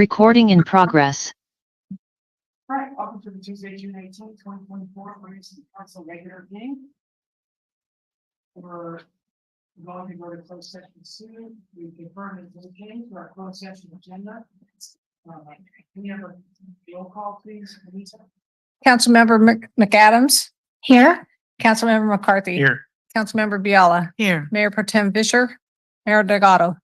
Recording in progress. All right, welcome to the Tuesday, June 18th, 2024, Marina City Council regular meeting. We're going to go to closed session soon. We confirmed it was came to our closed session agenda. Can you have a roll call, please, Anita? Councilmember McAdams. Here. Councilmember McCarthy. Here. Councilmember Biella. Here. Mayor Pro Tem Fisher. Mayor Delgado.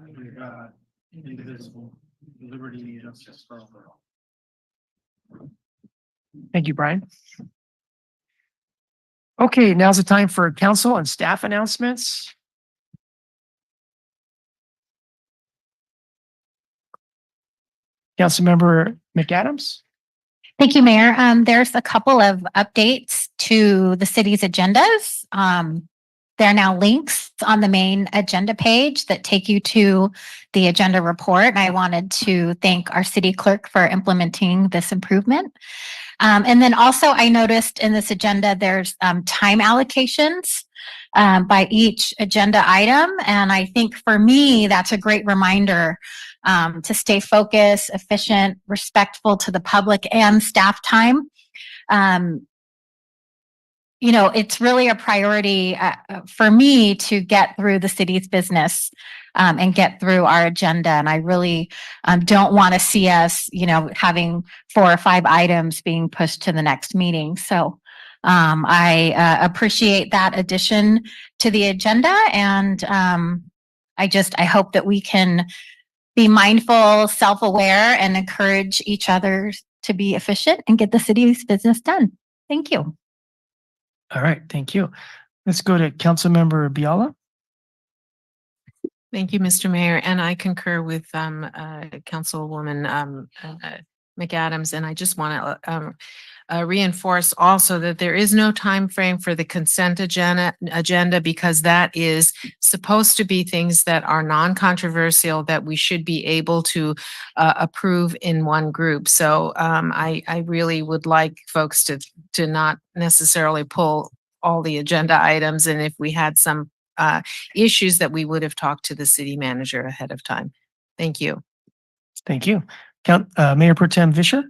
under God, indivisible, with liberty and justice for all. Thank you, Brian. Okay, now's the time for council and staff announcements. Councilmember McAdams. Thank you, Mayor. There's a couple of updates to the city's agendas. There are now links on the main agenda page that take you to the agenda report. And I wanted to thank our city clerk for implementing this improvement. And then also I noticed in this agenda, there's time allocations by each agenda item. And I think for me, that's a great reminder to stay focused, efficient, respectful to the public and staff time. You know, it's really a priority for me to get through the city's business and get through our agenda. And I really don't want to see us, you know, having 4 or 5 items being pushed to the next meeting. So I appreciate that addition to the agenda. And I hope that we can be mindful, self-aware, and encourage each other to be efficient and get the city's business done. Thank you. All right, thank you. Let's go to Councilmember Biala. Thank you, Mr. Mayor, and I concur with Councilwoman McAdams, and I just want to reinforce also that there is no time frame for the consent agenda because that is supposed to be things that are non-controversial that we should be able to approve in one group. So I really would like folks to not necessarily pull all the agenda items, and if we had some issues that we would have talked to the city manager ahead of time. Thank you. Thank you. Mayor Pro Tem Vischer.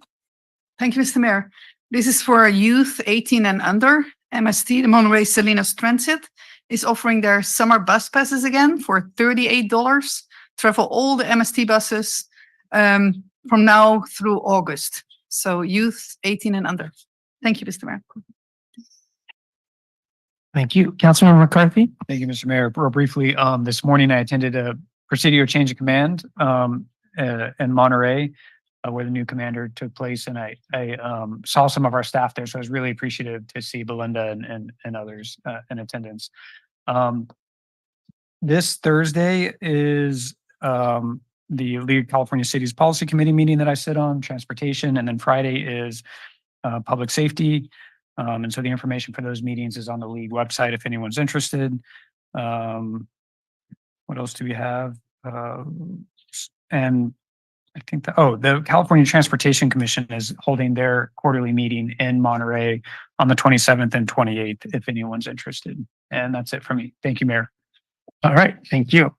Thank you, Mr. Mayor. This is for youth 18 and under. MST, the Monterey Salinas Transit, is offering their summer bus passes again for $38. Travel all the MST buses from now through August. So youth 18 and under. Thank you, Mr. Mayor. Thank you. Councilmember McCarthy. Thank you, Mr. Mayor. Real briefly, this morning I attended a Presidio change of command in Monterey where the new commander took place, and I saw some of our staff there, so I was really appreciative to see Belinda and others in attendance. This Thursday is the League of California Cities Policy Committee meeting that I sit on, transportation, and then Friday is public safety. And so the information for those meetings is on the league website if anyone's interested. What else do we have? And I think the California Transportation Commission is holding their quarterly meeting in Monterey on the 27th and 28th, if anyone's interested. And that's it for me. Thank you, Mayor. All right, thank you.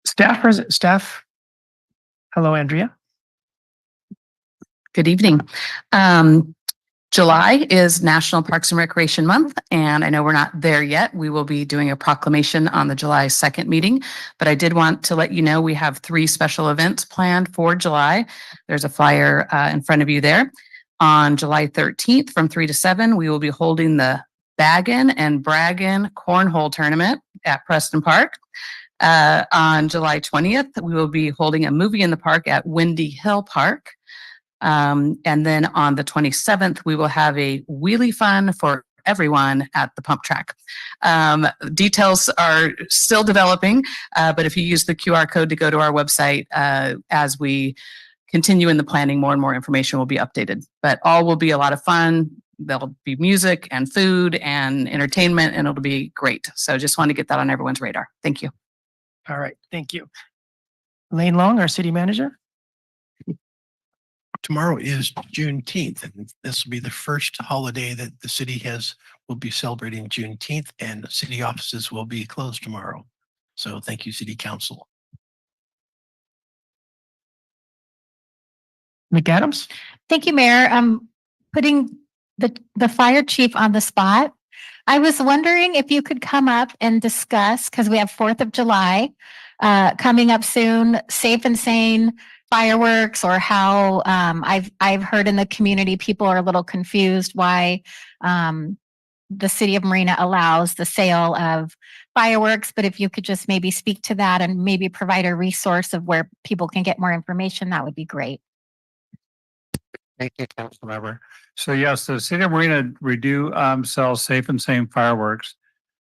Staff. Hello, Andrea. Good evening. July is National Parks and Recreation Month, and I know we're not there yet. We will be doing a proclamation on the July 2nd meeting, but I did want to let you know we have 3 special events planned for July. There's a flyer in front of you there. On July 13th from 3 to 7, we will be holding the Baggin' and Braggin' Cornhole Tournament at Preston Park. On July 20th, we will be holding a movie in the park at Windy Hill Park. And then on the 27th, we will have a wheelie fun for everyone at the pump track. Details are still developing, but if you use the QR code to go to our website, as we continue in the planning, more and more information will be updated. But all will be a lot of fun. There'll be music and food and entertainment, and it'll be great. So just want to get that on everyone's radar. Thank you. All right, thank you. Lane Long, our city manager. Tomorrow is Juneteenth, and this will be the first holiday that the city will be celebrating Juneteenth, and city offices will be closed tomorrow. So thank you, City Council. McAdams. Thank you, Mayor. I'm putting the fire chief on the spot. I was wondering if you could come up and discuss, because we have 4th of July coming up soon, safe and sane fireworks, or how I've heard in the community people are a little confused why the city of Marina allows the sale of fireworks, but if you could just maybe speak to that and maybe provide a resource of where people can get more information, that would be great. Thank you, Councilmember. So yes, the city of Marina, we do sell safe and sane fireworks.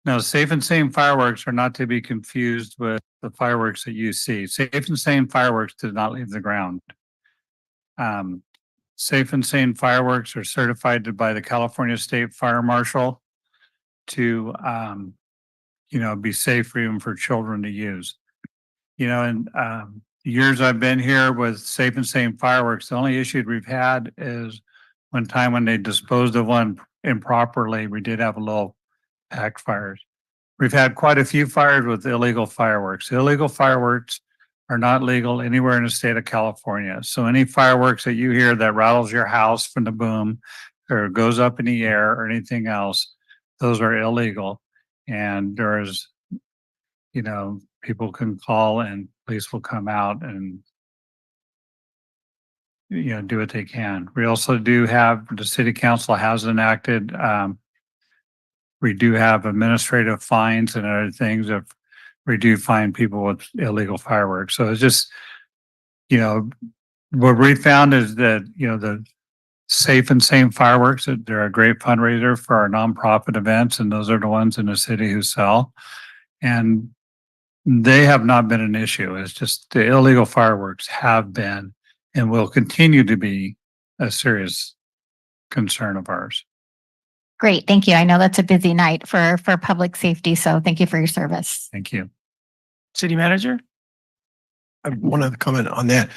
Now, safe and sane fireworks are not to be confused with the fireworks that you see. Safe and sane fireworks did not leave the ground. Safe and sane fireworks are certified by the California State Fire Marshal to be safe for even for children to use. And years I've been here with safe and sane fireworks, the only issue we've had is one time when they disposed of one improperly, we did have a little packed fires. We've had quite a few fires with illegal fireworks. Illegal fireworks are not legal anywhere in the state of California. So any fireworks that you hear that rattles your house from the boom or goes up in the air or anything else, those are illegal. And there's, people can call and police will come out and do what they can. We also do have, the city council has enacted, we do have administrative fines and other things if we do find people with illegal fireworks. So it's just, what we found is that, the safe and sane fireworks, that they're a great fundraiser for our nonprofit events. And those are the ones in the city who sell. And they have not been an issue. It's just the illegal fireworks have been and will continue to be a serious concern of ours. Great. Thank you. I know that's a busy night for public safety. So thank you for your service. Thank you. City manager? I want to comment on that.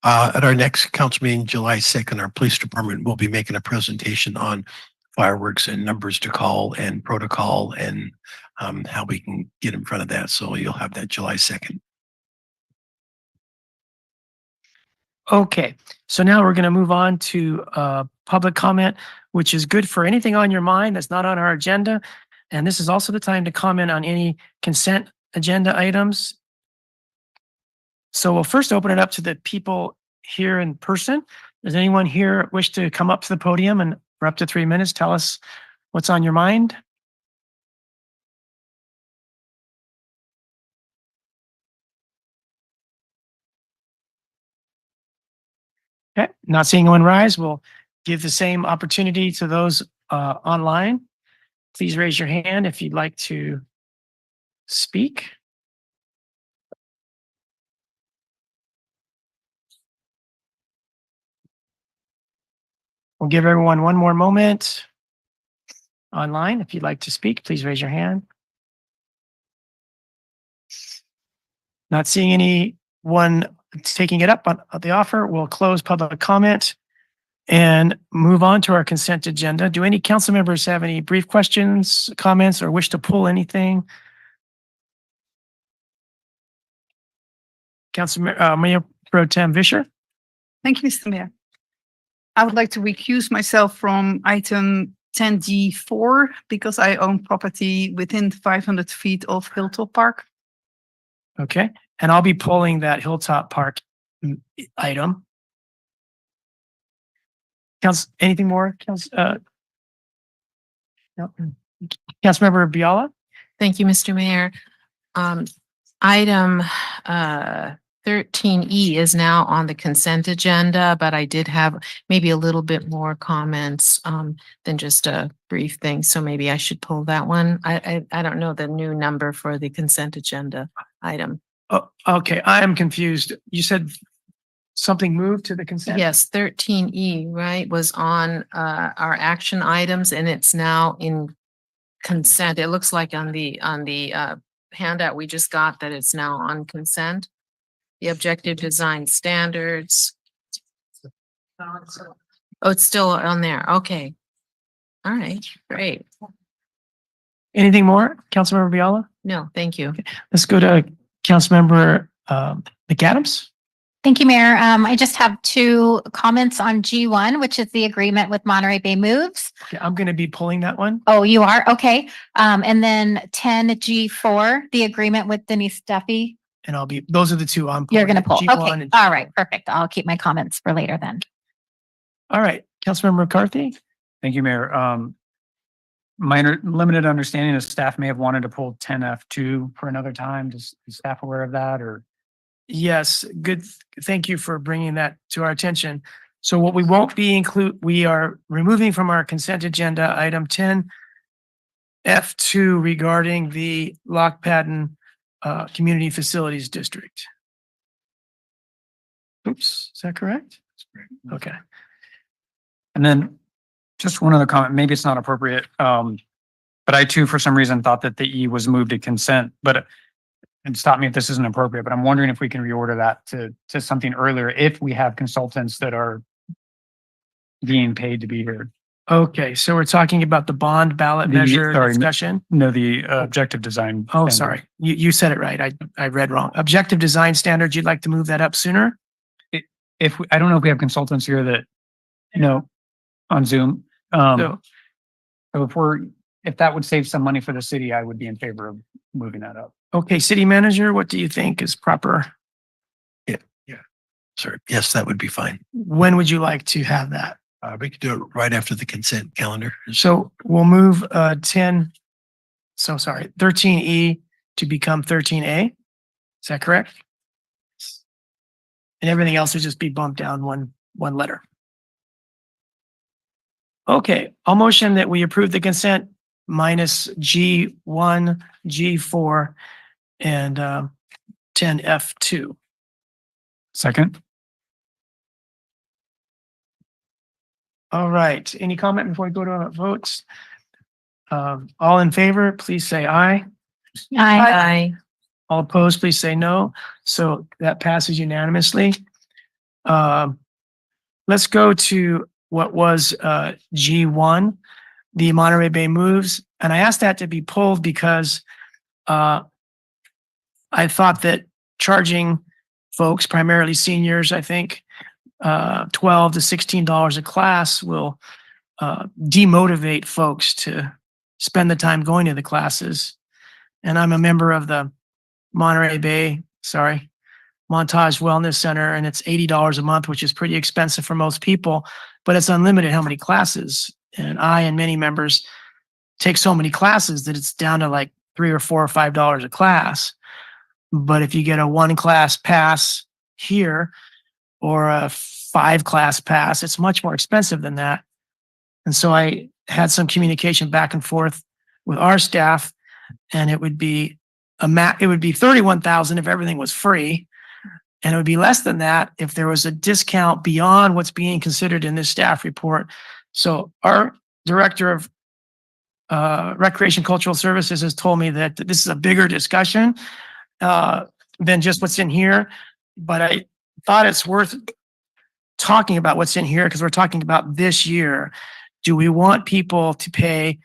At our next council meeting, July 2nd, our police department will be making a presentation on fireworks and numbers to call and protocol and how we can get in front of that. So you'll have that July 2nd. Okay, so now we're going to move on to public comment, which is good for anything on your mind that's not on our agenda. And this is also the time to comment on any consent agenda items. So we'll first open it up to the people here in person. Does anyone here wish to come up to the podium and for up to 3 minutes, tell us what's on your mind? Okay, not seeing anyone rise, we'll give the same opportunity to those online. Please raise your hand if you'd like to speak. We'll give everyone one more moment online. If you'd like to speak, please raise your hand. Not seeing anyone taking it up on the offer, we'll close public comment and move on to our consent agenda. Do any council members have any brief questions, comments, or wish to pull anything? Mayor Pro Tem Vischer? Thank you, Mr. Mayor. I would like to recuse myself from item 10G4 because I own property within 500 feet of Hilltop Park. Okay, and I'll be pulling that Hilltop Park item. Anything more? Councilmember Biala? Thank you, Mr. Mayor. Item 13E is now on the consent agenda, but I did have maybe a little bit more comments than just a brief thing. So maybe I should pull that one. I don't know the new number for the consent agenda item. Oh, okay, I am confused. You said something moved to the consent? Yes, 13E, right, was on our action items and it's now in consent. It looks like on the handout we just got that it's now on consent. The objective design standards. Oh, it's still on there. Okay. All right, great. Anything more, Councilmember Biala? No, thank you. Let's go to Councilmember McAdams. Thank you, Mayor. I just have 2 comments on G1, which is the agreement with Monterey Bay Moves. Okay, I'm going to be pulling that one. Oh, you are? Okay. And then 10G4, the agreement with Denise Duffy. And those are the 2 I'm pulling. You're going to pull. G1 Okay. and All right. Perfect. I'll keep my comments for later then. All right, Councilmember McCarthy. Thank you, Mayor. limited understanding is staff may have wanted to pull 10F2 for another time. Is staff aware of that or? Yes, good. Thank you for bringing that to our attention. So what we won't be we are removing from our consent agenda item 10F2 regarding the Lock Padden Community Facilities District. Oops, is that correct? Okay. And then just one other comment, maybe it's not appropriate. But I too, for some reason, thought that the E was moved to consent, and stop me if this isn't appropriate, but I'm wondering if we can reorder that to something earlier if we have consultants that are being paid to be here. Okay, so we're talking about the bond ballot measure discussion. No, the objective design. Oh, standard. sorry. You said it right. I read wrong. Objective design standards, you'd like to move that up sooner? I don't know if we have consultants here that, on Zoom. So, So if that would save some money for the city, I would be in favor of moving that up. okay, city manager, what do you think is proper? Sorry. Yes, that would be fine. When would you like to have that? We could do it right after the consent calendar. So we'll move 13E to become 13A. Is that correct? And everything else would just be bumped down one letter. Okay, I'll motion that we approve the consent minus G1, G4, and 10F2. Second. All right, any comment before we go to votes? All in favor, please say aye. Aye. All opposed, please say no. So that passes unanimously. Let's go to what was G1, the Monterey Bay moves. And I asked that to be pulled because I thought that charging folks, primarily seniors, I think, $12 to $16 a class will demotivate folks to spend the time going to the classes. And I'm a member of the Montage Wellness Center, and it's $80 a month, which is pretty expensive for most people, but it's unlimited how many classes. And I and many members take so many classes that it's down to like $3 or $4 or $5 a class. But if you get a 1-class pass here or a 5-class pass, it's much more expensive than that. And so I had some communication back and forth with our staff, and it would be $31,000 if everything was free. And it would be less than that if there was a discount beyond what's being considered in this staff report. So our director of Recreation Cultural Services has told me that this is a bigger discussion than just what's in here. But I thought it's worth talking about what's in here because we're talking about this year. Do we want people to pay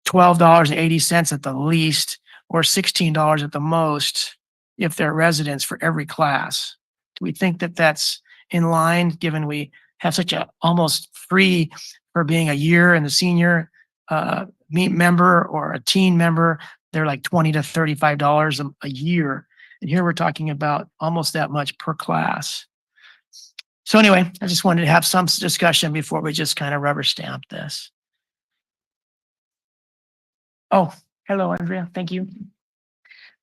$12.80 at the least or $16 at the most if they're residents for every class? Do we think that that's in line, given we have such a almost free for being a year and the senior member or a teen member? They're like $20 to $35 a year. And here we're talking about almost that much per class. So anyway, I just wanted to have some discussion before we just kind of rubber stamp this. Oh, hello, Andrea. Thank you.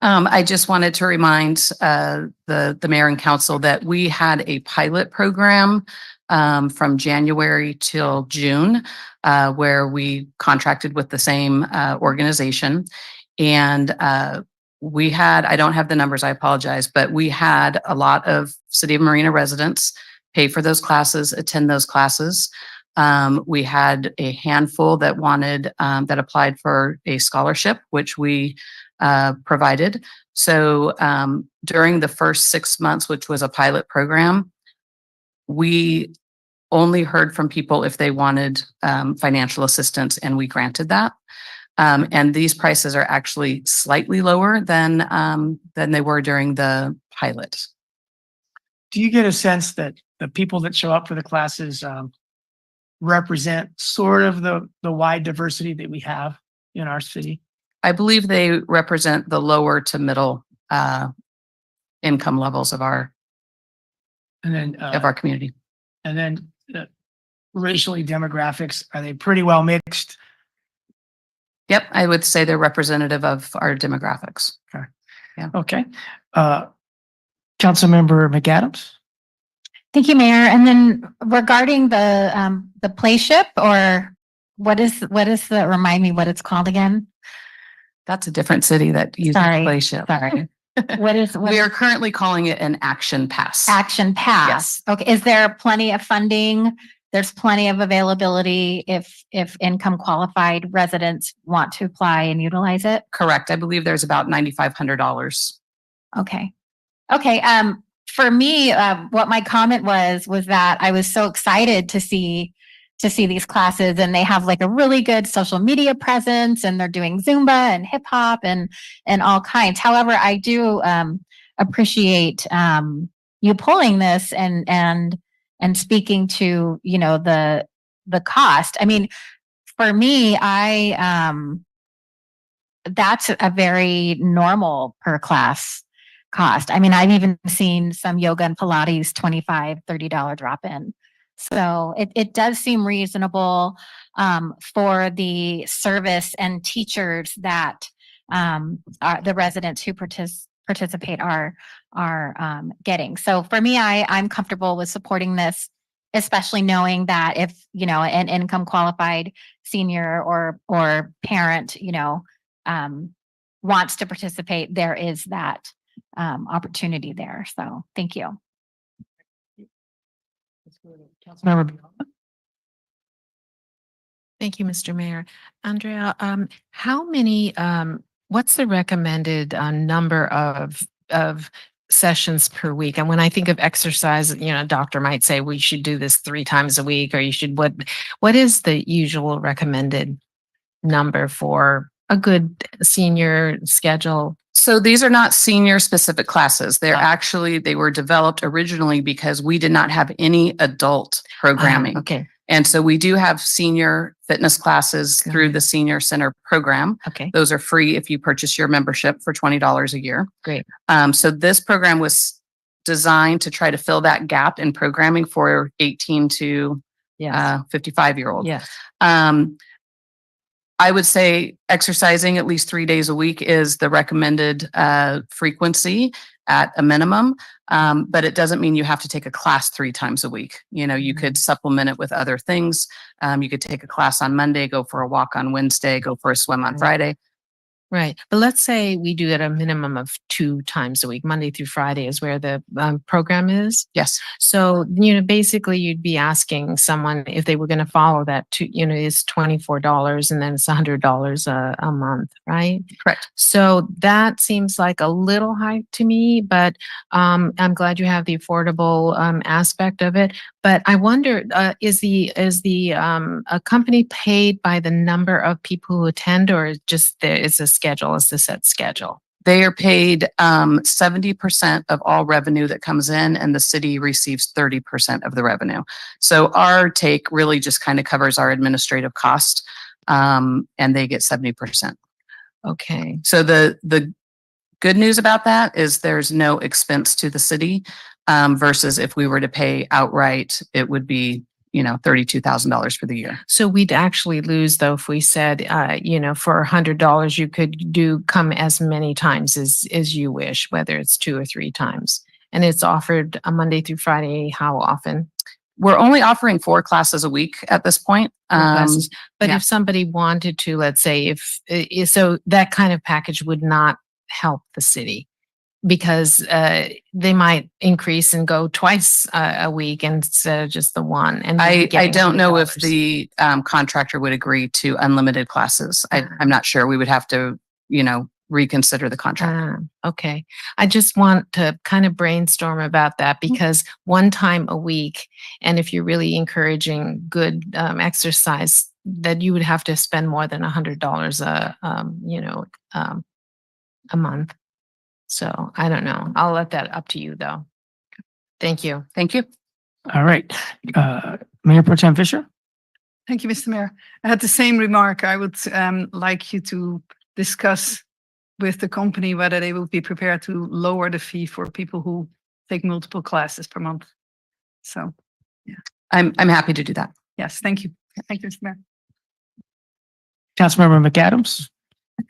I just wanted to remind the mayor and council that we had a pilot program from January till June where we contracted with the same organization. And we had, I don't have the numbers, I apologize, but we had a lot of City of Marina residents pay for those classes, attend those classes. We had a handful that that applied for a scholarship, which we provided. So during the first 6 months, which was a pilot program, we only heard from people if they wanted financial assistance, and we granted that. And these prices are actually slightly lower than they were during the pilot. Do you get a sense that the people that show up for the classes represent sort of the wide diversity that we have in our city? I believe they represent the lower to middle income levels of our community. And then racially demographics, are they pretty well mixed? Yep, I would say they're representative of our demographics. Okay. Councilmember McAdams? Thank you, Mayor. And then regarding the play ship, or what is remind me what it's called again? That's a different city that uses Sorry, play ship. sorry. What We are currently calling it an action pass. Action Pass? Okay, is there plenty of funding? There's plenty of availability if income qualified residents want to apply and utilize it? Correct. I believe there's about $9,500. Okay. Okay. For me, what my comment was that I was so excited to see these classes, and they have like a really good social media presence, and they're doing Zumba and hip hop and all kinds. However, I do appreciate you pulling this and speaking to, you know, the cost. I mean, for me, that's a very normal per class cost. I mean, I've even seen some yoga and Pilates $25, $30 drop in. So it does seem reasonable for the service and teachers that are the residents who participate are getting. So for me, I'm comfortable with supporting this, especially knowing that if, you know, an income qualified senior or parent, you know, wants to participate, there is that opportunity there. So thank you. Councilmember Biala? Thank you, Mr. Mayor. Andrea, how many, what's the recommended number of sessions per week? And when I think of exercise, you know, a doctor might say we should do this 3 times a week, or you should, what is the usual recommended number for a good senior schedule? So these are not senior specific classes. They're actually, they were developed originally because we did not have any adult programming. Okay. And so we do have senior fitness classes through the Senior Center program. Okay. Those are free if you purchase your membership for $20 a year. Great. So this program was designed to try to fill that gap in programming for 18 to Yes. 55-year-old. Yes. I would say exercising at least 3 days a week is the recommended frequency at a minimum. But it doesn't mean you have to take a class 3 times a week. You know, you could supplement it with other things. You could take a class on Monday, go for a walk on Wednesday, go for a swim on Friday. Right. But let's say we do it a minimum of 2 times a week. Monday through Friday is where the program is. Yes. So, you know, basically you'd be asking someone if they were going to follow that to, you know, is $24 and then it's $100 a month, right? Correct. So that seems like a little high to me, but I'm glad you have the affordable aspect of it. But I wonder, is the a company paid by the number of people who attend, or just there is a schedule, is the set schedule? They are paid 70% of all revenue that comes in, and the city receives 30% of the revenue. So our take really just kind of covers our administrative cost, and they get 70%. Okay. So the good news about that is there's no expense to the city, versus if we were to pay outright, it would be, you know, $32,000 for the year. So we'd actually lose though if we said, you know, for $100 you could come as many times as you wish, whether it's 2 or 3 times. And it's offered a Monday through Friday. How often? We're only offering 4 classes a week at this point. Classes. But yeah. if somebody wanted to, let's say so that kind of package would not help the city, because they might increase and go twice a week instead of just the one. And I don't know if $100. the contractor would agree to unlimited classes. I'm not sure. We would have to, you know, reconsider the contract. Okay. I just want to kind of brainstorm about that, because 1 time a week, and if you're really encouraging good exercise, that you would have to spend more than $100 a month. So I don't know. I'll let that up to you though. Thank you. Thank you. All right. Mayor Pro Tem Fisher? Thank you, Mr. Mayor. I had the same remark. I would like you to discuss with the company whether they will be prepared to lower the fee for people who take multiple classes per month. So, yeah. I'm happy to do that. Yes, thank you. Thank you, Mr. Mayor. Councilmember McAdams.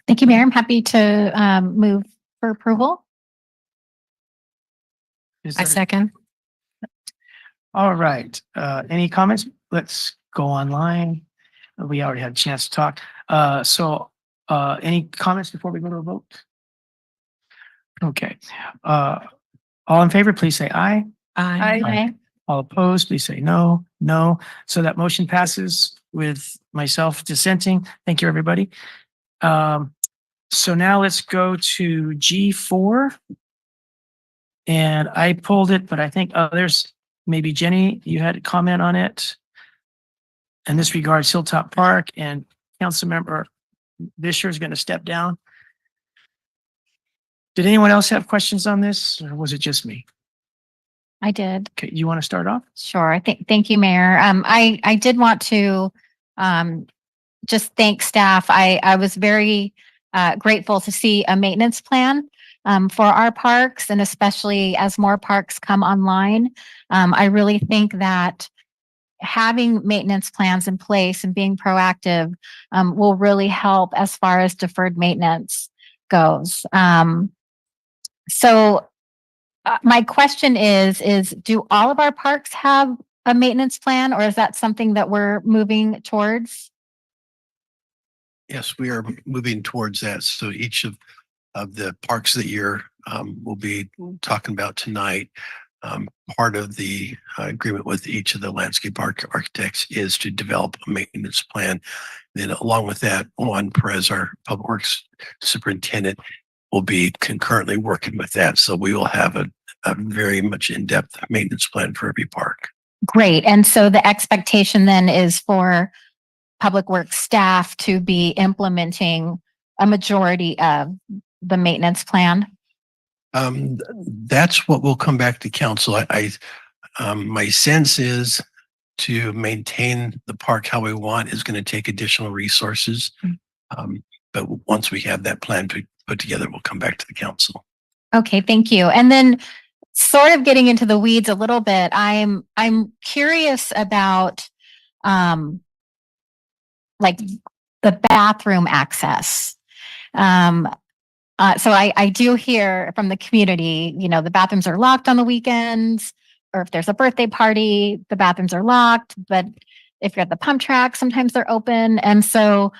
Thank you, Mayor. I'm happy to move for approval. Is I there- second. All right. Any comments? Let's go online. We already had a chance to talk. Any comments before we go to a vote? Okay. All in favor, please say aye. Aye. Aye. All opposed, please say no. No. So that motion passes with myself dissenting. Thank you, everybody. So now let's go to G4. And I pulled it, but I think others, maybe Jenny, you had a comment on it. And this regards Hilltop Park, and Councilmember Vischer is going to step down. Did anyone else have questions on this, or was it just me? I did. Okay, you want to start off? Sure. Thank you, Mayor. I did want to just thank staff. I was very grateful to see a maintenance plan for our parks, and especially as more parks come online. I really think that having maintenance plans in place and being proactive will really help as far as deferred maintenance goes. So my question is do all of our parks have a maintenance plan, or is that something that we're moving towards? Yes, we are moving towards that. So each of the parks that we'll be talking about tonight, part of the agreement with each of the landscape architects is to develop a maintenance plan. Then along with that, Juan Perez, our public works superintendent, will be concurrently working with that. So we will have a very much in-depth maintenance plan for every park. Great. And so the expectation then is for public works staff to be implementing a majority of the maintenance plan? That's what will come back to council. My sense is to maintain the park how we want is going to take additional resources. But once we have that plan put together, we'll come back to the council. Okay, thank you. And then sort of getting into the weeds a little bit, I'm curious about like the bathroom access. So I do hear from the community, the bathrooms are locked on the weekends, or if there's a birthday party, the bathrooms are locked, but if you're at the pump track, sometimes they're open. And so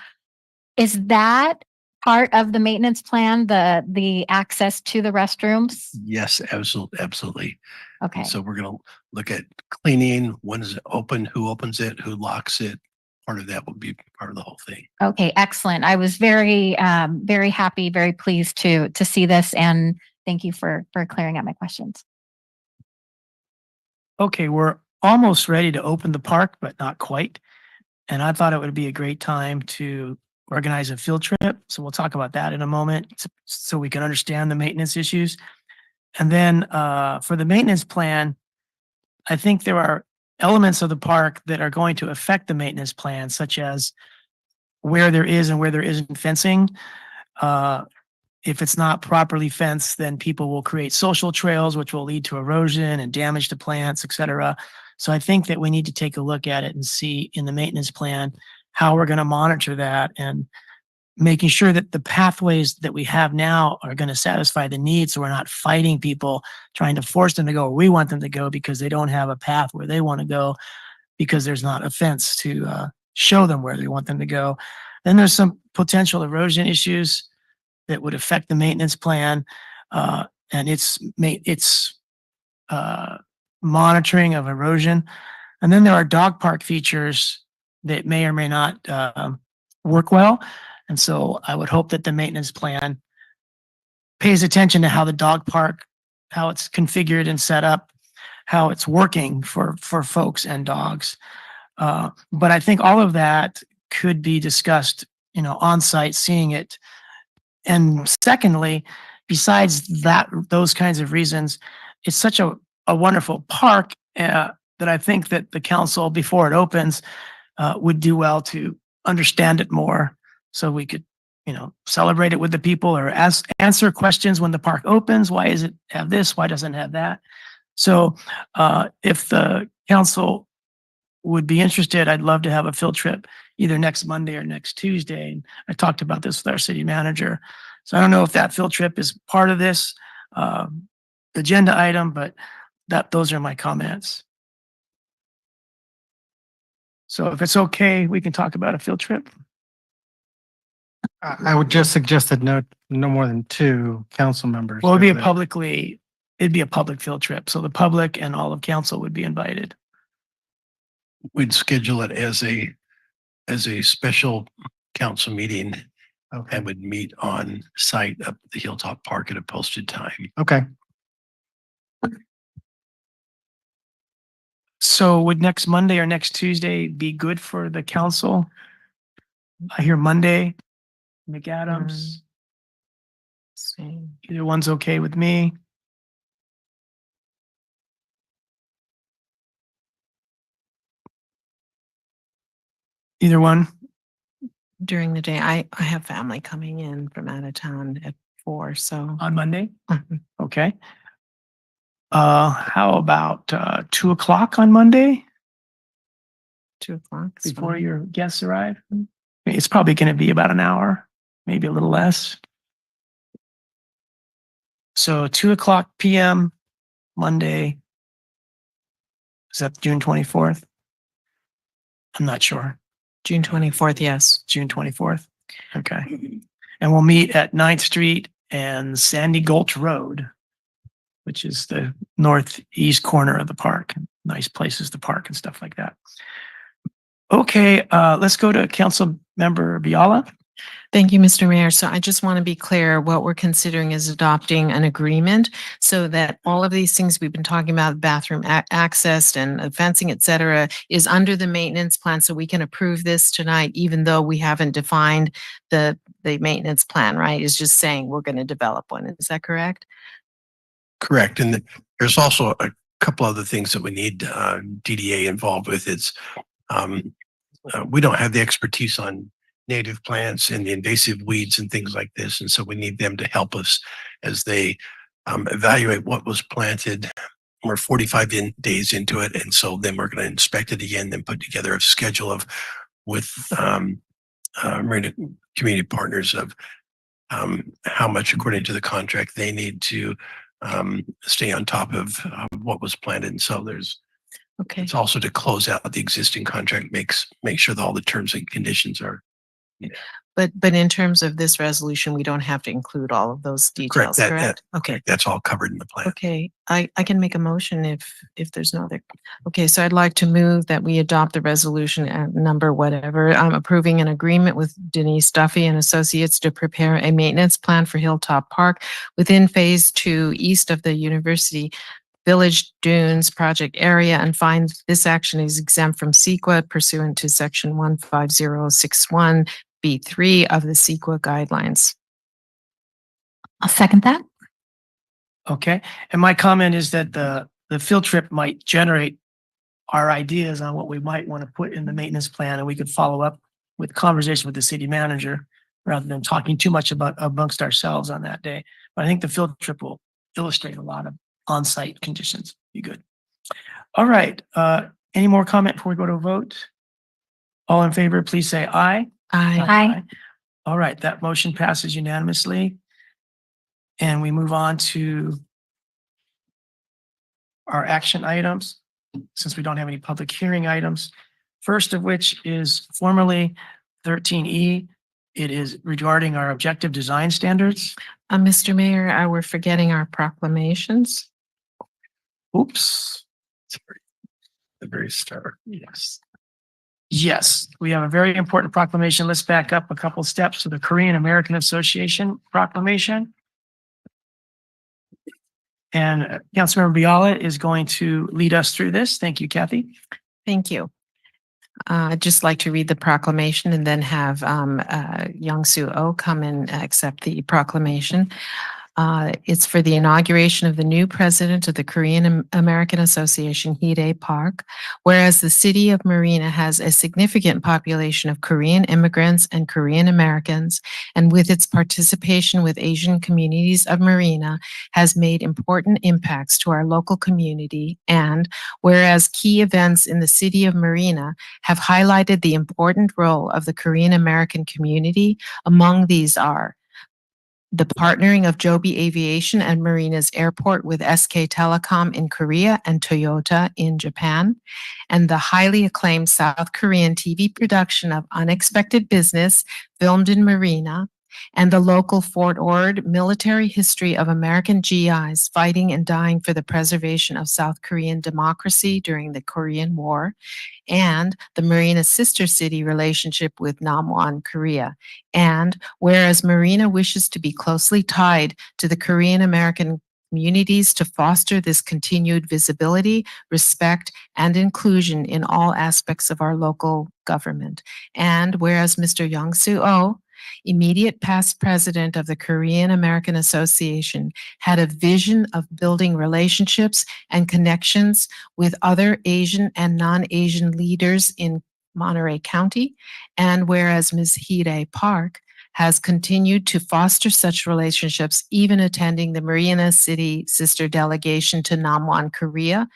is that part of the maintenance plan, the access to the restrooms? Yes, absolutely. Okay. So we're going to look at cleaning, when is it open, who opens it, who locks it. Part of that will be part of the whole thing. Okay, excellent. I was very, very happy, very pleased to see this, and thank you for clearing up my questions. Okay, we're almost ready to open the park, but not quite. And I thought it would be a great time to organize a field trip. So we'll talk about that in a moment so we can understand the maintenance issues. And then for the maintenance plan, I think there are elements of the park that are going to affect the maintenance plan, such as where there is and where there isn't fencing. If it's not properly fenced, then people will create social trails, which will lead to erosion and damage to plants, et cetera. So I think that we need to take a look at it and see in the maintenance plan how we're going to monitor that, and making sure that the pathways that we have now are going to satisfy the needs. So we're not fighting people, trying to force them to go where we want them to go because they don't have a path where they want to go, because there's not a fence to show them where they want them to go. Then there's some potential erosion issues that would affect the maintenance plan and its monitoring of erosion. And then there are dog park features that may or may not work well. And so I would hope that the maintenance plan pays attention to how the dog park, how it's configured and set up, how it's working for folks and dogs. But I think all of that could be discussed, on site, seeing it. And secondly, besides that, those kinds of reasons, it's such a wonderful park that I think that the council, before it opens, would do well to understand it more, so we could, celebrate it with the people, or answer questions when the park opens. Why does it have this? Why doesn't it have that? So if the council would be interested, I'd love to have a field trip either next Monday or next Tuesday. And I talked about this with our city manager. So I don't know if that field trip is part of this agenda item, but those are my comments. So if it's okay, we can talk about a field trip. I would just suggest that no more than 2 council members. Well, it'd go there. it'd be a public field trip. So the public and all of council would be invited. We'd schedule it as a special council meeting Okay, and would meet on site up at the Hilltop Park at a posted time. okay. So would next Monday or next Tuesday be good for the council? I hear Monday, McAdams. Same. Either one's okay with me. Either one. During the day, I have family coming in from out of town at 4, so. On Monday? Mhm. Okay. How about 2 o'clock on Monday 2:00. is before fine. your guests arrive? It's probably going to be about an hour, maybe a little less. So 2 o'clock PM, Monday. Is that June 24th? I'm not sure. June 24th, yes. June 24th. Okay. And we'll meet at 9th Street and Sandy Gulch Road, which is the northeast corner of the park. Nice places to park and stuff like that. Okay, let's go to Council Member Biala. Thank you, Mr. Mayor. So I just want to be clear, what we're considering is adopting an agreement so that all of these things we've been talking about, bathroom access and fencing, et cetera, is under the maintenance plan. So we can approve this tonight, even though we haven't defined the maintenance plan, right? It's just saying we're going to develop one. Is that correct? Correct. And there's also a couple other things that we need DDA involved with. It's we don't have the expertise on native plants and the invasive weeds and things like this. And so we need them to help us as they evaluate what was planted. We're 45 days into it. And so then we're going to inspect it again, then put together a schedule with Marina community partners of how much according to the contract they need to stay on top of what was planted. And so Okay. it's also to close out the existing contract, make sure that all the terms and conditions are. But in terms of this resolution, we don't have to include all of those details, That- correct? Okay. That's all covered in the plan. Okay, I can make a motion if there's no other. Okay, so I'd like to move that we adopt the resolution at number whatever, approving an agreement with Denise Duffy and Associates to prepare a maintenance plan for Hilltop Park within Phase 2 east of the University Village Dunes project area, and find this action is exempt from CEQA pursuant to section 15061B3 of the CEQA guidelines. I'll second that. Okay. And my comment is that the field trip might generate our ideas on what we might want to put in the maintenance plan, and we could follow up with conversation with the city manager rather than talking too much about amongst ourselves on that day. But I think the field trip will illustrate a lot of on-site conditions. Be good. All right. Any more comment before we go to a vote? All in favor, please say aye. Aye. All right. That motion passes unanimously. And we move on to our action items, since we don't have any public hearing items. First of which is formally 13E. It is regarding our objective design standards. Mr. Mayor, we're forgetting our proclamations. Oops. Sorry. The very start. Yes. Yes, we have a very important proclamation. Let's back up a couple steps to the Korean American Association proclamation. And Councilmember Biala is going to lead us through this. Thank you, Kathy. Thank you. I'd just like to read the proclamation and then have Young Soo Oh come and accept the proclamation. It's for the inauguration of the new president of the Korean American Association, Hee Park. Whereas the city of Marina has a significant population of Korean immigrants and Korean Americans, and with its participation with Asian communities of Marina has made important impacts to our local community. And whereas key events in the city of Marina have highlighted the important role of the Korean American community, among these are the partnering of Joby Aviation and Marina's airport with SK Telecom in Korea and Toyota in Japan, and the highly acclaimed South Korean TV production of Unexpected Business, filmed in Marina, and the local Fort Ord military history of American GIs fighting and dying for the preservation of South Korean democracy during the Korean War, and the Marina sister city relationship with Namwon, Korea. And whereas Marina wishes to be closely tied to the Korean American communities to foster this continued visibility, respect, and inclusion in all aspects of our local government. And whereas Mr. Young-Soo Oh, immediate past president of the Korean American Association, had a vision of building relationships and connections with other Asian and non-Asian leaders in Monterey County. And whereas Ms. Hee Park has continued to foster such relationships, even attending the Marina City sister delegation to Namwon, Korea.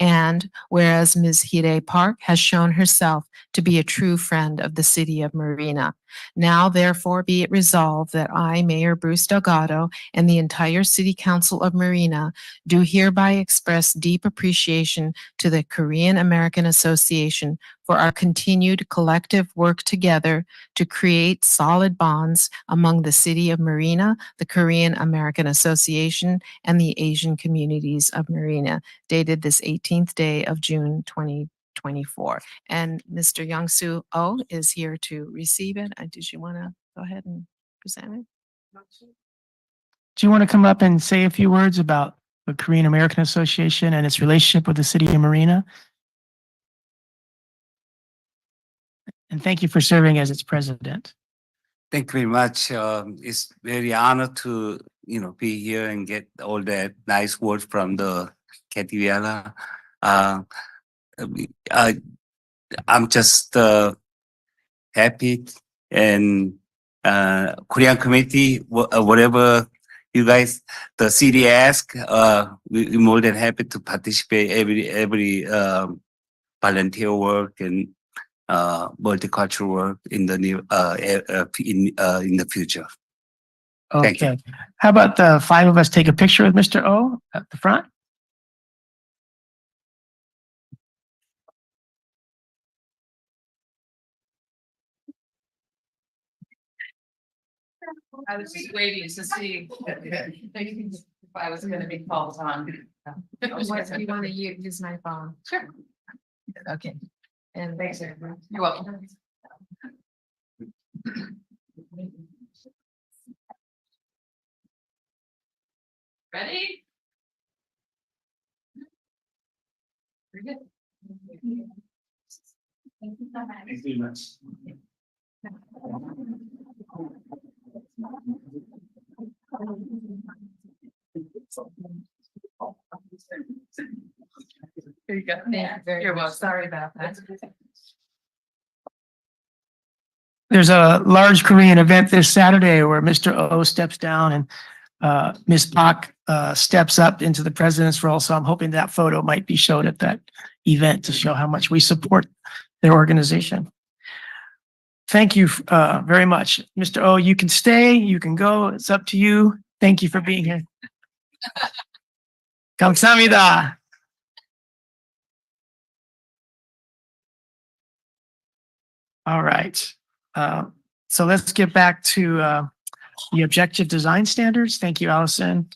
And whereas Ms. Hee Park has shown herself to be a true friend of the city of Marina. Now, therefore, be it resolved that I, Mayor Bruce Delgado, and the entire City Council of Marina do hereby express deep appreciation to the Korean American Association for our continued collective work together to create solid bonds among the city of Marina, the Korean American Association, and the Asian communities of Marina, dated this 18th day of June 2024. And Mr. Young-Soo Oh is here to receive it. Did you want to go ahead and present it? Do you want to come up and say a few words about the Korean American Association and its relationship with the city of Marina? And thank you for serving as its president. Thank you very much. It's very honored to be here and get all that nice words from the Katie Viala. I'm just happy, and Korean committee, whatever you guys, the city ask, we're more than happy to participate every volunteer work and multicultural work in the new in the future. Thank you. Okay. How about the five of us take a picture with Mr. O at the front? I was just waiting to see if I was gonna be called on. You want to use my phone? Sure. Okay. And Thanks, everyone. You're welcome. Ready? Very good. Thank you very much. Here you go. Yeah, very You're much. welcome. Sorry about that. There's a large Korean event this Saturday where Mr. O steps down and Ms. Pak steps up into the president's role. So I'm hoping that photo might be shown at that event to show how much we support their organization. Thank you very much. Mr. O, you can stay, you can go. It's up to you. Thank you for being here. 감사합니다. All right. So let's get back to the objective design standards. Thank you, Allison.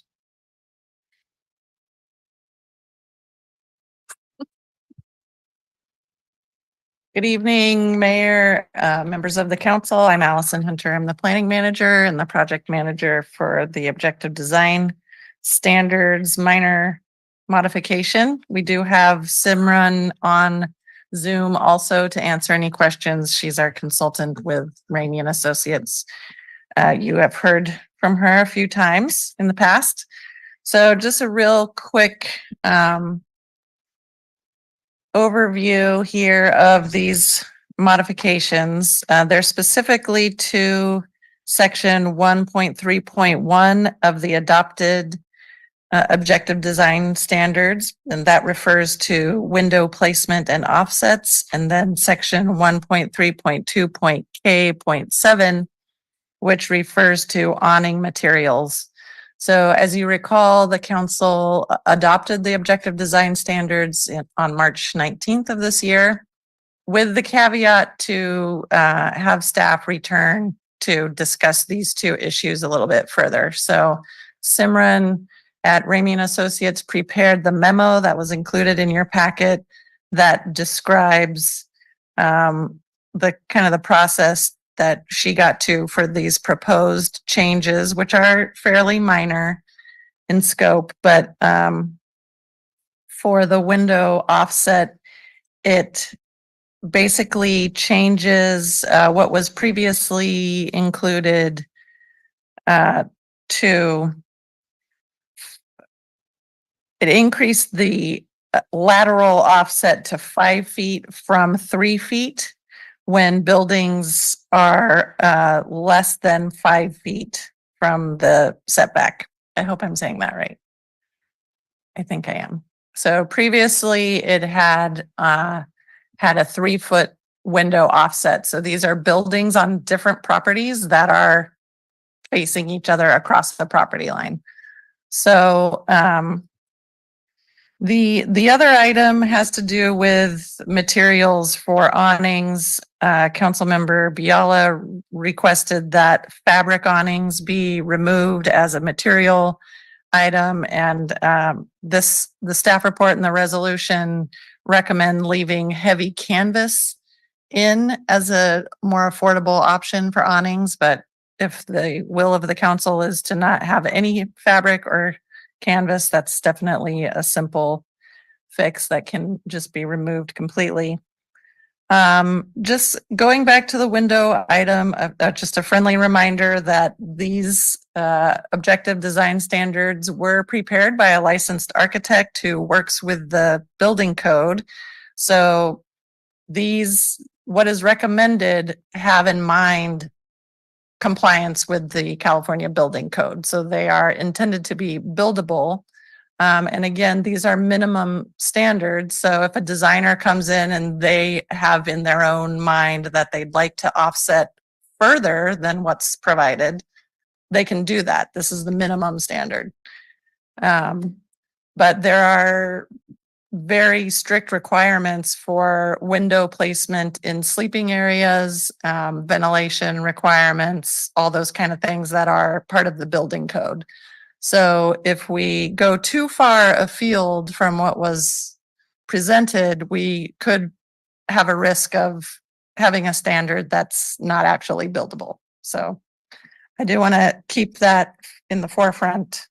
Good evening, Mayor, members of the council. I'm Allison Hunter. I'm the planning manager and the project manager for the objective design standards minor modification. We do have Simran on Zoom also to answer any questions. She's our consultant with Rainey and Associates. You have heard from her a few times in the past. So just a real quick overview here of these modifications. They're specifically to section 1.3.1 of the adopted objective design standards, and that refers to window placement and offsets. And then section 1.3.2.K.7, which refers to awning materials. So as you recall, the council adopted the objective design standards on March 19th of this year, with the caveat to have staff return to discuss these two issues a little bit further. So Simran at Ramey Associates prepared the memo that was included in your packet that describes the kind of the process that she got to for these proposed changes, which are fairly minor in scope, but for the window offset, it basically changes what was previously included to it increased the lateral offset to 5 feet from 3 feet when buildings are less than 5 feet from the setback. I hope I'm saying that right. I think I am. So previously it had a 3-foot window offset. So these are buildings on different properties that are facing each other across the property line. So the other item has to do with materials for awnings. Councilmember Biala requested that fabric awnings be removed as a material item, and the staff report and the resolution recommend leaving heavy canvas in as a more affordable option for awnings. But if the will of the council is to not have any fabric or canvas, that's definitely a simple fix that can just be removed completely. Just going back to the window item, just a friendly reminder that these objective design standards were prepared by a licensed architect who works with the building code. So these, what is recommended, have in mind compliance with the California Building Code. So they are intended to be buildable. And again, these are minimum standards. So if a designer comes in and they have in their own mind that they'd like to offset further than what's provided, they can do that. This is the minimum standard. But there are very strict requirements for window placement in sleeping areas, ventilation requirements, all those kind of things that are part of the building code. So if we go too far afield from what was presented, we could have a risk of having a standard that's not actually buildable. So I do want to keep that in the forefront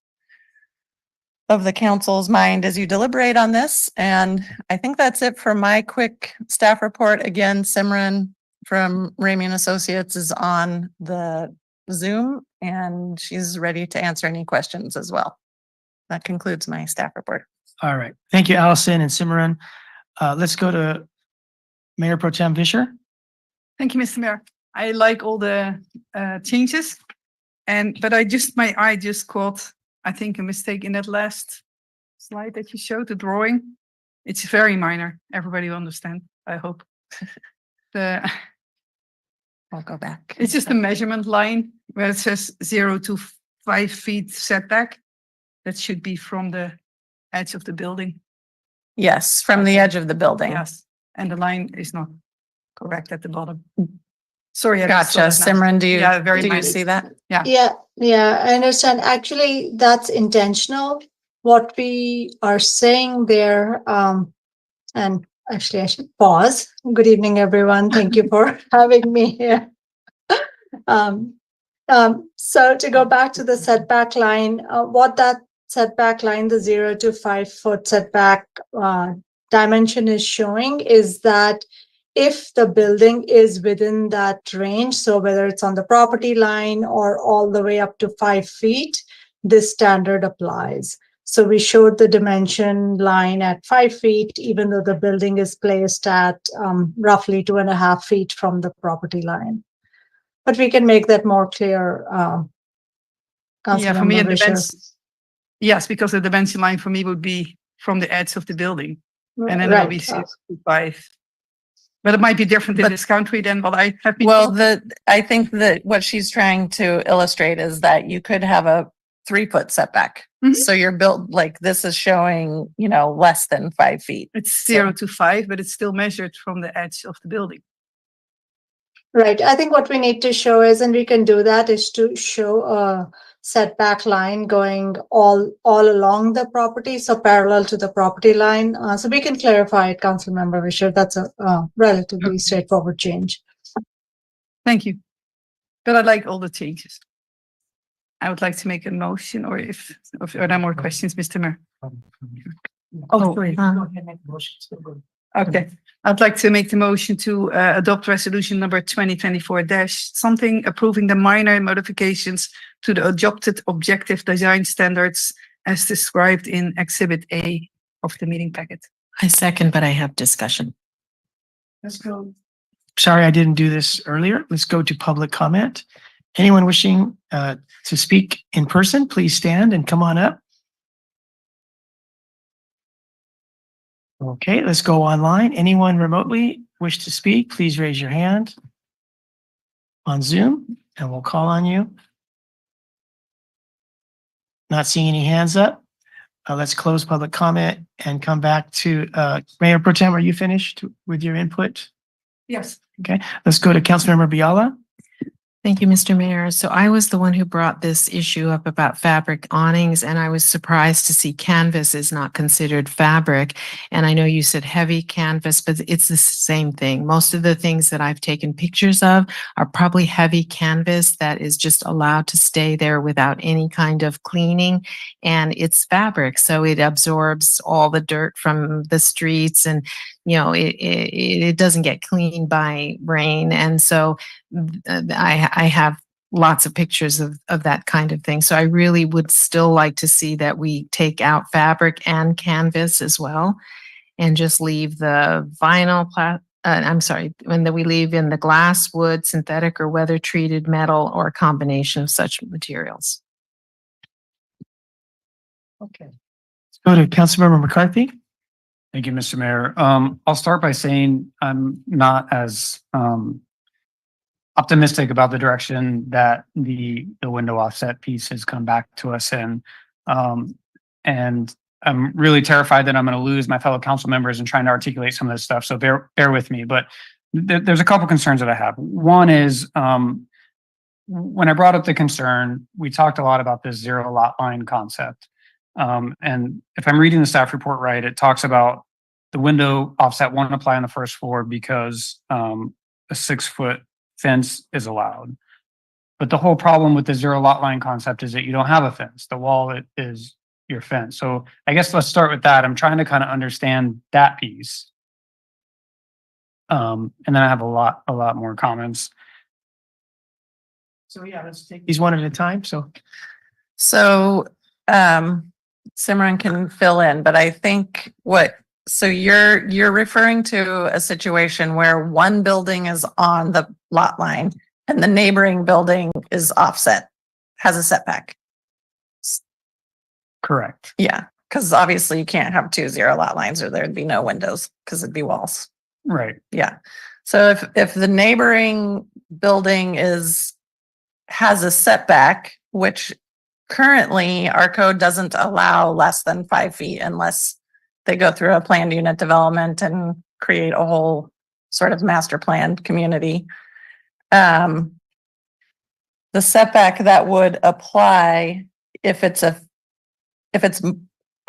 of the council's mind as you deliberate on this. And I think that's it for my quick staff report. Again, Simran from Ramey Associates is on the Zoom and she's ready to answer any questions as well. That concludes my staff report. All right. Thank you, Allison and Simran. Let's go to Mayor Pro Tem Vischer. Thank you, Mr. Mayor. I like all the changes, but my eye just caught, I think, a mistake in that last slide that you showed, the drawing. It's very minor. Everybody will understand, I hope. I'll go back. It's just a measurement line where it says 0 to 5 feet setback. That should be from the edge of the building. Yes, from the edge of the building. Yes, and the line is not correct at the bottom. Sorry. I just Gotcha. saw that now. Simran, do Yeah, very you minor. see that? Yeah, I understand. Actually, that's intentional. What we are saying there, and actually I should pause. Good evening, everyone. Thank you for having me here. So to go back to the setback line, what that setback line, the 0 to 5 foot setback dimension is showing is that if the building is within that range, so whether it's on the property line or all the way up to 5 feet, this standard applies. So we showed the dimension line at 5 feet, even though the building is placed at roughly 2.5 feet from the property line. But we can make that more clear. Yeah, for me, Councilmember Fisher. yes, because the dimension line for me would be from the edge of the building. And then it will be Right. 6 to 5. But it might be different in But- this country than what I have been. Well, told. I think that what she's trying to illustrate is that you could have a 3-foot setback. Mhm. So you're built, like this is showing, less than 5 feet. It's 0 to 5, but it's still measured from the edge of the building. Right. I think what we need to show is, and we can do that, is to show a setback line going all along the property, so parallel to the property line. So we can clarify it, Councilmember Fisher. That's a relatively straightforward change. Thank you. But I like all the changes. I would like to make a motion, or if are there more questions, Mr. Mayor? Oh, sorry. uh, Go ahead and make the motion. Still good. Okay, I'd like to make the motion to adopt resolution number 2024-something approving the minor modifications to the adopted objective design standards as described in Exhibit A of the meeting packet. I second, but I have discussion. Let's go. Sorry, I didn't do this earlier. Let's go to public comment. Anyone wishing to speak in person, please stand and come on up. Okay, let's go online. Anyone remotely wish to speak, please raise your hand on Zoom and we'll call on you. Not seeing any hands up. Let's close public comment and come back to Mayor Pro Tem. Are you finished with your input? Yes. Okay, let's go to Councilmember Biala. Thank you, Mr. Mayor. So I was the one who brought this issue up about fabric awnings, and I was surprised to see canvas is not considered fabric. And I know you said heavy canvas, but it's the same thing. Most of the things that I've taken pictures of are probably heavy canvas that is just allowed to stay there without any kind of cleaning. And it's fabric, so it absorbs all the dirt from the streets, and it doesn't get cleaned by rain. And so I have lots of pictures of that kind of thing. So I really would still like to see that we take out fabric and canvas as well, and just leave the vinyl, when we leave in the glass, wood, synthetic, or weather treated metal, or a combination of such materials. Okay. Let's go to Councilmember McCarthy. Thank you, Mr. Mayor. I'll start by saying I'm not as optimistic about the direction that the window offset piece has come back to us in. And I'm really terrified that I'm going to lose my fellow council members in trying to articulate some of this stuff. So bear with me. But there's a couple concerns that I have. One is when I brought up the concern, we talked a lot about this zero lot line concept. And if I'm reading the staff report right, it talks about the window offset won't apply on the first floor because a 6-foot fence is allowed. But the whole problem with the zero lot line concept is that you don't have a fence. The wall is your fence. So I guess let's start with that. I'm trying to kind of understand that piece. And then I have a lot more comments. So yeah, let's take these one at a time. So Simran can fill in, but I think so you're referring to a situation where one building is on the lot line and the neighboring building is offset, has a setback. Correct. Yeah, because obviously you can't have 2 zero lot lines or there'd be no windows because it'd be walls. Right. Yeah. So if the neighboring building has a setback, which currently our code doesn't allow less than 5 feet unless they go through a planned unit development and create a whole sort of master planned community. The setback that would apply if it's a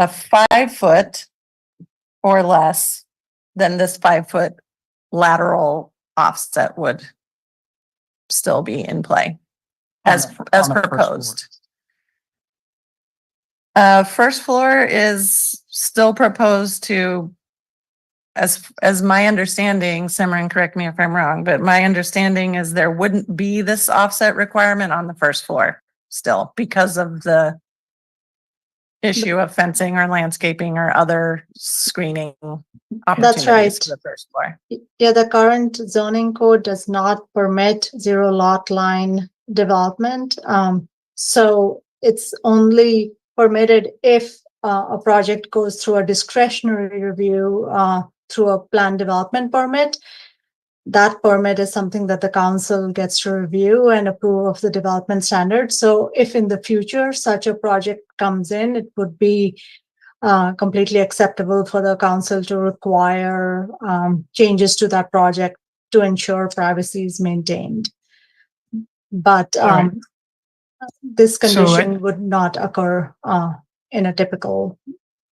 5 foot or less, then this 5 foot lateral offset would still be in play as On the first floor. proposed. First floor is still proposed to as my understanding, Simran, correct me if I'm wrong, but my understanding is there wouldn't be this offset requirement on the first floor still because of the issue of fencing or landscaping or other screening opportunities right. for the first floor. Yeah, the current zoning code does not permit zero lot line development. So it's only permitted if a project goes through a discretionary review through a plan development permit. That permit is something that the council gets to review and approve of the development standards. So if in the future such a project comes in, it would be completely acceptable for the council to require changes to that project to ensure privacy is maintained. But All right. this So, condition would not occur in a typical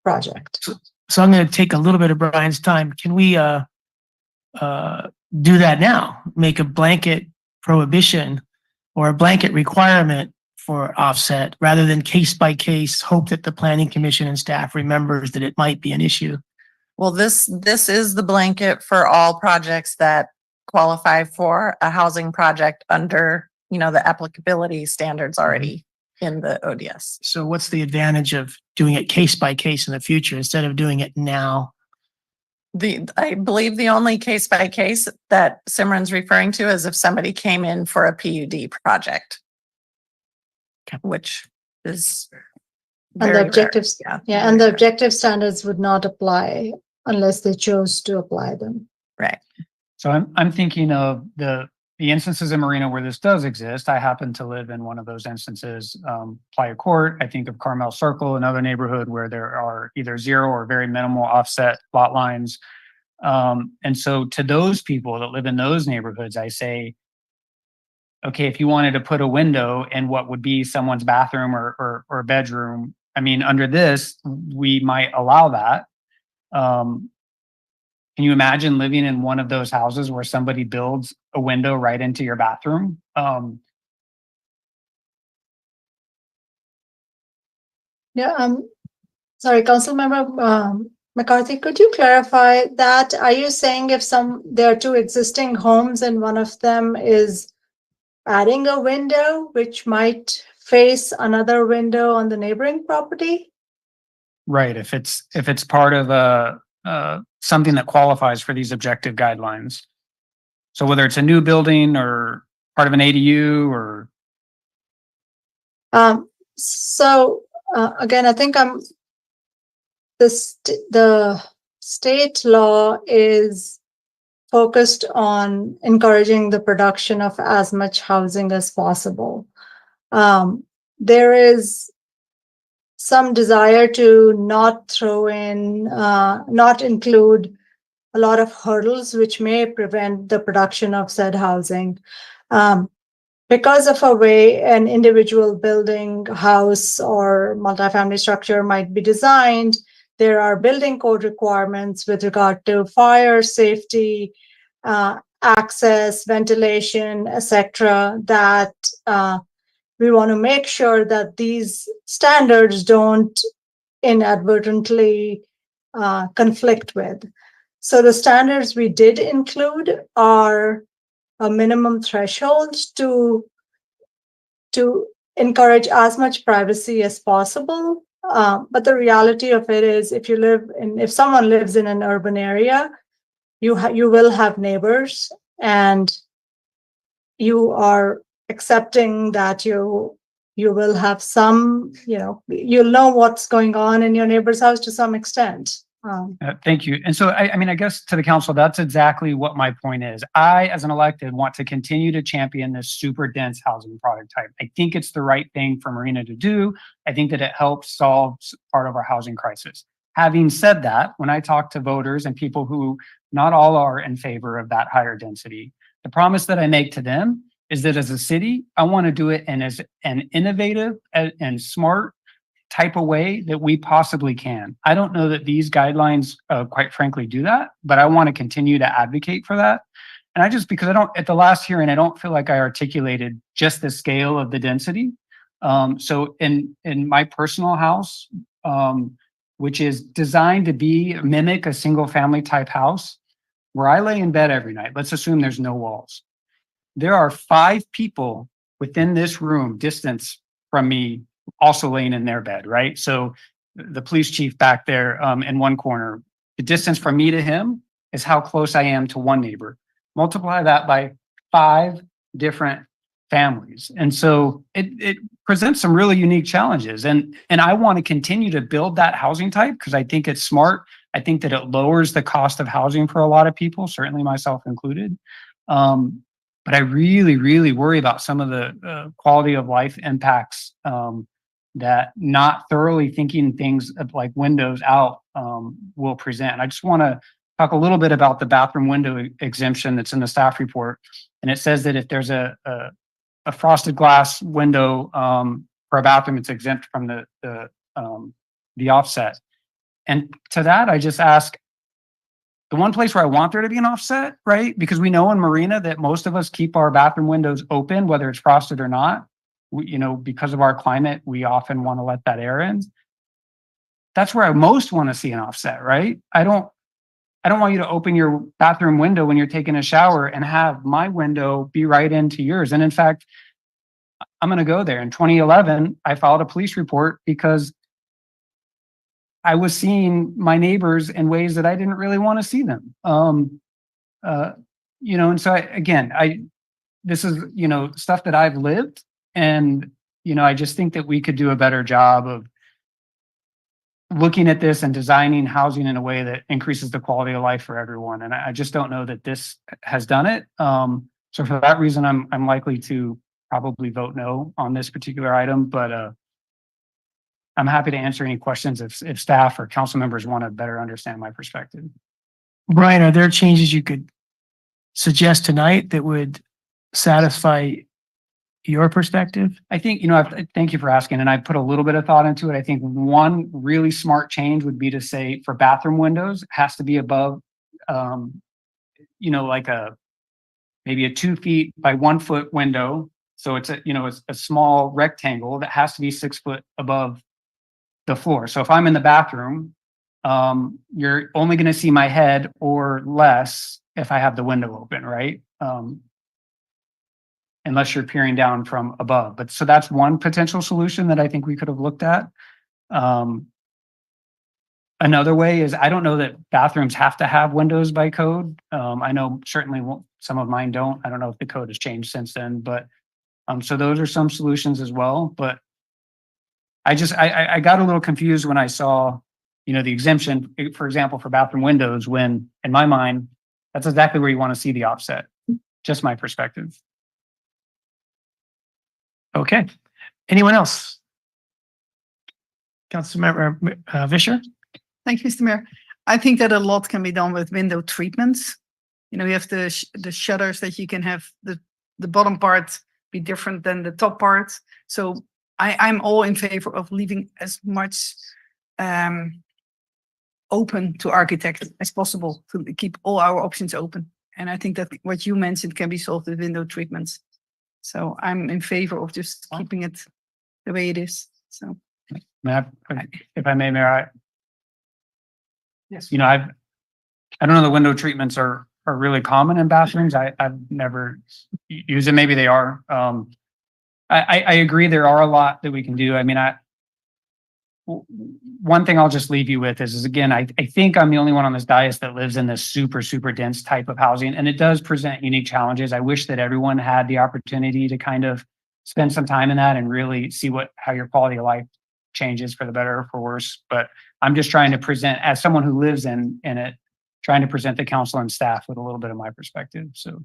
project. So I'm going to take a little bit of Brian's time. Can we do that now? Make a blanket prohibition or a blanket requirement for offset rather than case by case, hope that the planning commission and staff remembers that it might be an issue. Well, this is the blanket for all projects that qualify for a housing project under, the applicability standards already in the ODS. So what's the advantage of doing it case by case in the future instead of doing it now? I believe the only case by case that Simran's referring to is if somebody came in for a PUD project. Okay. Which is And the very rare. objectives, Yeah. yeah, and the objective standards would not apply unless they chose to apply them. Right. So I'm thinking of the instances in Marina where this does exist. I happen to live in one of those instances, Playa Court. I think of Carmel Circle, another neighborhood where there are either zero or very minimal offset lot lines. And so to those people that live in those neighborhoods, I say, okay, if you wanted to put a window in what would be someone's bathroom or bedroom, I mean, under this, we might allow that. Can you imagine living in one of those houses where somebody builds a window right into your bathroom? Sorry, Councilmember McCarthy, could you clarify that? Are you saying if there are two existing homes and one of them is adding a window which might face another window on the neighboring property? Right. If it's part of something that qualifies for these objective guidelines. So whether it's a new building or part of an ADU or. Again, I think the state law is focused on encouraging the production of as much housing as possible. There is some desire to not include a lot of hurdles which may prevent the production of said housing. Because of a way an individual building, house, or multifamily structure might be designed, there are building code requirements with regard to fire safety, access, ventilation, etc., that we want to make sure that these standards don't inadvertently conflict with. So the standards we did include are a minimum threshold to encourage as much privacy as possible. But the reality of it is, if someone lives in an urban area, you will have neighbors, and you are accepting that you will have some, you'll know what's going on in your neighbor's house to some extent. Thank you. And so, I mean, I guess to the council, that's exactly what my point is. I, as an elected, want to continue to champion this super dense housing product type. I think it's the right thing for Marina to do. I think that it helps solve part of our housing crisis. Having said that, when I talk to voters and people who not all are in favor of that higher density, the promise that I make to them is that as a city, I want to do it in as an innovative and smart type of way that we possibly can. I don't know that these guidelines, quite frankly, do that, but I want to continue to advocate for that. And because at the last hearing, I don't feel like I articulated just the scale of the density. So in my personal house, which is designed to mimic a single family type house, where I lay in bed every night. Let's assume there's no walls. There are 5 people within this room distance from me also laying in their bed, right? So the police chief back there in one corner, the distance from me to him is how close I am to one neighbor. Multiply that by 5 different families. And so it presents some really unique challenges. And I want to continue to build that housing type because I think it's smart. I think that it lowers the cost of housing for a lot of people, certainly myself included. But I really, really worry about some of the quality of life impacts that not thoroughly thinking things like windows out will present. And I just want to talk a little bit about the bathroom window exemption that's in the staff report. And it says that if there's a frosted glass window for a bathroom, it's exempt from the offset. And to that, I just ask, the one place where I want there to be an offset, right? Because we know in Marina that most of us keep our bathroom windows open, whether it's frosted or not. Because of our climate, we often want to let that air in. That's where I most want to see an offset, right? I don't want you to open your bathroom window when you're taking a shower and have my window be right into yours. And in fact, I'm going to go there. In 2011, I filed a police report because I was seeing my neighbors in ways that I didn't really want to see them. And so this is, stuff that I've lived. And, I just think that we could do a better job of looking at this and designing housing in a way that increases the quality of life for everyone. And I just don't know that this has done it. So for that reason, I'm likely to probably vote no on this particular item, but I'm happy to answer any questions if staff or council members want to better understand my perspective. Brian, are there changes you could suggest tonight that would satisfy your perspective? I think, thank you for asking, and I put a little bit of thought into it. I think one really smart change would be to say for bathroom windows, it has to be above, like maybe a 2 feet by 1 foot window. So it's a small rectangle that has to be 6 foot above the floor. So if I'm in the bathroom, you're only going to see my head or less if I have the window open, right? Unless you're peering down from above. But so that's one potential solution that I think we could have looked at. Another way is, I don't know that bathrooms have to have windows by code. I know certainly some of mine don't. I don't know if the code has changed since then, but so those are some solutions as well. But I got a little confused when I saw, the exemption, for example, for bathroom windows, when in my mind, that's exactly where you want to see the offset. Just my perspective. Okay. Anyone else? Councilmember Vischer? Thank you, Mr. Mayor. I think that a lot can be done with window treatments. You have the shutters that you can have the bottom part be different than the top part. So I'm all in favor of leaving as much open to architects as possible to keep all our options open. And I think that what you mentioned can be solved with window treatments. So I'm in favor of just keeping it the way it is. So, if I may, Mayor, Yes. I don't know, the window treatments are really common in bathrooms. I've never used it. Maybe they are. I agree there are a lot that we can do. I mean, one thing I'll just leave you with is again, I think I'm the only one on this dais that lives in this super, super dense type of housing, and it does present unique challenges. I wish that everyone had the opportunity to kind of spend some time in that and really see how your quality of life changes for the better or for worse. But I'm just trying to present, as someone who lives in it, trying to present the council and staff with a little bit of my perspective. So.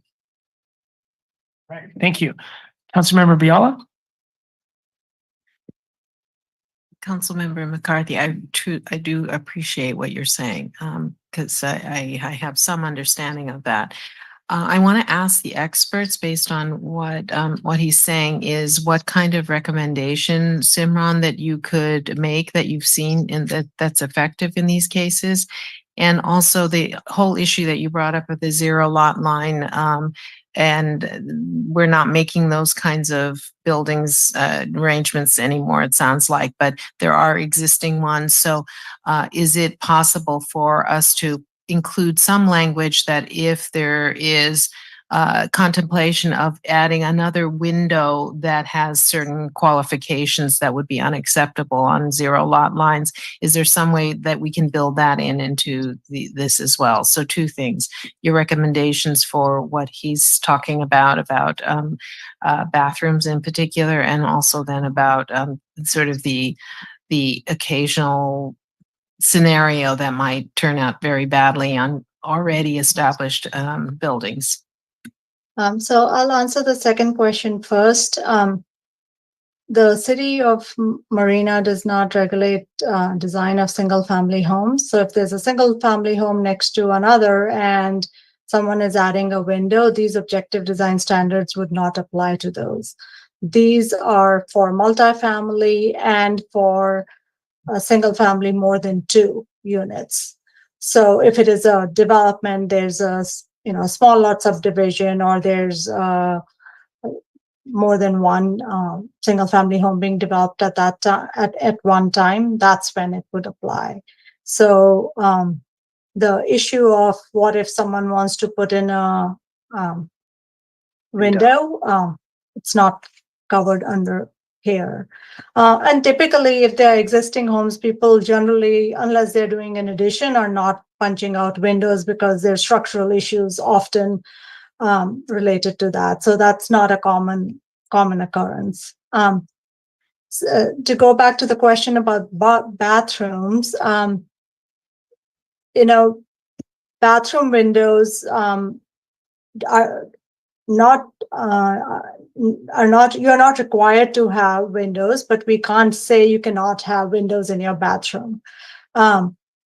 Right. Thank you. Councilmember Biala? Councilmember McCarthy, I do appreciate what you're saying, because I have some understanding of that. I want to ask the experts, based on what he's saying, is what kind of recommendation, Simran, that you could make that you've seen that's effective in these cases. And also the whole issue that you brought up of the 0 lot line, we're not making those kinds of buildings arrangements anymore, it sounds like, but there are existing ones. So is it possible for us to include some language that if there is contemplation of adding another window that has certain qualifications that would be unacceptable on zero lot lines, is there some way that we can build that into this as well? So two things, your recommendations for what he's talking about bathrooms in particular, and also then about sort of the occasional scenario that might turn out very badly on already established buildings. So I'll answer the second question first. The city of Marina does not regulate design of single family homes. So if there's a single family home next to another and someone is adding a window, these objective design standards would not apply to those. These are for multifamily and for a single family more than 2 units. So if it is a development, there's a small lot subdivision, or there's more than one single family home being developed at that time at one time, that's when it would apply. So the issue of what if someone wants to put in a window, it's not covered under here. And typically, if they're existing homes, people generally, unless they're doing an addition, are not punching out windows because there's structural issues often related to that. So that's not a common occurrence. To go back to the question about bathrooms, bathroom windows are not you're not required to have windows, but we can't say you cannot have windows in your bathroom.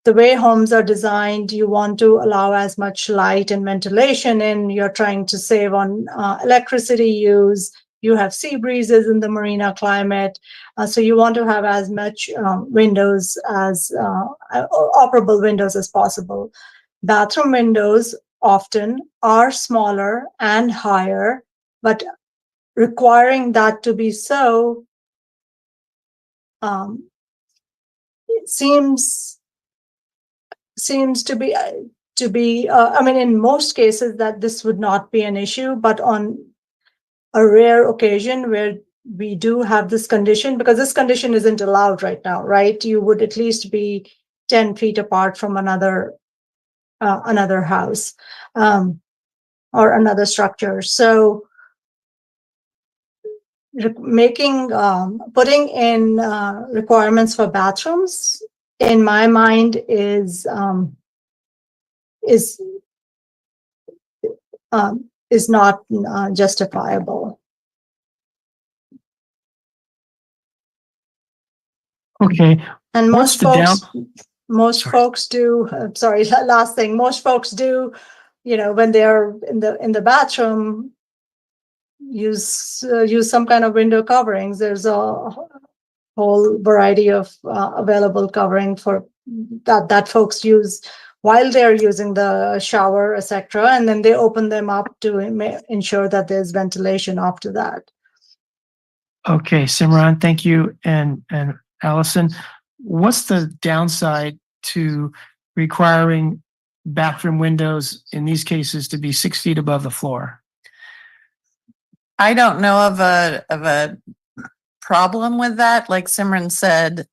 The way homes are designed, you want to allow as much light and ventilation in. You're trying to save on electricity use. You have sea breezes in the Marina climate, so you want to have as much windows as operable windows as possible. Bathroom windows often are smaller and higher, but requiring that to be so it seems to be I mean, in most cases that this would not be an issue, but on a rare occasion where we do have this condition, because this condition isn't allowed right now, right? You would at least be 10 feet apart from another house or another structure. So putting in requirements for bathrooms, in my mind, is not justifiable. Okay. And What's most folks do. Sorry, last thing. Most folks do, when they're in the bathroom, use some kind of window coverings. There's a whole variety of available covering for that folks use while they're using the shower, etc., and then they open them up to ensure that there's ventilation after that. Okay, Simran, thank you. And Allison, what's the downside to requiring bathroom windows in these cases to be 6 feet above the floor? I don't know of a problem with that. Like Simran said,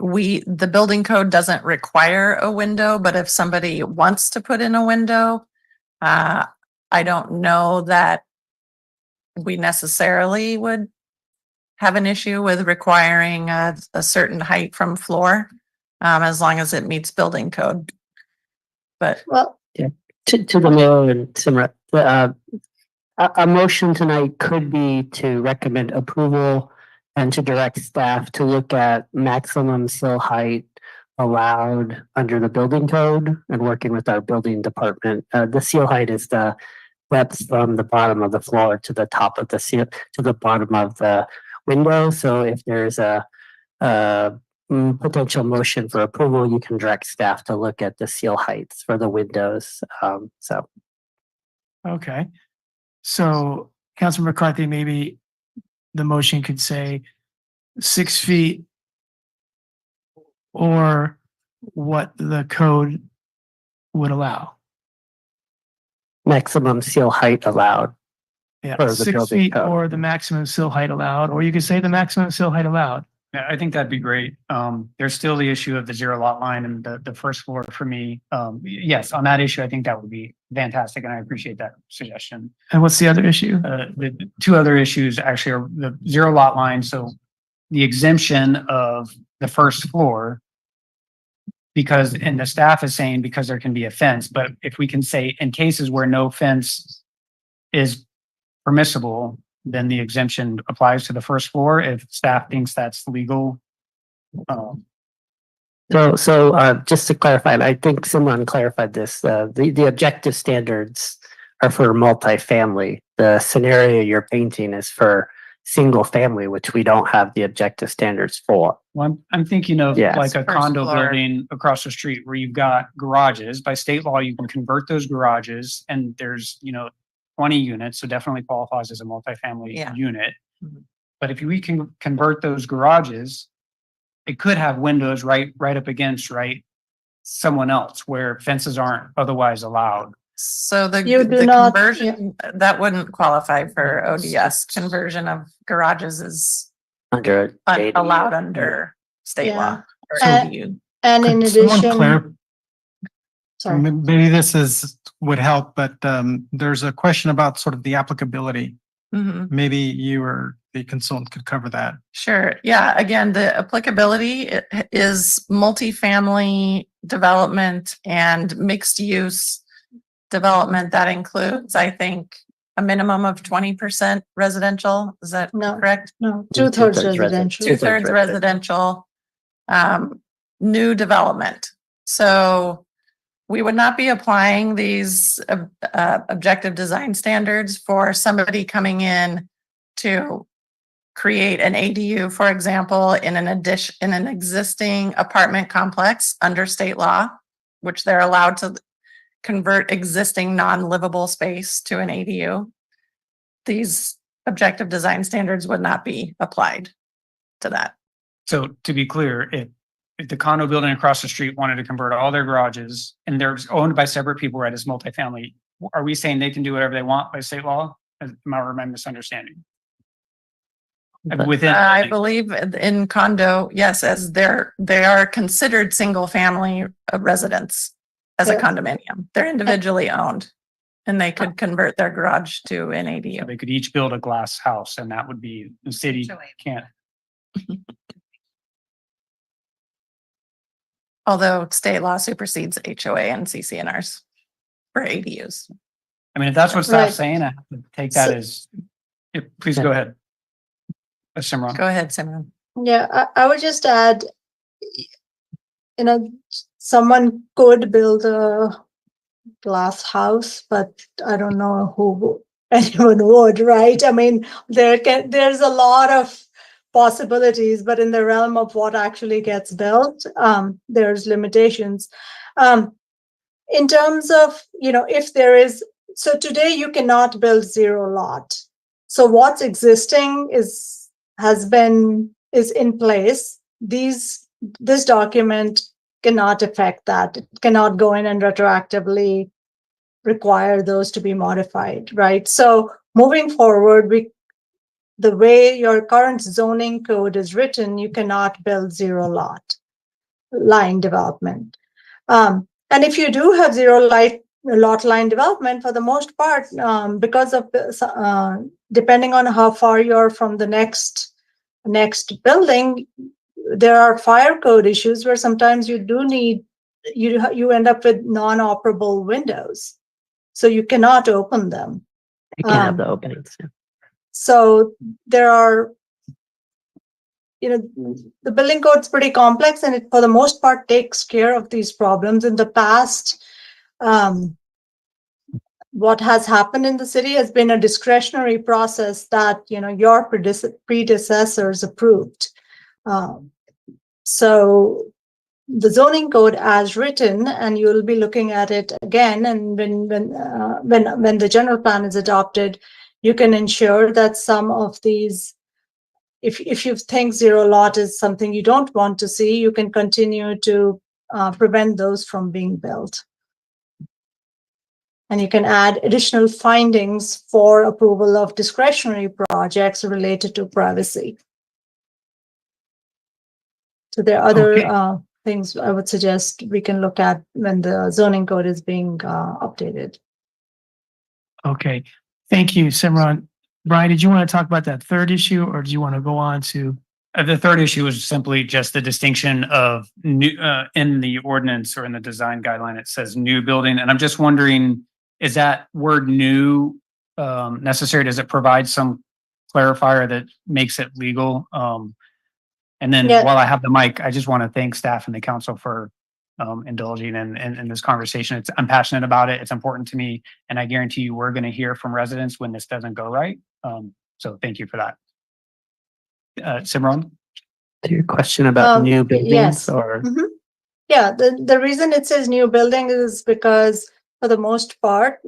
the building code doesn't require a window, but if somebody wants to put in a window, I don't know that we necessarily would have an issue with requiring a certain height from floor, as long as it meets building code. But well, to the mayor and Simran, a motion tonight could be to recommend approval and to direct staff to look at maximum sill height allowed under the building code and working with our building department. The seal height is the depth from the bottom of the floor to the top of the seal to the bottom of the window. So if there's a potential motion for approval, you can direct staff to look at the seal heights for the windows. So Okay. So Councilor McCarthy, maybe the motion could say 6 feet or what the code would allow. Maximum seal height allowed. Yeah, For the 6 building feet code. or the maximum sill height allowed, or you could say the maximum sill height allowed. Yeah, I think that'd be great. There's still the issue of the zero lot line and the first floor for me. Yes, on that issue, I think that would be fantastic and I appreciate that suggestion. And what's the other issue? The two other issues actually are the zero lot line, so the exemption of the first floor. Because, and the staff is saying because there can be a fence, but if we can say in cases where no fence is permissible, then the exemption applies to the first floor if staff thinks that's legal. So just to clarify, and I think someone clarified this, the objective standards are for multifamily. The scenario you're painting is for single family, which we don't have the objective standards for. Well, I'm thinking of Yes. like a First condo floor. building across the street where you've got garages. By state law, you can convert those garages and there's, 20 units, so definitely qualifies as a multifamily Yeah. unit. Mhm. But if we can convert those garages, it could have windows right up against, someone else where fences aren't otherwise allowed. So You do the not- conversion, that wouldn't qualify for ODS. Conversion of garages is Under ADU. allowed under state Yeah. law or So- ADU. And in Could someone addition, sorry, Maybe this would help, but there's a question about sort of the applicability. Mhm. Maybe you or the consultant could cover that. Sure. Yeah. Again, the applicability is multifamily development and mixed use development. That includes, I think, a minimum of 20% residential. Is that No. correct? no, Two-thirds 2/3 residential. Two-thirds residential, new development. So we would not be applying these objective design standards for somebody coming in to create an ADU, for example, in an existing apartment complex under state law, which they're allowed to convert existing non-livable space to an ADU. These objective design standards would not be applied to that. So to be clear, if the condo building across the street wanted to convert all their garages and they're owned by separate people, as multifamily, are we saying they can do whatever they want by state law? Am I misunderstanding? Within, I believe in condo, yes, as they are considered single family residents as a Yeah. condominium. They're individually owned and they could convert their garage to an ADU. they could each build a glass house and that would be, the city can't. Although state law supersedes HOA and CCNRs for ADUs. I mean, if that's what Right. staff's saying, I have to take that So- as, please go ahead. Simran. Go ahead, Simran. Yeah, I would just add, someone could build a glass house, but I don't know who anyone would, right? I mean, there's a lot of possibilities, but in the realm of what actually gets built, there's limitations. In terms of, if there is, so today you cannot build zero lot. So what's existing is in place. This document cannot affect that. It cannot go in and retroactively require those to be modified, right? So moving forward, the way your current zoning code is written, you cannot build zero lot line development. And if you do have lot line development, for the most part, because of depending on how far you're from the next building, there are fire code issues where sometimes you do need you end up with non-operable windows, so you cannot open them. You can have the openings. Yeah. So there are, the building code's pretty complex and it, for the most part, takes care of these problems. In the past, what has happened in the city has been a discretionary process that, your predecessors approved. So the zoning code as written, and you'll be looking at it again. And when the general plan is adopted, you can ensure that some of these, if you think zero lot is something you don't want to see, you can continue to prevent those from being built. And you can add additional findings for approval of discretionary projects related to privacy. So there are other things I would suggest we can look at when the zoning code is being updated. Okay, thank you, Simran. Brian, did you want to talk about that third issue, or do you want to go on to? The third issue is simply just the distinction of new, in the ordinance or in the design guideline, it says new building. And I'm just wondering, is that word new necessary? Does it provide some clarifier that makes it legal? And then Yeah. while I have the mic, I just want to thank staff and the council for indulging in this conversation. I'm passionate about it. It's important to me. And I guarantee you we're going to hear from residents when this doesn't go right. So thank you for that. Simran? To your question about new buildings yes. or Yeah, the reason it says new building is because for the most part,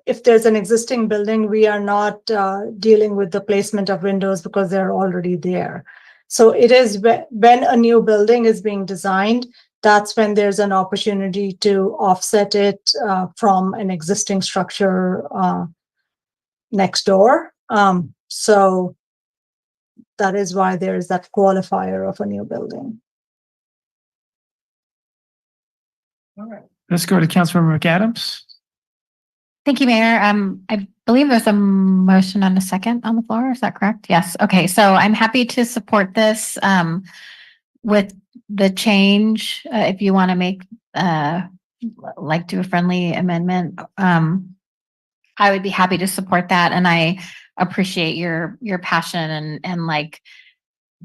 if there's an existing building, we are not dealing with the placement of windows because they're already there. So it is when a new building is being designed, that's when there's an opportunity to offset it from an existing structure next door. So that is why there is that qualifier of a new building. All right, let's go to Councilmember McAdams. Thank you, Mayor. I believe there's a motion and a second on the floor. Is that correct? Yes. Okay. So I'm happy to support this with the change. If you want to make do a friendly amendment, I would be happy to support that. And I appreciate your passion and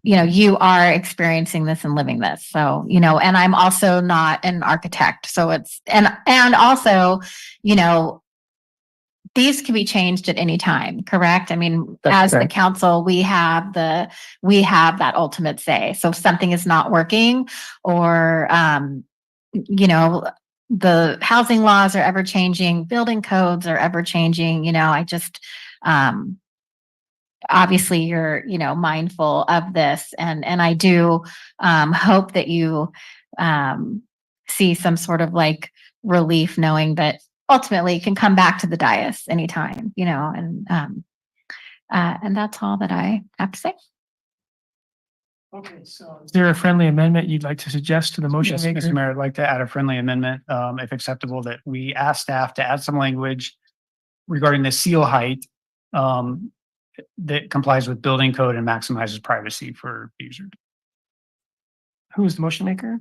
you are experiencing this and living this. So, and I'm also not an architect. So it's, and also, these can be changed at any time, correct? I mean, That's as correct. the council, we have that ultimate say. So if something is not working or, the housing laws are ever changing, building codes are ever changing, I just, obviously you're, mindful of this and I do, hope that you, see some sort of relief knowing that ultimately you can come back to the dais anytime, and that's all that I have to say. Okay, so is there a friendly amendment you'd like to suggest to the motion Yes, maker? Mr. Mayor, I'd like to add a friendly amendment, if acceptable, that we ask staff to add some language regarding the seal height that complies with building code and maximizes privacy for users. Who is the motion maker?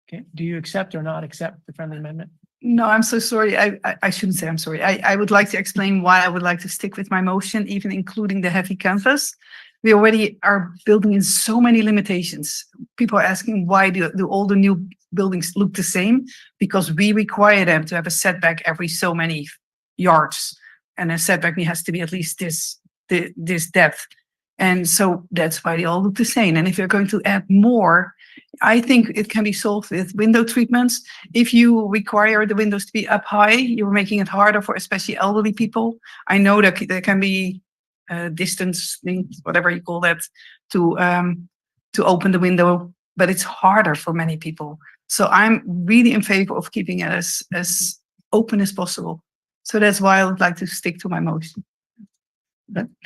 Okay, do you accept or not accept the friendly amendment? No, I'm so sorry. I shouldn't say I'm sorry. I would like to explain why I would like to stick with my motion, even including the heavy canvas. We already are building in so many limitations. People are asking why do all the new buildings look the same? Because we require them to have a setback every so many yards. And a setback has to be at least this depth. And so that's why they all look the same. And if you're going to add more, I think it can be solved with window treatments. If you require the windows to be up high, you're making it harder for especially elderly people. I know that there can be distance, whatever you call that, to open the window, but it's harder for many people. So I'm really in favor of keeping it as open as possible. So that's why I would like to stick to my motion.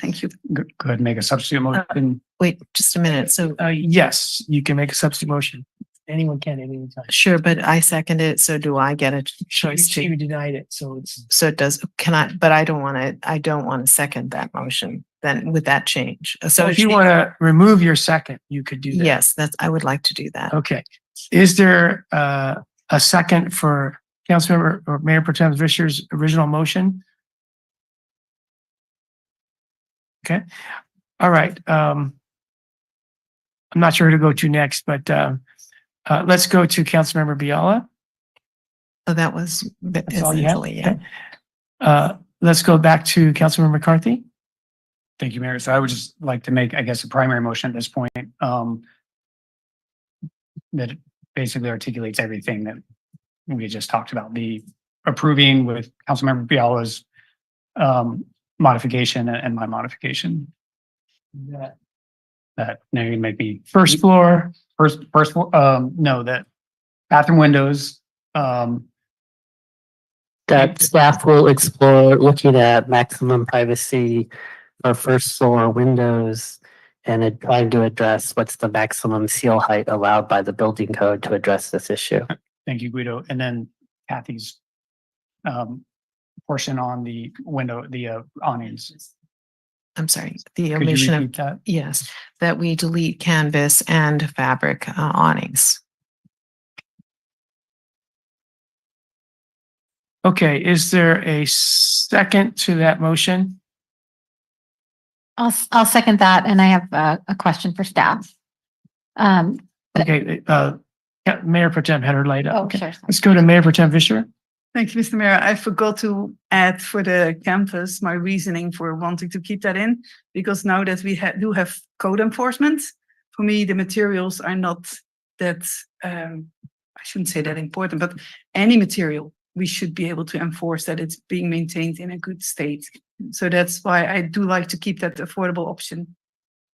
Thank you. Go ahead and make a substitute motion. Wait, just a minute. So Yes, you can make a substitute motion. Anyone can at any time. sure, but I second it. So do I get a choice You to? denied it, so it's. So it does, but I don't want to second that motion then with that change. So if you want to remove your second, you could do that. Yes, I would like to do that. Okay. Is there a second for Councilmember or Mayor Pro Tem Vischer's original motion? Okay. All right. I'm not sure who to go to next, but let's go to Councilmember Biala. So that was That's all you have? essentially, yeah. Okay. Let's go back to Councilmember McCarthy. Thank you, Mayor. So I would just like to make, I guess, a primary motion at this point, that basically articulates everything that we just talked about, the approving with Councilmember Biala's modification and my modification. That now you make me first floor, no, that bathroom windows, That staff will explore looking at maximum privacy for first floor windows and trying to address what's the maximum seal height allowed by the building code to address this issue. thank you, Guido, and then Kathy's portion on the window, the awnings. I'm sorry, the Could you omission of, repeat that? yes, that we delete canvas and fabric awnings. Okay, is there a second to that motion? I'll second that, and I have a question for staff. Okay, yeah, Mayor Pro Tem had her light up. Oh, Okay, sure. let's go to Mayor Pro Tem Fisher. Thank you, Mr. Mayor. I forgot to add for the canvas, my reasoning for wanting to keep that in, because now that we do have code enforcement, for me, the materials are not that, I shouldn't say that important, but any material, we should be able to enforce that it's being maintained in a good state. So that's why I do like to keep that affordable option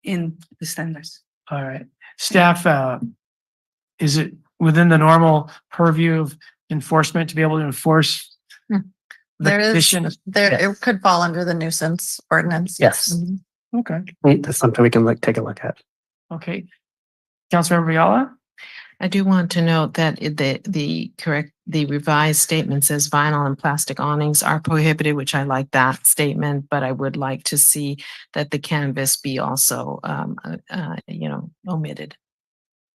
in the standards. All right, staff, is it within the normal purview of enforcement to be able to enforce the There is, condition? it could fall under the nuisance ordinance. Yes, Okay, that's something we can take a look at. okay. Councilmember Biala? I do want to note that the revised statement says vinyl and plastic awnings are prohibited, which I like that statement, but I would like to see that the canvas be also, omitted.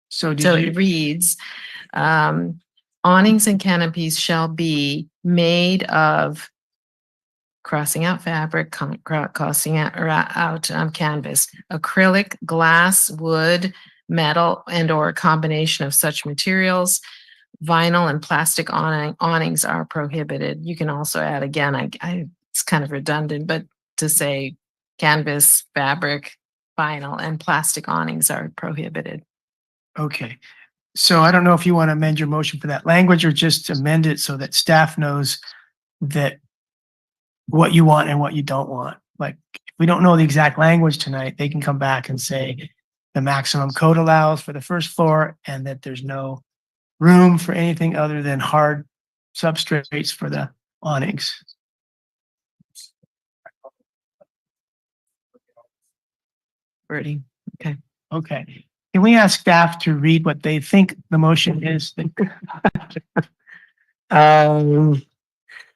So So did it you, reads, awnings and canopies shall be made of crossing out fabric, crossing out canvas, acrylic, glass, wood, metal, and or a combination of such materials. Vinyl and plastic awnings are prohibited. You can also add, again, it's kind of redundant, but to say canvas, fabric, vinyl, and plastic awnings are prohibited. okay. So I don't know if you want to amend your motion for that language or just amend it so that staff knows that what you want and what you don't want. Like, if we don't know the exact language tonight, they can come back and say the maximum code allows for the first floor and that there's no room for anything other than hard substrates for the awnings. Wording. Okay. Can we ask staff to read what they think the motion is?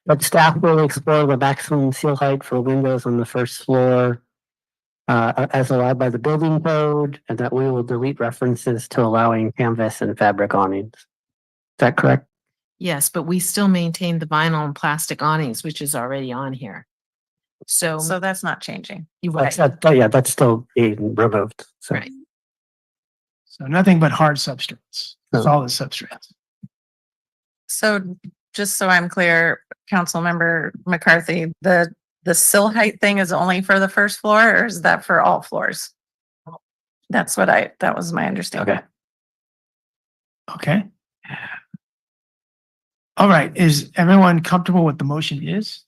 But staff will explore the maximum seal height for windows on the first floor as allowed by the building code, and that we will delete references to allowing canvas and fabric awnings. Is that correct? Yes, but we still maintain the vinyl and plastic awnings, which is already on here. So So that's not changing. you're That's, right. yeah, that's still being removed. So, Right. So nothing but hard substrates, No. solid substrates. So just so I'm clear, Councilmember McCarthy, the sill height thing is only for the first floor, or is that for all floors? That was my understanding. Okay. All right. Is everyone comfortable with the motion is?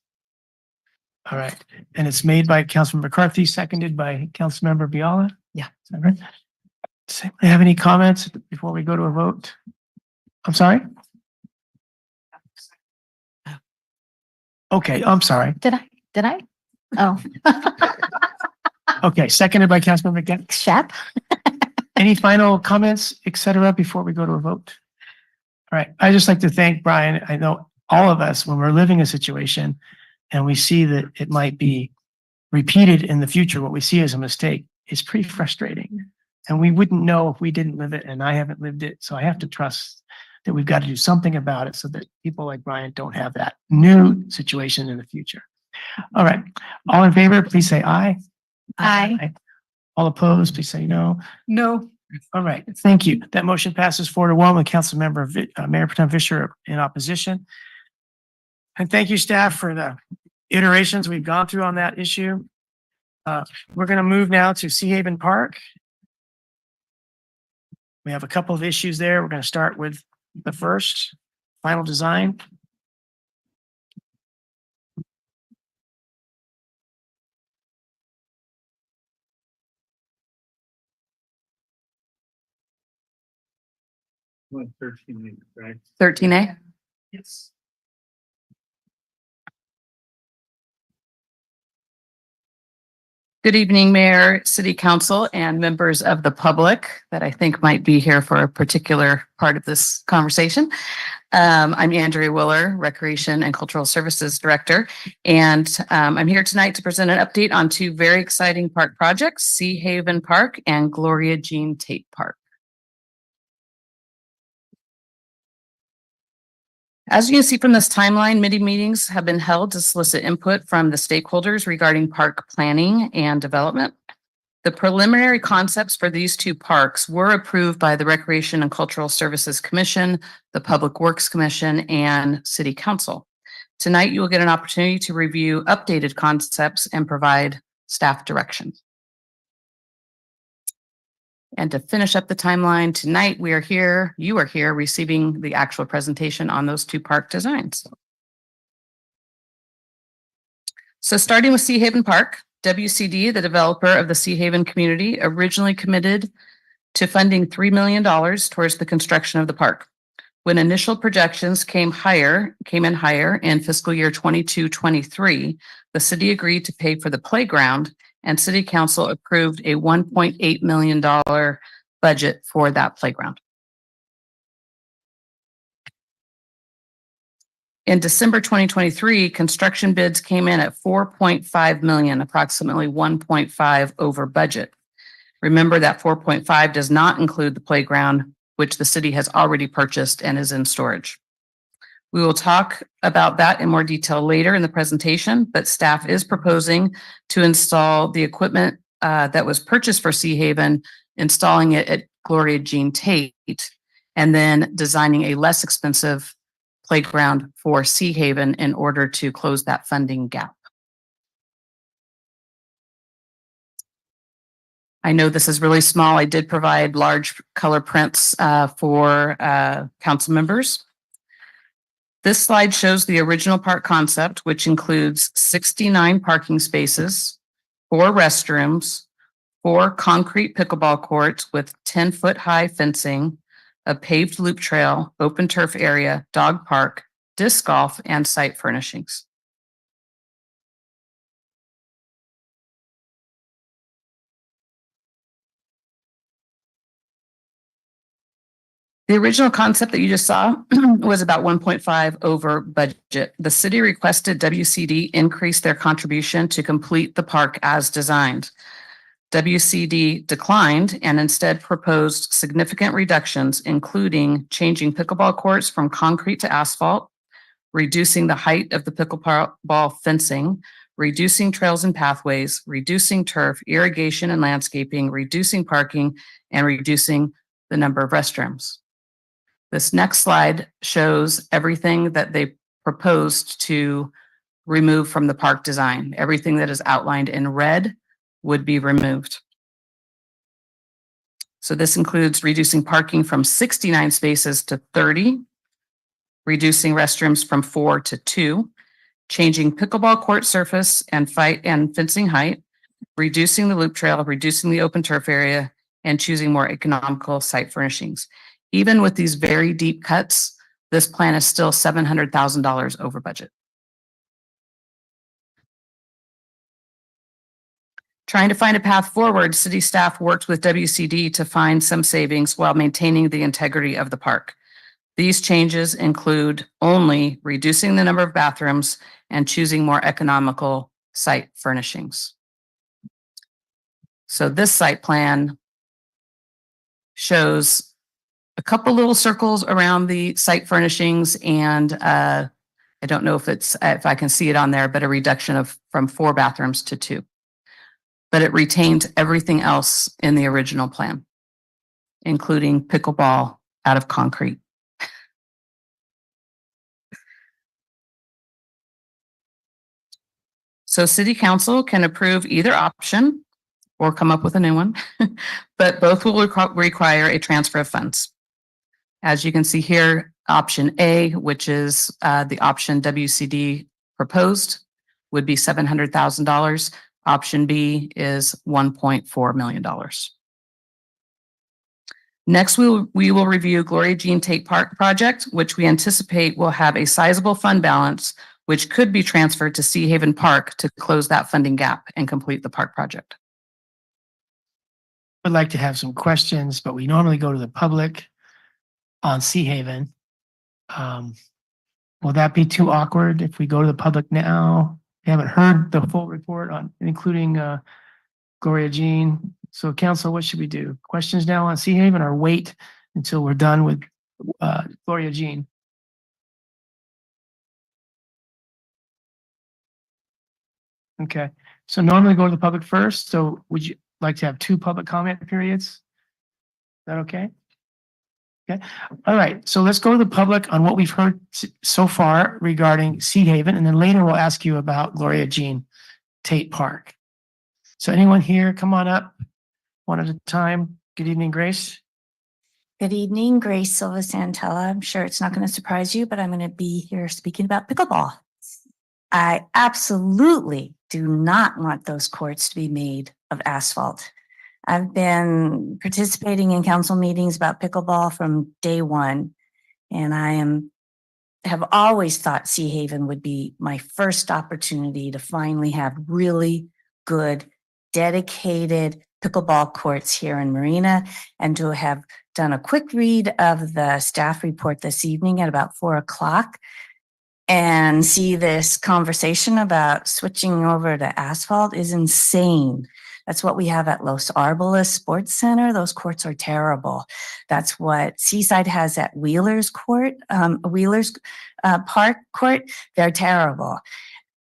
All right. And it's made by Councilmember McCarthy, seconded by Councilmember Biala? Yeah. Is that right? Does anybody have any comments before we go to a vote? I'm sorry? Okay, I'm sorry. Did I? Oh, Okay, seconded by Councilmember McGinn. Shep? Any final comments, et cetera, before we go to a vote? All right, I just like to thank Brian. I know all of us, when we're living a situation and we see that it might be repeated in the future, what we see as a mistake is pretty frustrating. And we wouldn't know if we didn't live it, and I haven't lived it. So I have to trust that we've got to do something about it so that people like Brian don't have that new situation in the future. All right, all in favor, please say aye. Aye. All opposed, please say no. No, All right, thank you. That motion passes 4-1 with Councilmember Mayor Pro Tem Fisher in opposition. And thank you, staff, for the iterations we've gone through on that issue. We're going to move now to Sea Haven Park. We have a couple of issues there. We're going to start with the first, final design. One 13, right? 13A. Yes. Good evening, Mayor, City Council, and members of the public that I think might be here for a particular part of this conversation. I'm Andrea Willer, Recreation and Cultural Services Director, and I'm here tonight to present an update on two very exciting park projects, Sea Haven Park and Gloria Jean Tate Park. As you can see from this timeline, many meetings have been held to solicit input from the stakeholders regarding park planning and development. The preliminary concepts for these two parks were approved by the Recreation and Cultural Services Commission, the Public Works Commission, and City Council. Tonight, you will get an opportunity to review updated concepts and provide staff direction. And to finish up the timeline, tonight you are here receiving the actual presentation on those two park designs. So starting with Sea Haven Park, WCD, the developer of the Sea Haven community, originally committed to funding $3 million towards the construction of the park. When initial projections came in higher in fiscal year 22-23, the city agreed to pay for the playground, and City Council approved a $1.8 million budget for that playground. In December 2023, construction bids came in at $4.5 million, approximately 1.5 over budget. Remember that 4.5 does not include the playground, which the city has already purchased and is in storage. We will talk about that in more detail later in the presentation, but staff is proposing to install the equipment that was purchased for Sea Haven, installing it at Gloria Jean Tate, and then designing a less expensive playground for Sea Haven in order to close that funding gap. I know this is really small. I did provide large color prints for council members. This slide shows the original park concept, which includes 69 parking spaces, 4 restrooms, 4 concrete pickleball courts with 10-foot high fencing, a paved loop trail, open turf area, dog park, disc golf, and site furnishings. The original concept that you just saw was about 1.5 over budget. The city requested WCD increase their contribution to complete the park as designed. WCD declined and instead proposed significant reductions, including changing pickleball courts from concrete to asphalt, reducing the height of the pickleball fencing, reducing trails and pathways, reducing turf, irrigation and landscaping, reducing parking, and reducing the number of restrooms. This next slide shows everything that they proposed to remove from the park design. Everything that is outlined in red would be removed. So this includes reducing parking from 69 spaces to 30, reducing restrooms from 4 to 2, changing pickleball court surface and fencing height, reducing the loop trail, reducing the open turf area, and choosing more economical site furnishings. Even with these very deep cuts, this plan is still $700,000 over budget. Trying to find a path forward, city staff worked with WCD to find some savings while maintaining the integrity of the park. These changes include only reducing the number of bathrooms and choosing more economical site furnishings. So this site plan shows a couple little circles around the site furnishings, and I don't know if I can see it on there, but a reduction from 4 bathrooms to 2. But it retained everything else in the original plan, including pickleball out of concrete. So city council can approve either option or come up with a new one, but both will require a transfer of funds. As you can see here, option A, which is the option WCD proposed, would be $700,000. Option B is $1.4 million. Next, we will review Gloria Jean Tate Park project, which we anticipate will have a sizable fund balance, which could be transferred to Sea Haven Park to close that funding gap and complete the park project. Would like to have some questions, but we normally go to the public on Sea Haven. Will that be too awkward if we go to the public now? We haven't heard the full report on, including Gloria Jean. So council, what should we do? Questions now on Sea Haven or wait until we're done with Gloria Jean? Okay, so normally go to the public first. So would you like to have 2 public comment periods? Is that okay? Okay, all right. So let's go to the public on what we've heard so far regarding Sea Haven, and then later we'll ask you about Gloria Jean Tate Park. So anyone here, come on up, one at a time. Good evening, Grace. Good evening, Grace Silva Santella. I'm sure it's not going to surprise you, but I'm going to be here speaking about pickleball. I absolutely do not want those courts to be made of asphalt. I've been participating in council meetings about pickleball from day one, and have always thought Sea Haven would be my first opportunity to finally have really good, dedicated pickleball courts here in Marina, and to have done a quick read of the staff report this evening at about 4 o'clock and see this conversation about switching over to asphalt is insane. That's what we have at Los Arboles Sports Center. Those courts are terrible. That's what Seaside has at Wheeler's Park Court. They're terrible.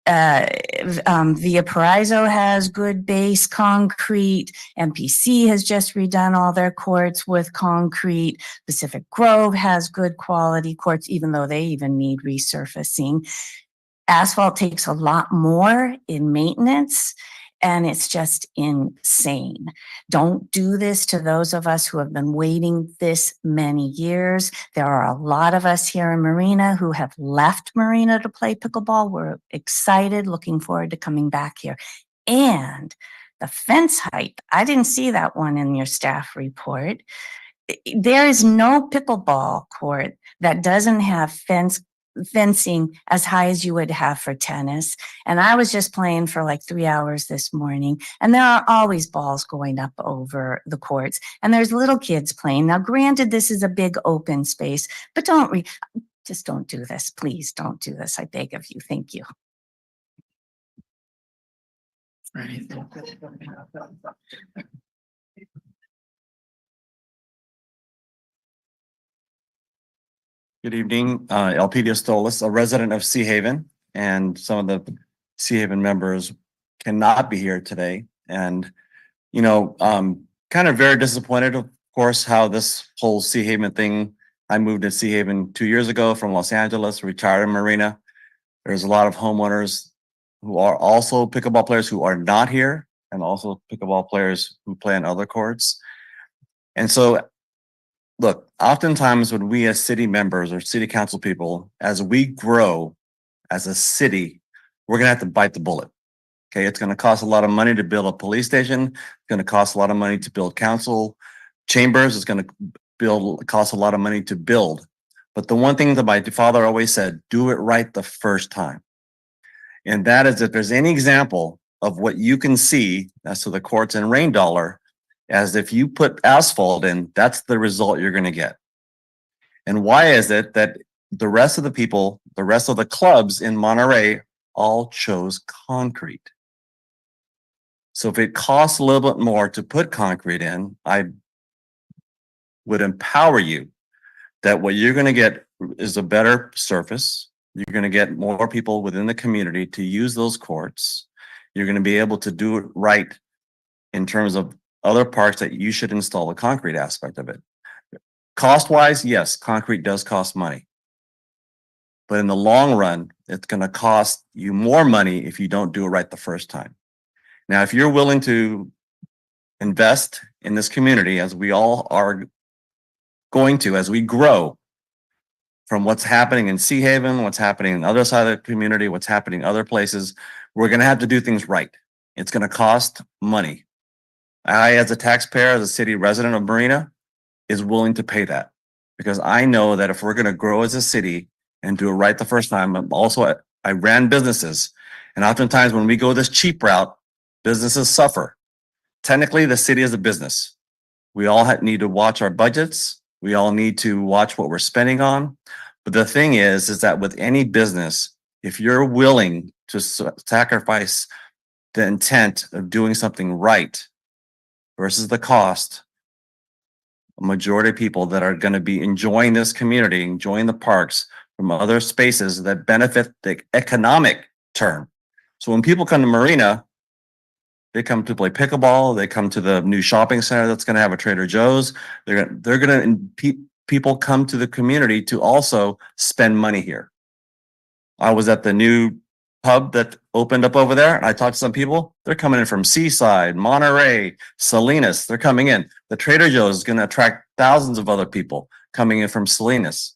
Via Paraiso has good base concrete. MPC has just redone all their courts with concrete. Pacific Grove has good quality courts, even though they even need resurfacing. Asphalt takes a lot more in maintenance, and it's just insane. Don't do this to those of us who have been waiting this many years. There are a lot of us here in Marina who have left Marina to play pickleball. We're excited, looking forward to coming back here. And the fence height, I didn't see that one in your staff report. There is no pickleball court that doesn't have fencing as high as you would have for tennis. And I was just playing for like 3 hours this morning, and there are always balls going up over the courts, and there's little kids playing. Now, granted, this is a big open space, but just don't do this. Please don't do this. I beg of you. Thank you. Good evening, Elpidio Stolas, a resident of Sea Haven, and some of the Sea Haven members cannot be here today. And, kind of very disappointed, of course, how this whole Sea Haven thing, I moved to Sea Haven 2 years ago from Los Angeles, retired in Marina. There's a lot of homeowners who are also pickleball players who are not here, and also pickleball players who play on other courts. And so, look, oftentimes when we as city members or city council people, as we grow as a city, we're gonna have to bite the bullet. Okay, it's gonna cost a lot of money to build a police station. It's gonna cost a lot of money to build council chambers. It's gonna cost a lot of money to build. But the one thing that my father always said, do it right the first time. And that is, if there's any example of what you can see as to the courts and rain dollar, as if you put asphalt in, that's the result you're going to get. And why is it that the rest of the people, the rest of the clubs in Monterey all chose concrete? So if it costs a little bit more to put concrete in, I would empower you that what you're going to get is a better surface. You're going to get more people within the community to use those courts. You're going to be able to do it right in terms of other parts that you should install the concrete aspect of it. Cost wise, yes, concrete does cost money. But in the long run, it's going to cost you more money if you don't do it right the first time. Now, if you're willing to invest in this community, as we all are going to, as we grow from what's happening in Sea Haven, what's happening in the other side of the community, what's happening in other places, we're going to have to do things right. It's going to cost money. I, as a taxpayer, as a city resident of Marina, is willing to pay that because I know that if we're going to grow as a city and do it right the first time, I ran businesses, and oftentimes when we go this cheap route, businesses suffer. Technically, the city is a business. We all need to watch our budgets. We all need to watch what we're spending on. But the thing is that with any business, if you're willing to sacrifice the intent of doing something right versus the cost, a majority of people that are going to be enjoying this community, enjoying the parks from other spaces that benefit the economic term. So when people come to Marina, they come to play pickleball. They come to the new shopping center that's going to have a Trader Joe's. People come to the community to also spend money here. I was at the new pub that opened up over there, and I talked to some people. They're coming in from Seaside, Monterey, Salinas. They're coming in. The Trader Joe's is going to attract thousands of other people coming in from Salinas.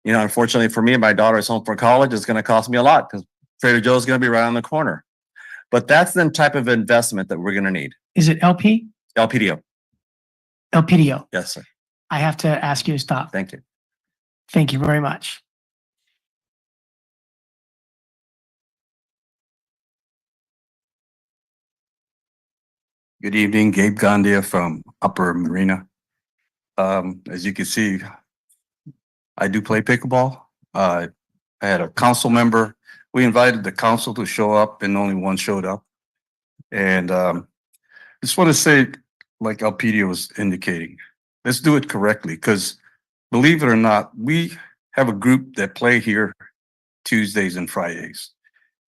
You know, unfortunately for me, my daughter is home from college. It's going to cost me a lot because Trader Joe's is going to be right on the corner. But that's the type of investment that we're going to need. Is it LP? LPDO. LPDO. Yes, sir. I have to ask you to stop. Thank you. Thank you very much. Good evening, Gabe Gandia from Upper Marina. As you can see, I do play pickleball. I had a council member. We invited the council to show up and only one showed up. And just want to say, like Alpedia was indicating, let's do it correctly because believe it or not, we have a group that play here Tuesdays and Fridays.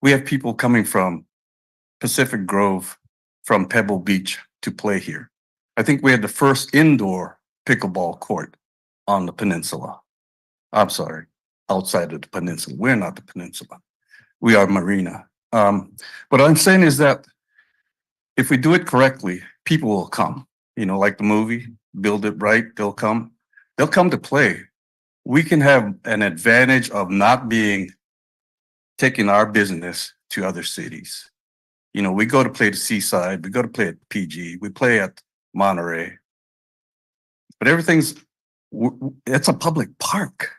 We have people coming from Pacific Grove, from Pebble Beach to play here. I think we had the first indoor pickleball court on the peninsula. I'm sorry, outside of the peninsula. We're not the peninsula. We are Marina. What I'm saying is that if we do it correctly, people will come. You know, like the movie, build it right, they'll come. They'll come to play. We can have an advantage of not taking our business to other cities. You know, we go to play the Seaside, we go to play at PG, we play at Monterey. But it's a public park.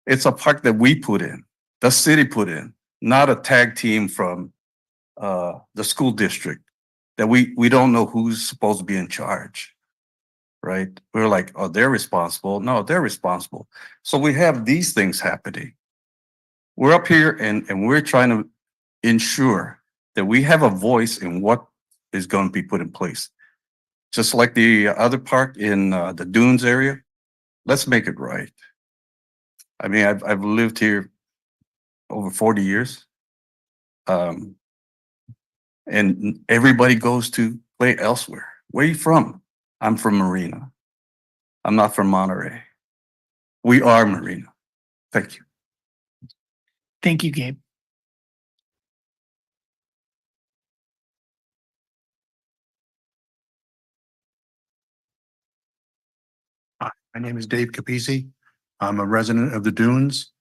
It's a park that we put in, the city put in, not a tag team from the school district that we don't know who's supposed to be in charge, right? We're like, oh, they're responsible. No, they're responsible. So we have these things happening. We're up here and we're trying to ensure that we have a voice in what is going to be put in place. Just like the other park in the Dunes area, let's make it right. I mean, I've lived here over 40 years. And everybody goes to play elsewhere. Where are you from? I'm from Marina. I'm not from Monterey. We are Marina. Thank you. Thank you, Gabe. My name is Dave Capizzi. I'm a resident of the Dunes.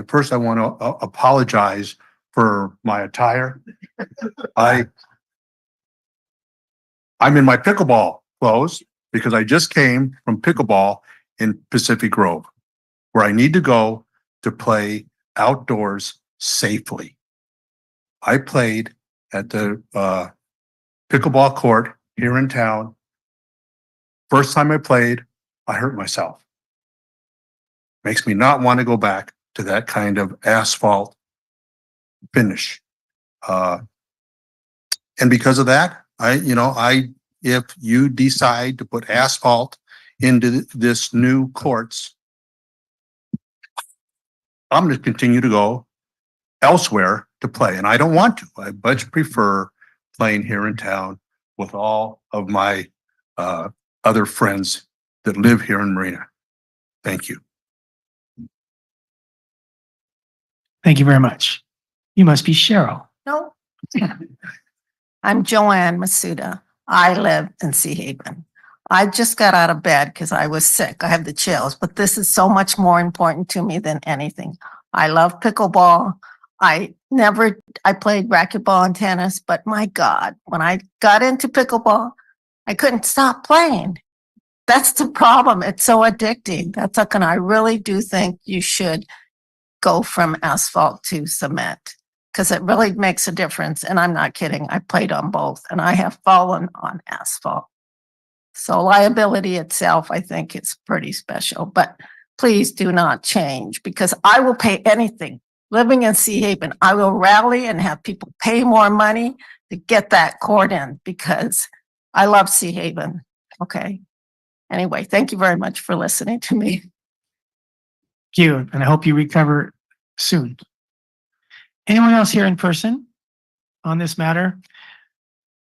First, I want to apologize for my attire. I'm in my pickleball clothes because I just came from pickleball in Pacific Grove, where I need to go to play outdoors safely. I played at the pickleball court here in town. First time I played, I hurt myself. Makes me not want to go back to that kind of asphalt finish. And because of that, if you decide to put asphalt into this new courts, I'm going to continue to go elsewhere to play. And I don't want to. I much prefer playing here in town with all of my other friends that live here in Marina. Thank you. Thank you very much. You must be Cheryl. No. I'm Joanne Masuda. I live in Sea Haven. I just got out of bed because I was sick. I have the chills, but this is so much more important to me than anything. I love pickleball. I played racquetball and tennis, but my God, when I got into pickleball, I couldn't stop playing. That's the problem. It's so addicting. And I really do think you should go from asphalt to cement because it really makes a difference. And I'm not kidding. I played on both and I have fallen on asphalt. So liability itself, I think it's pretty special, but please do not change because I will pay anything. Living in Sea Haven, I will rally and have people pay more money to get that court in because I love Sea Haven. Okay. Anyway, thank you very much for listening to me. Thank you, and I hope you recover soon. Anyone else here in person on this matter?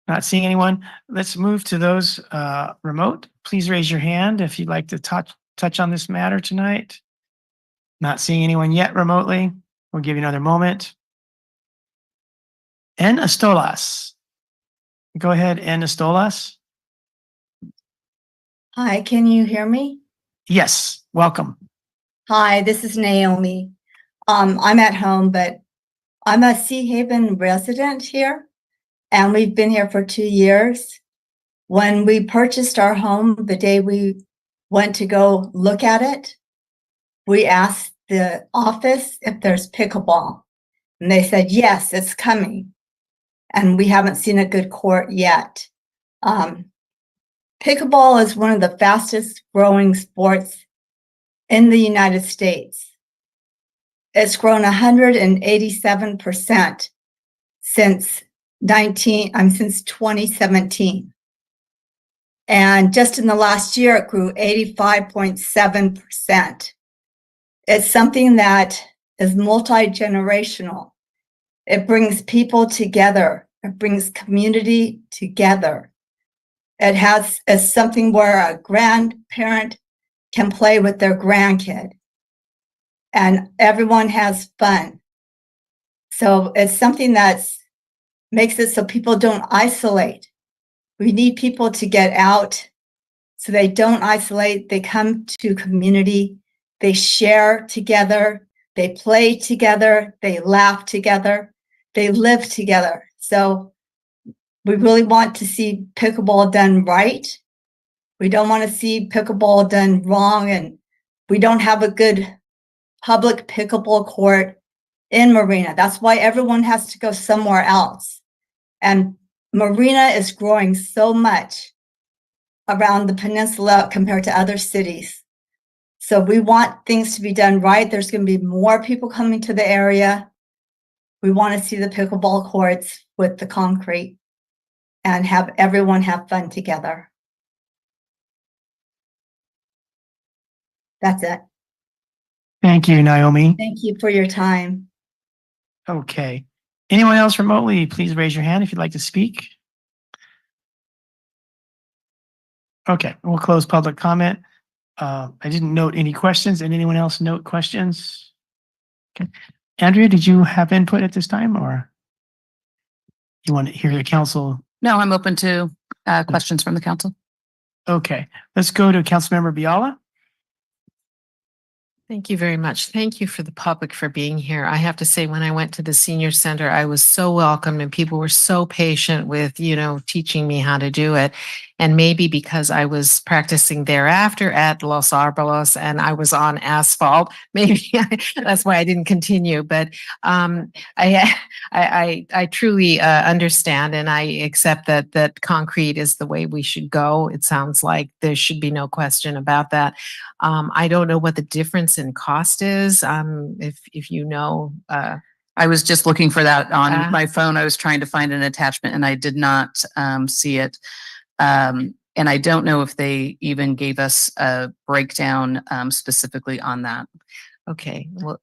Not seeing anyone. Let's move to those remote. Please raise your hand if you'd like to touch on this matter tonight. Not seeing anyone yet remotely. We'll give you another moment. N. Astolas. Go ahead, N. Astolas. Hi, can you hear me? Yes, welcome. Hi, this is Naomi. I'm at home, but I'm a Sea Haven resident here, and we've been here for 2 years. When we purchased our home, the day we went to go look at it, we asked the office if there's pickleball, and they said, yes, it's coming. And we haven't seen a good court yet. Pickleball is one of the fastest growing sports in the United States. It's grown 187% since 2017. And just in the last year, it grew 85.7%. It's something that is multi-generational. It brings people together. It brings community together. It's something where a grandparent can play with their grandkid and everyone has fun. So it's something that makes it so people don't isolate. We need people to get out so they don't isolate. They come to community, they share together, they play together, they laugh together, they live together. So we really want to see pickleball done right. We don't want to see pickleball done wrong, and we don't have a good public pickleball court in Marina. That's why everyone has to go somewhere else. And Marina is growing so much around the peninsula compared to other cities. So we want things to be done right. There's going to be more people coming to the area. We want to see the pickleball courts with the concrete and have everyone have fun together. That's it. Thank you, Naomi. Thank you for your time. Okay. Anyone else remotely, please raise your hand if you'd like to speak. Okay, we'll close public comment. I didn't note any questions. Did anyone else note questions? Okay. Andrea, did you have input at this time, or you want to hear the council? No, I'm open to questions from the council. Okay, let's go to Councilmember Biala. Thank you very much. Thank you for the public for being here. I have to say, when I went to the senior center, I was so welcomed and people were so patient with, teaching me how to do it. And maybe because I was practicing thereafter at Los Arbolos and I was on asphalt, maybe that's why I didn't continue. But I truly understand and I accept that concrete is the way we should go. It sounds like there should be no question about that. I don't know what the difference in cost is. If you know. I was just looking for that on my phone. I was trying to find an attachment and I did not see it. And I don't know if they even gave us a breakdown specifically on that. Okay, well,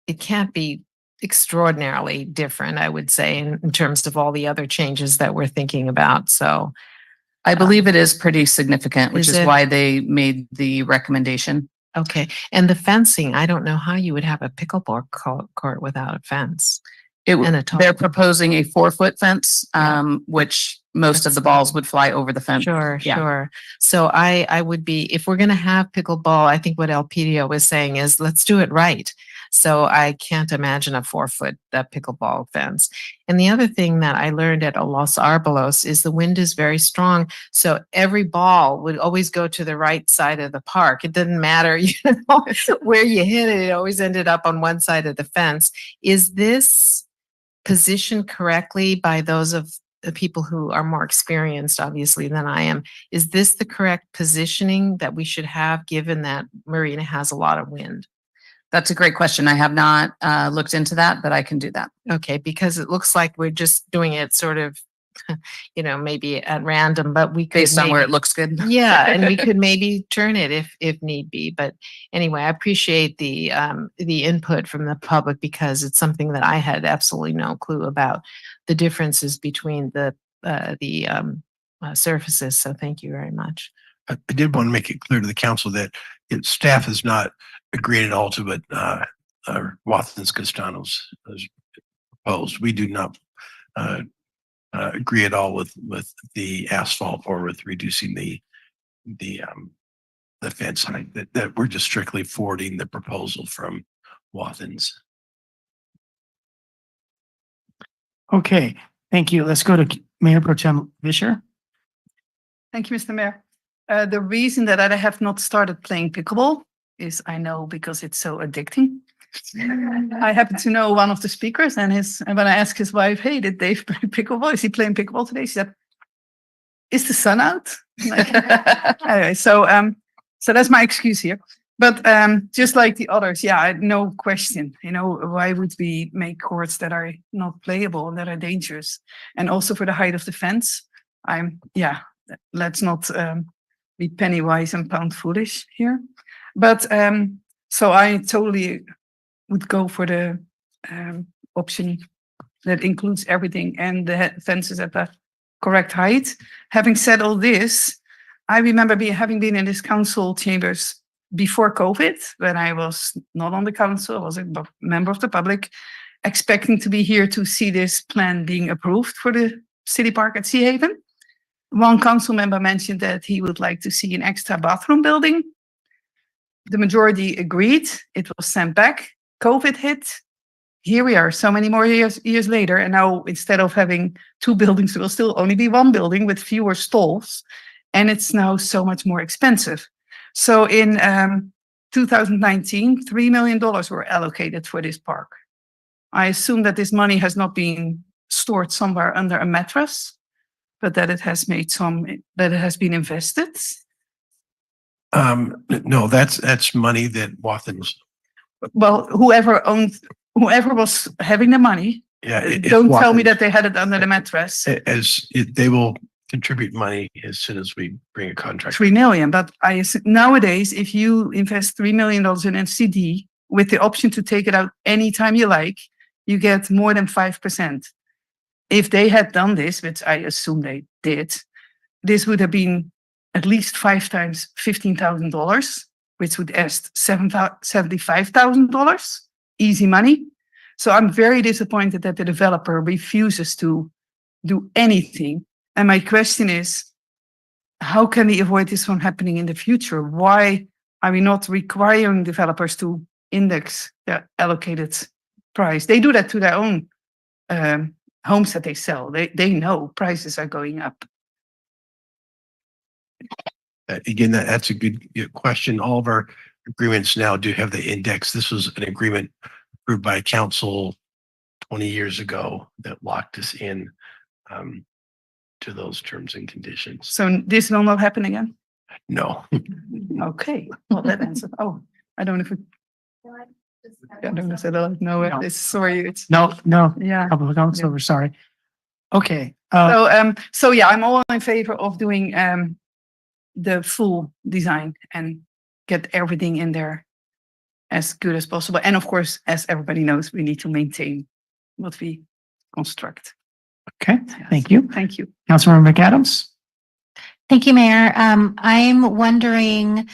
it can't be extraordinarily different, I would say, in terms of all the other changes that we're thinking about. So I believe it is pretty significant, which is why they made the recommendation. Okay, and the fencing, I don't know how you would have a pickleball court without a fence. And a tall- They're proposing a 4-foot fence, which most of That's the balls would fly over the fence. Sure, Yeah. sure. So I would be, if we're going to have pickleball, I think what Elpidio was saying is let's do it right. So I can't imagine a 4-foot pickleball fence. And the other thing that I learned at Los Arbolos is the wind is very strong. So every ball would always go to the right side of the park. It didn't matter, where you hit it, it always ended up on one side of the fence. Is this positioned correctly by those of the people who are more experienced, obviously, than I am? Is this the correct positioning that we should have, given that Marina has a lot of wind? That's a great question. I have not looked into that, but I can do that. Okay, because it looks like we're just doing it sort of, maybe at random, but we could Based on where maybe- it looks good. Yeah, and we could maybe turn it if need be. But anyway, I appreciate the input from the public, because it's something that I had absolutely no clue about, the differences between the surfaces. So thank you very much. I did want to make it clear to the council that staff has not agreed at all to what Watkins Castanos has proposed. We do not agree at all with the asphalt or with reducing the fence height. That we're just strictly forwarding the proposal from Watkins. Okay, thank you. Let's go to Mayor Pro Tem Vischer. Thank you, Mr. Mayor. The reason that I have not started playing pickleball is I know because it's so addicting. I happen to know one of the speakers, and when I asked his wife, "Hey, did Dave play pickleball? Is he playing pickleball today?" She said, "Is the sun out?" Like, anyway, so that's my excuse here. But just like the others, yeah, no question. Why would we make courts that are not playable and that are dangerous? And also for the height of the fence, let's not be penny wise and pound foolish here. But so I totally would go for the option that includes everything and the fences at the correct height. Having said all this, I remember having been in this council chambers before COVID, when I was not on the council, I was a member of the public, expecting to be here to see this plan being approved for the city park at Seahaven. One council member mentioned that he would like to see an extra bathroom building. The majority agreed. It was sent back. COVID hit. Here we are, so many more years later, and now instead of having 2 buildings, there will still only be 1 building with fewer stalls, and it's now so much more expensive. So in 2019, $3 million were allocated for this park. I assume that this money has not been stored somewhere under a mattress, but that it has been invested. No, that's money that Watkins. Well, whoever was having the money, don't tell me that they had it under the mattress. They will contribute money as soon as we bring a contract. 3 million, but nowadays, if you invest $3 million in a CD with the option to take it out anytime you like, you get more than 5%. If they had done this, which I assume they did, this would have been at least 5 times $15,000, which would ask $75,000, easy money. So I'm very disappointed that the developer refuses to do anything. And my question is, how can we avoid this from happening in the future? Why are we not requiring developers to index their allocated price? They do that to their own homes that they sell. They know prices are going up. Again, that's a good question. All of our agreements now do have the index. This was an agreement approved by council 20 years ago that locked us in to those terms and conditions. So this will not happen again? No. Okay, well, that answers. Oh, I don't know if I don't know. No, sorry. It's No, yeah. Public council, we're sorry. Okay. So yeah, I'm all in favor of doing the full design and get everything in there as good as possible. And of course, as everybody knows, we need to maintain what we construct. Okay, thank you. Thank you. Councilmember McAdams. Thank you, Mayor. I'm wondering,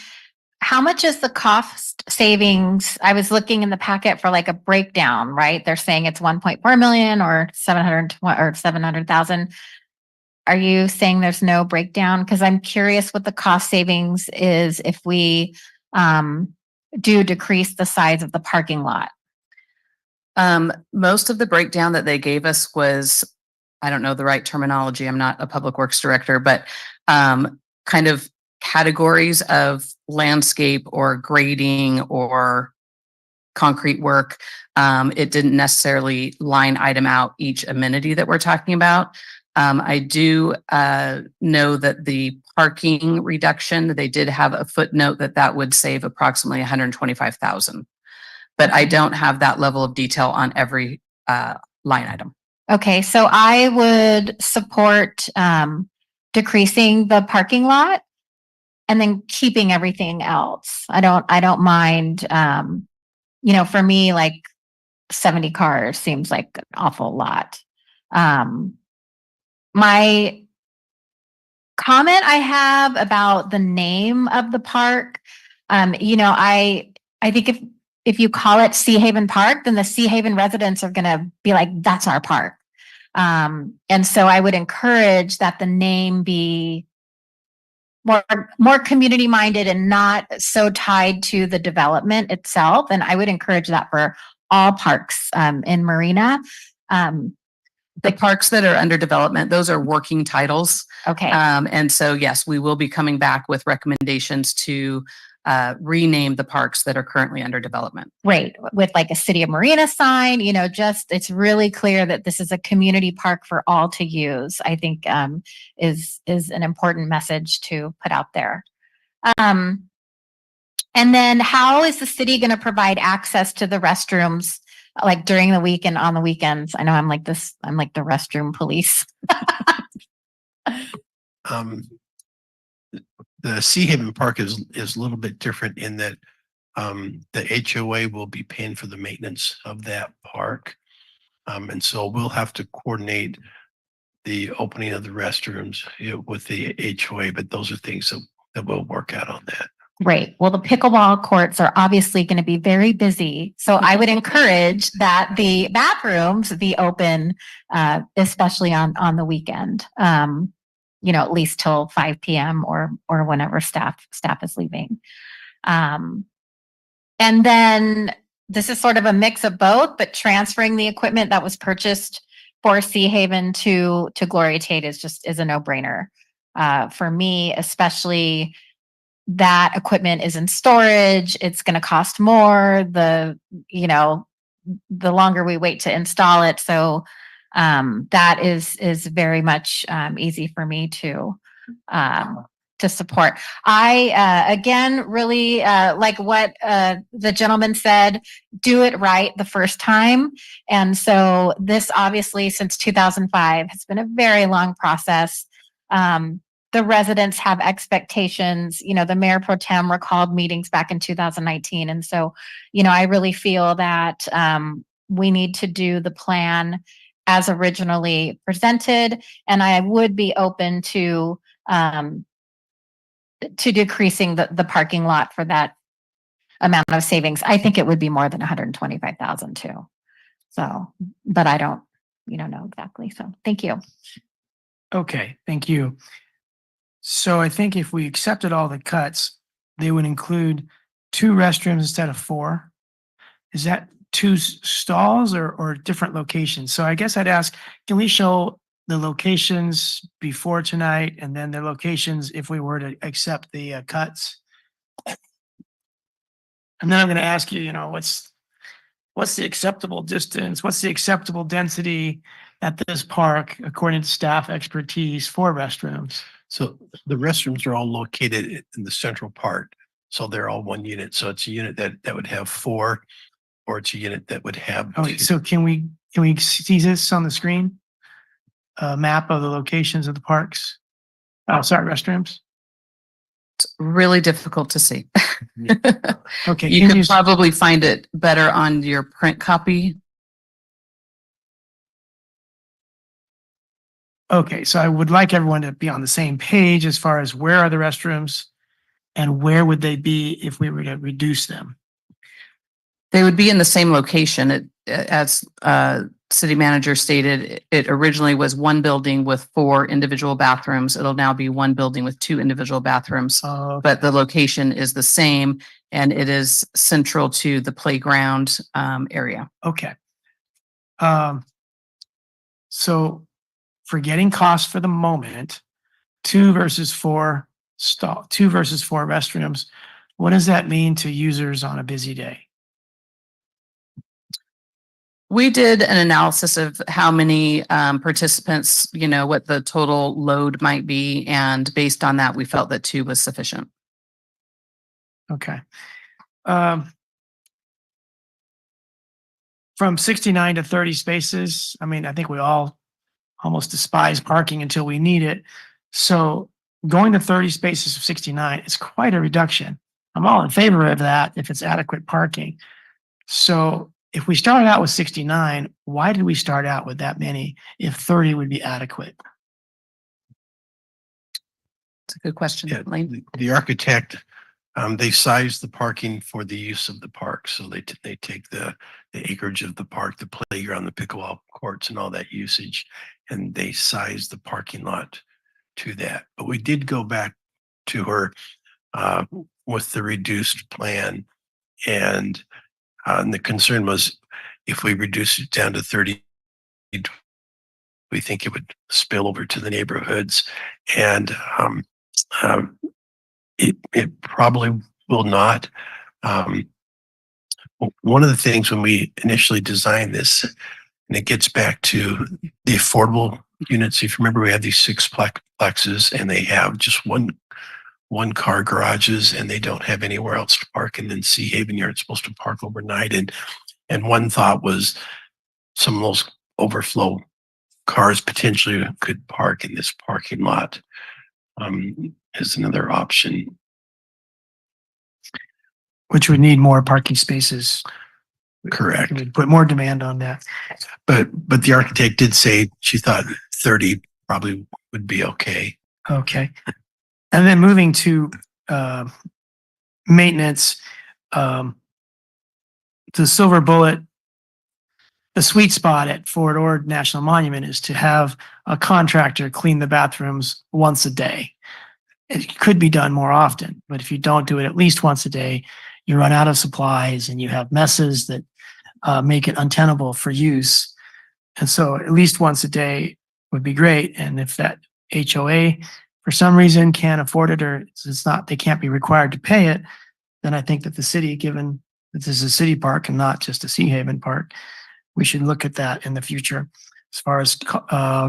how much is the cost savings? I was looking in the packet for like a breakdown, right? They're saying it's 1.4 million or 700,000. Are you saying there's no breakdown? Because I'm curious what the cost savings is if we do decrease the size of the parking lot. Most of the breakdown that they gave us was, I don't know the right terminology. I'm not a public works director, but kind of categories of landscape or grading or concrete work. It didn't necessarily line item out each amenity that we're talking about. I do know that the parking reduction, they did have a footnote that would save approximately 125,000. But I don't have that level of detail on every line item. Okay, so I would support decreasing the parking lot and then keeping everything else. I don't mind, for me, like 70 cars seems like an awful lot. My comment I have about the name of the park, I think if you call it Sea Haven Park, then the Sea Haven residents are going to be like, that's our park. And so I would encourage that the name be more community minded and not so tied to the development itself. And I would encourage that for all parks in Marina. The parks that are under development, those are working titles. Okay. And so, yes, we will be coming back with recommendations to rename the parks that are currently under development. Great. With like a City of Marina sign, it's really clear that this is a community park for all to use, I think is an important message to put out there. And then how is the city going to provide access to the restrooms like during the week and on the weekends? I know I'm like the restroom police. The Sea Haven Park is a little bit different in that the HOA will be paying for the maintenance of that park. And so we'll have to coordinate the opening of the restrooms with the HOA, but those are things that we'll work out on that. Great. Well, the pickleball courts are obviously going to be very busy. So I would encourage that the bathrooms be open, especially on the weekend, at least till 5 p.m. or whenever staff is leaving. And then this is sort of a mix of both, but transferring the equipment that was purchased for Sea Haven to Gloria Tate is a no-brainer. For me, especially that equipment is in storage, it's going to cost more the longer we wait to install it. So that is very much easy for me to support. I again really like what the gentleman said, do it right the first time. And so this obviously since 2005 has been a very long process. The residents have expectations. The mayor pro tem recalled meetings back in 2019. And so, I really feel that we need to do the plan as originally presented. And I would be open to decreasing the parking lot for that amount of savings. I think it would be more than 125,000 too. So, but I don't, know exactly. So thank you. Okay, thank you. So I think if we accepted all the cuts, they would include 2 restrooms instead of 4. Is that 2 stalls or different locations? So I guess I'd ask, can we show the locations before tonight and then the locations if we were to accept the cuts? And then I'm going to ask you, what's the acceptable distance? What's the acceptable density at this park according to staff expertise for restrooms? So the restrooms are all located in the central part. So they're all one unit. So it's a unit that would have 4, or it's a unit that would have. Oh, 2. so can we see this on the screen? A map of the locations of the parks. Oh, sorry, restrooms. It's really difficult to see. Okay, You could probably find it better on your print copy. Okay, so I would like everyone to be on the same page as far as where are the restrooms And where would they be if we were to reduce them? They would be in the same location. As city manager stated, it originally was one building with 4 individual bathrooms. It'll now be one building with 2 individual bathrooms, but the location is the same and it is central to the playground area. Okay. So forgetting cost for the moment, 2 versus 4 restrooms, what does that mean to users on a busy day? We did an analysis of how many participants, what the total load might be. And based on that, we felt that 2 was sufficient. Okay. From 69 to 30 spaces, I mean, I think we all almost despise parking until we need it. So going to 30 spaces of 69 is quite a reduction. I'm all in favor of that if it's adequate parking. So if we started out with 69, why did we start out with that many if 30 would be adequate? It's a good question. Yeah, Lane. the architect, they size the parking for the use of the park. So they take the acreage of the park, the playground, the pickleball courts and all that usage, and they size the parking lot to that. But we did go back to her with the reduced plan, and the concern was if we reduce it down to 30, we think it would spill over to the neighborhoods, and it probably will not. One of the things when we initially designed this, and it gets back to the affordable units. If you remember, we have these 6 plexes, and they have just one car garages, and they don't have anywhere else to park. And then Sea Haven, you're supposed to park overnight. And one thought was some of those overflow cars potentially could park in this parking lot as another option. Which would need more parking spaces. Correct. It would put more demand on that. But the architect did say she thought 30 probably would be okay. Okay. And then moving to maintenance, the silver bullet, the sweet spot at Fort Ord National Monument is to have a contractor clean the bathrooms once a day. It could be done more often, but if you don't do it at least once a day, you run out of supplies and you have messes that make it untenable for use. And so at least once a day would be great. And if that HOA for some reason can't afford it, or it's not, they can't be required to pay it, then I think that the city, given that this is a city park and not just a Sea Haven park, we should look at that in the future as far as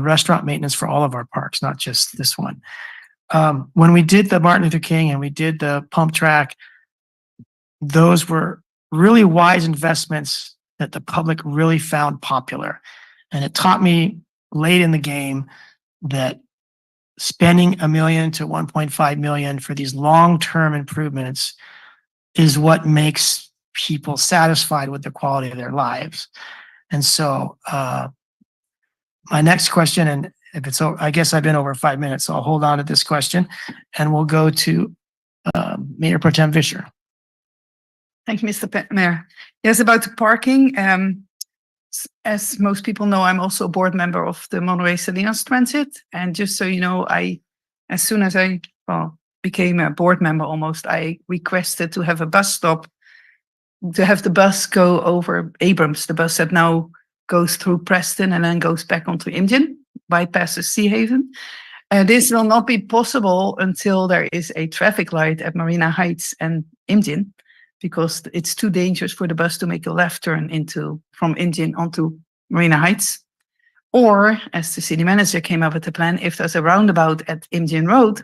restaurant maintenance for all of our parks, not just this one. When we did the Martin Luther King and we did the pump track, those were really wise investments that the public really found popular. And it taught me late in the game that spending $1 million to 1.5 million for these long-term improvements is what makes people satisfied with the quality of their lives. And so my next question, and if it's, I guess I've been over 5 minutes, so I'll hold on to this question and we'll go to Mayor Pro Tem Fisher. Thank you, Mr. Mayor. Yes, about the parking. As most people know, I'm also a board member of the Monterey Salinas Transit. And just so you know, as soon as I became a board member almost, I requested to have a bus stop, to have the bus go over Abrams, the bus that now goes through Preston and then goes back onto Indian, bypasses Sea Haven. This will not be possible until there is a traffic light at Marina Heights and Indian, because it's too dangerous for the bus to make a left turn from Indian onto Marina Heights. Or, as the city manager came up with the plan, if there's a roundabout at Indian Road,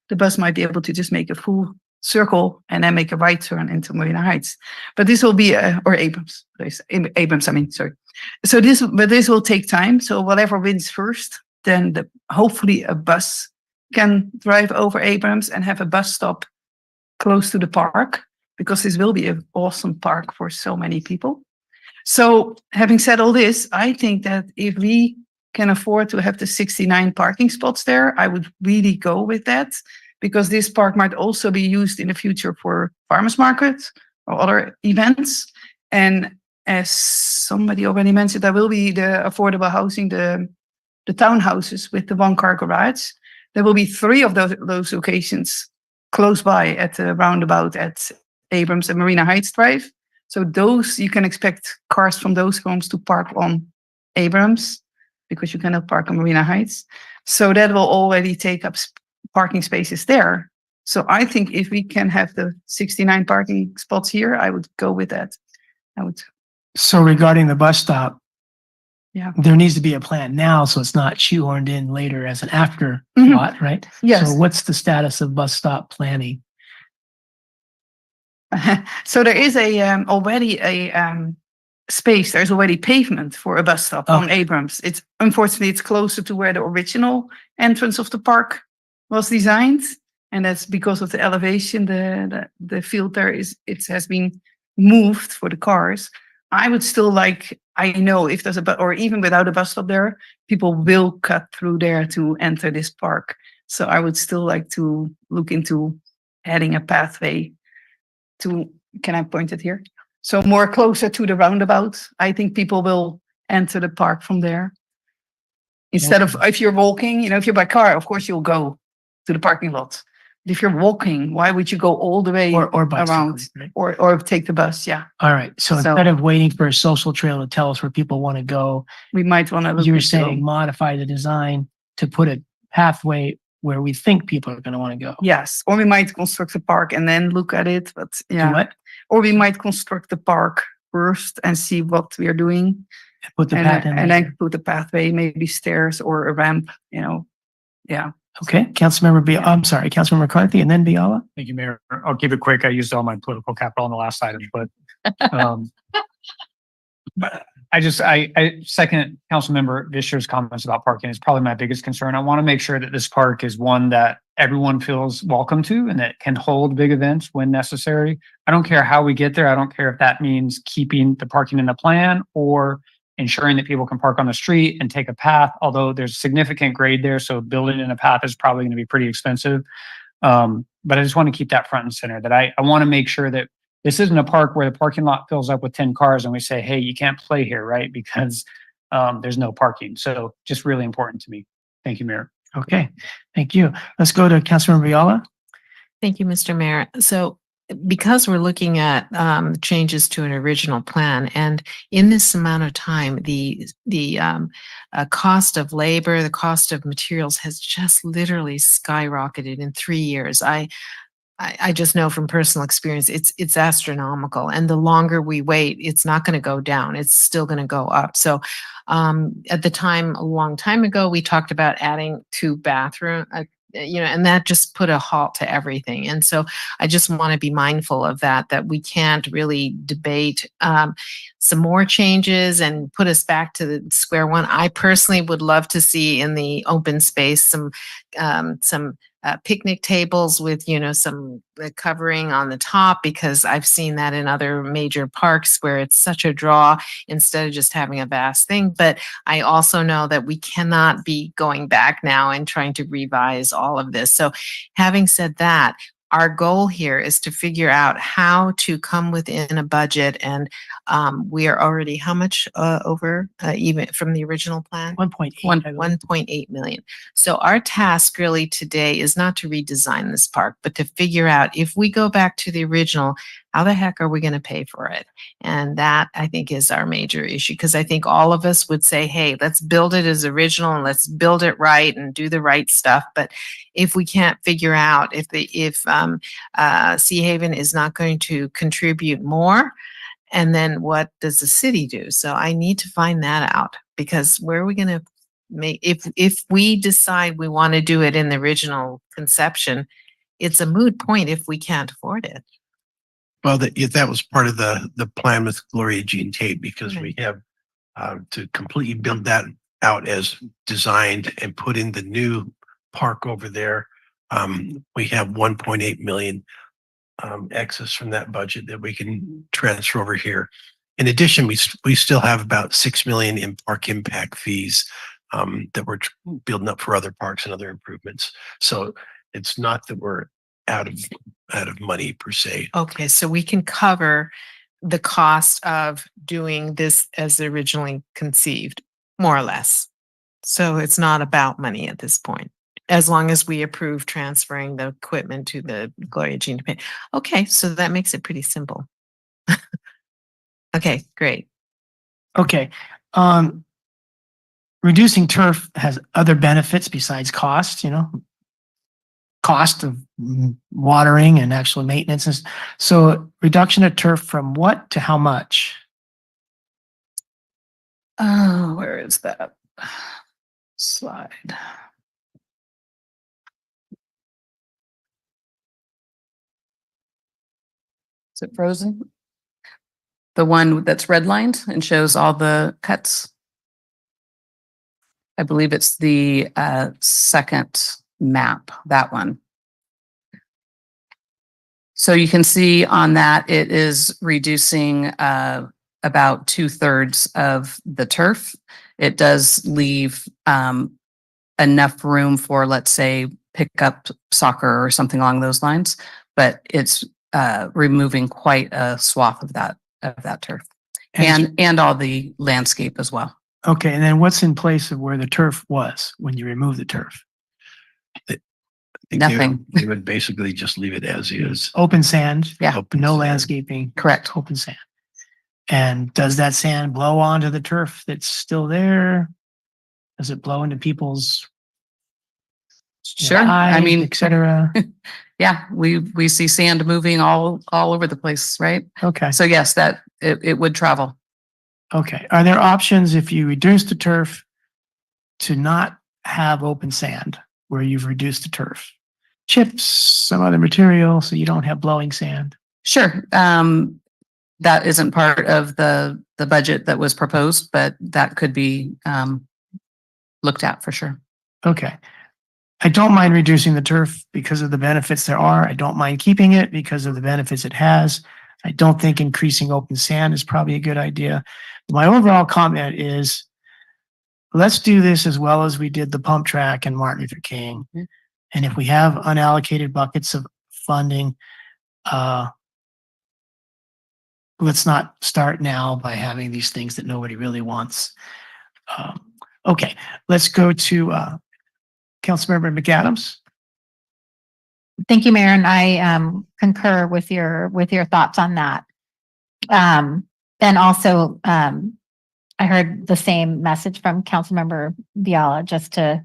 the bus might be able to just make a full circle and then make a right turn into Marina Heights. But this will be, or Abrams, sorry. So this will take time. So whatever wins first, then hopefully a bus can drive over Abrams and have a bus stop close to the park, because this will be an awesome park for so many people. So having said all this, I think that if we can afford to have the 69 parking spots there, I would really go with that. because this park might also be used in the future for farmers markets or other events. And as somebody already mentioned, there will be the affordable housing, the townhouses with the one-car garage. There will be 3 of those locations close by at the roundabout at Abrams and Marina Heights Drive. So those, you can expect cars from those homes to park on Abrams because you cannot park on Marina Heights. So that will already take up parking spaces there. So I think if we can have the 69 parking spots here, I would go with that. I would, So regarding the bus stop, yeah. there needs to be a plan now, so it's not shoehorned in later as an afterthought, right? Yes. So what's the status of bus stop planning? So there is already a space. There's already pavement for a bus stop on Abrams. It's unfortunately it's closer to where the original entrance of the park was designed, and that's because of the elevation. The field there has been moved for the cars. I would still like. I know if there's or even without a bus stop there, people will cut through there to enter this park. So I would still like to look into adding a pathway to, can I point it here? So more closer to the roundabout. I think people will enter the park from there. Instead of, if you're walking, if you're by car, of course you'll go to the parking lot. But if you're walking, why would you go all the way Or around bicycling, right? or take the bus? Yeah. All right. So instead of waiting for a social trail to tell us where people want to go, we might want to look you're into- saying modify the design to put a pathway where we think people are going to want to go. Yes, or we might construct a park and then look at it, but yeah. what? Or we might construct the park first and see what we are doing. Put the path in and later. then put the pathway, maybe stairs or a ramp, yeah. Okay, Councilmember I'm sorry, Councilmember McCarthy and then Biala. Thank you, Mayor. I'll keep it quick. I used all my political capital on the last item, but I second Councilmember Vischer's comments about parking. It's probably my biggest concern. I want to make sure that this park is one that everyone feels welcome to and that can hold big events when necessary. I don't care how we get there. I don't care if that means keeping the parking in the plan or ensuring that people can park on the street and take a path, although there's significant grade there. So building in a path is probably going to be pretty expensive. But I just want to keep that front and center, that I want to make sure that this isn't a park where the parking lot fills up with 10 cars and we say, hey, you can't play here, right? Because there's no parking. So just really important to me. Thank you, Mayor. Okay, thank you. Let's go to Councilmember Biala. Thank you, Mr. Mayor. So because we're looking at changes to an original plan, and in this amount of time, the cost of labor, the cost of materials has just literally skyrocketed in 3 years. I just know from personal experience, it's astronomical. And the longer we wait, it's not going to go down. It's still going to go up. So at the time, a long time ago, we talked about adding 2 bathrooms, and that just put a halt to everything. And so I just want to be mindful of that we can't really debate some more changes and put us back to the square one. I personally would love to see in the open space some picnic tables with, some covering on the top, because I've seen that in other major parks where it's such a draw instead of just having a vast thing. But I also know that we cannot be going back now and trying to revise all of this. So having said that, our goal here is to figure out how to come within a budget, and we are already how much over even from the original plan? 1.8. 1.8 million. So our task really today is not to redesign this park, but to figure out, if we go back to the original, how the heck are we going to pay for it? And that, I think, is our major issue, because I think all of us would say, hey, let's build it as original and let's build it right and do the right stuff. But if we can't figure out if Sea Haven is not going to contribute more, and then what does the city do? So I need to find that out, because where are we going to make, if we decide we want to do it in the original conception, it's a moot point if we can't afford it. Well, that was part of the plan with Gloria Jean Tate, because we have to completely build that out as designed and put in the new park over there. We have 1.8 million excess from that budget that we can transfer over here. In addition, we still have about 6 million in park impact fees that we're building up for other parks and other improvements. So It's not that we're out of money per se. Okay, so we can cover the cost of doing this as originally conceived, more or less. So it's not about money at this point, as long as we approve transferring the equipment to the Gloria Jean to pay. Okay, so that makes it pretty simple. Okay, great. Okay. Reducing turf has other benefits besides cost, cost of watering and actual maintenance. So reduction of turf from what to how much? Oh, where is that slide? Is it frozen? The one that's redlined and shows all the cuts. I believe it's the second map, that one. So you can see on that, it is reducing about 2/3 of the turf. It does leave enough room for, let's say, pick up soccer or something along those lines, but it's removing quite a swath of that turf and all the landscape as well. Okay, and then what's in place of where the turf was when you remove the turf? I think Nothing. They would basically just leave it as is. Open sand? Yeah. Open No sand. landscaping? Correct. Open sand. And does that sand blow onto the turf that's still there? Does it blow into people's Sure. I eyes, mean, et cetera? yeah, we see sand moving all over the place, right? Okay, So yes, that it would travel. okay. Are there options if you reduce the turf to not have open sand where you've reduced the turf? Chips, some other material, so you don't have blowing sand? Sure. That isn't part of the budget that was proposed, but that could be looked at for sure. Okay. I don't mind reducing the turf because of the benefits there are. I don't mind keeping it because of the benefits it has. I don't think increasing open sand is probably a good idea. My overall comment is, let's do this as well as we did the pump track and Martin Luther King. Mhm. And if we have unallocated buckets of funding, let's not start now by having these things that nobody really wants. Okay, let's go to Councilmember McAdams. Thank you, Mayor, and I concur with your thoughts on that. And also, I heard the same message from Councilmember Viala, just to,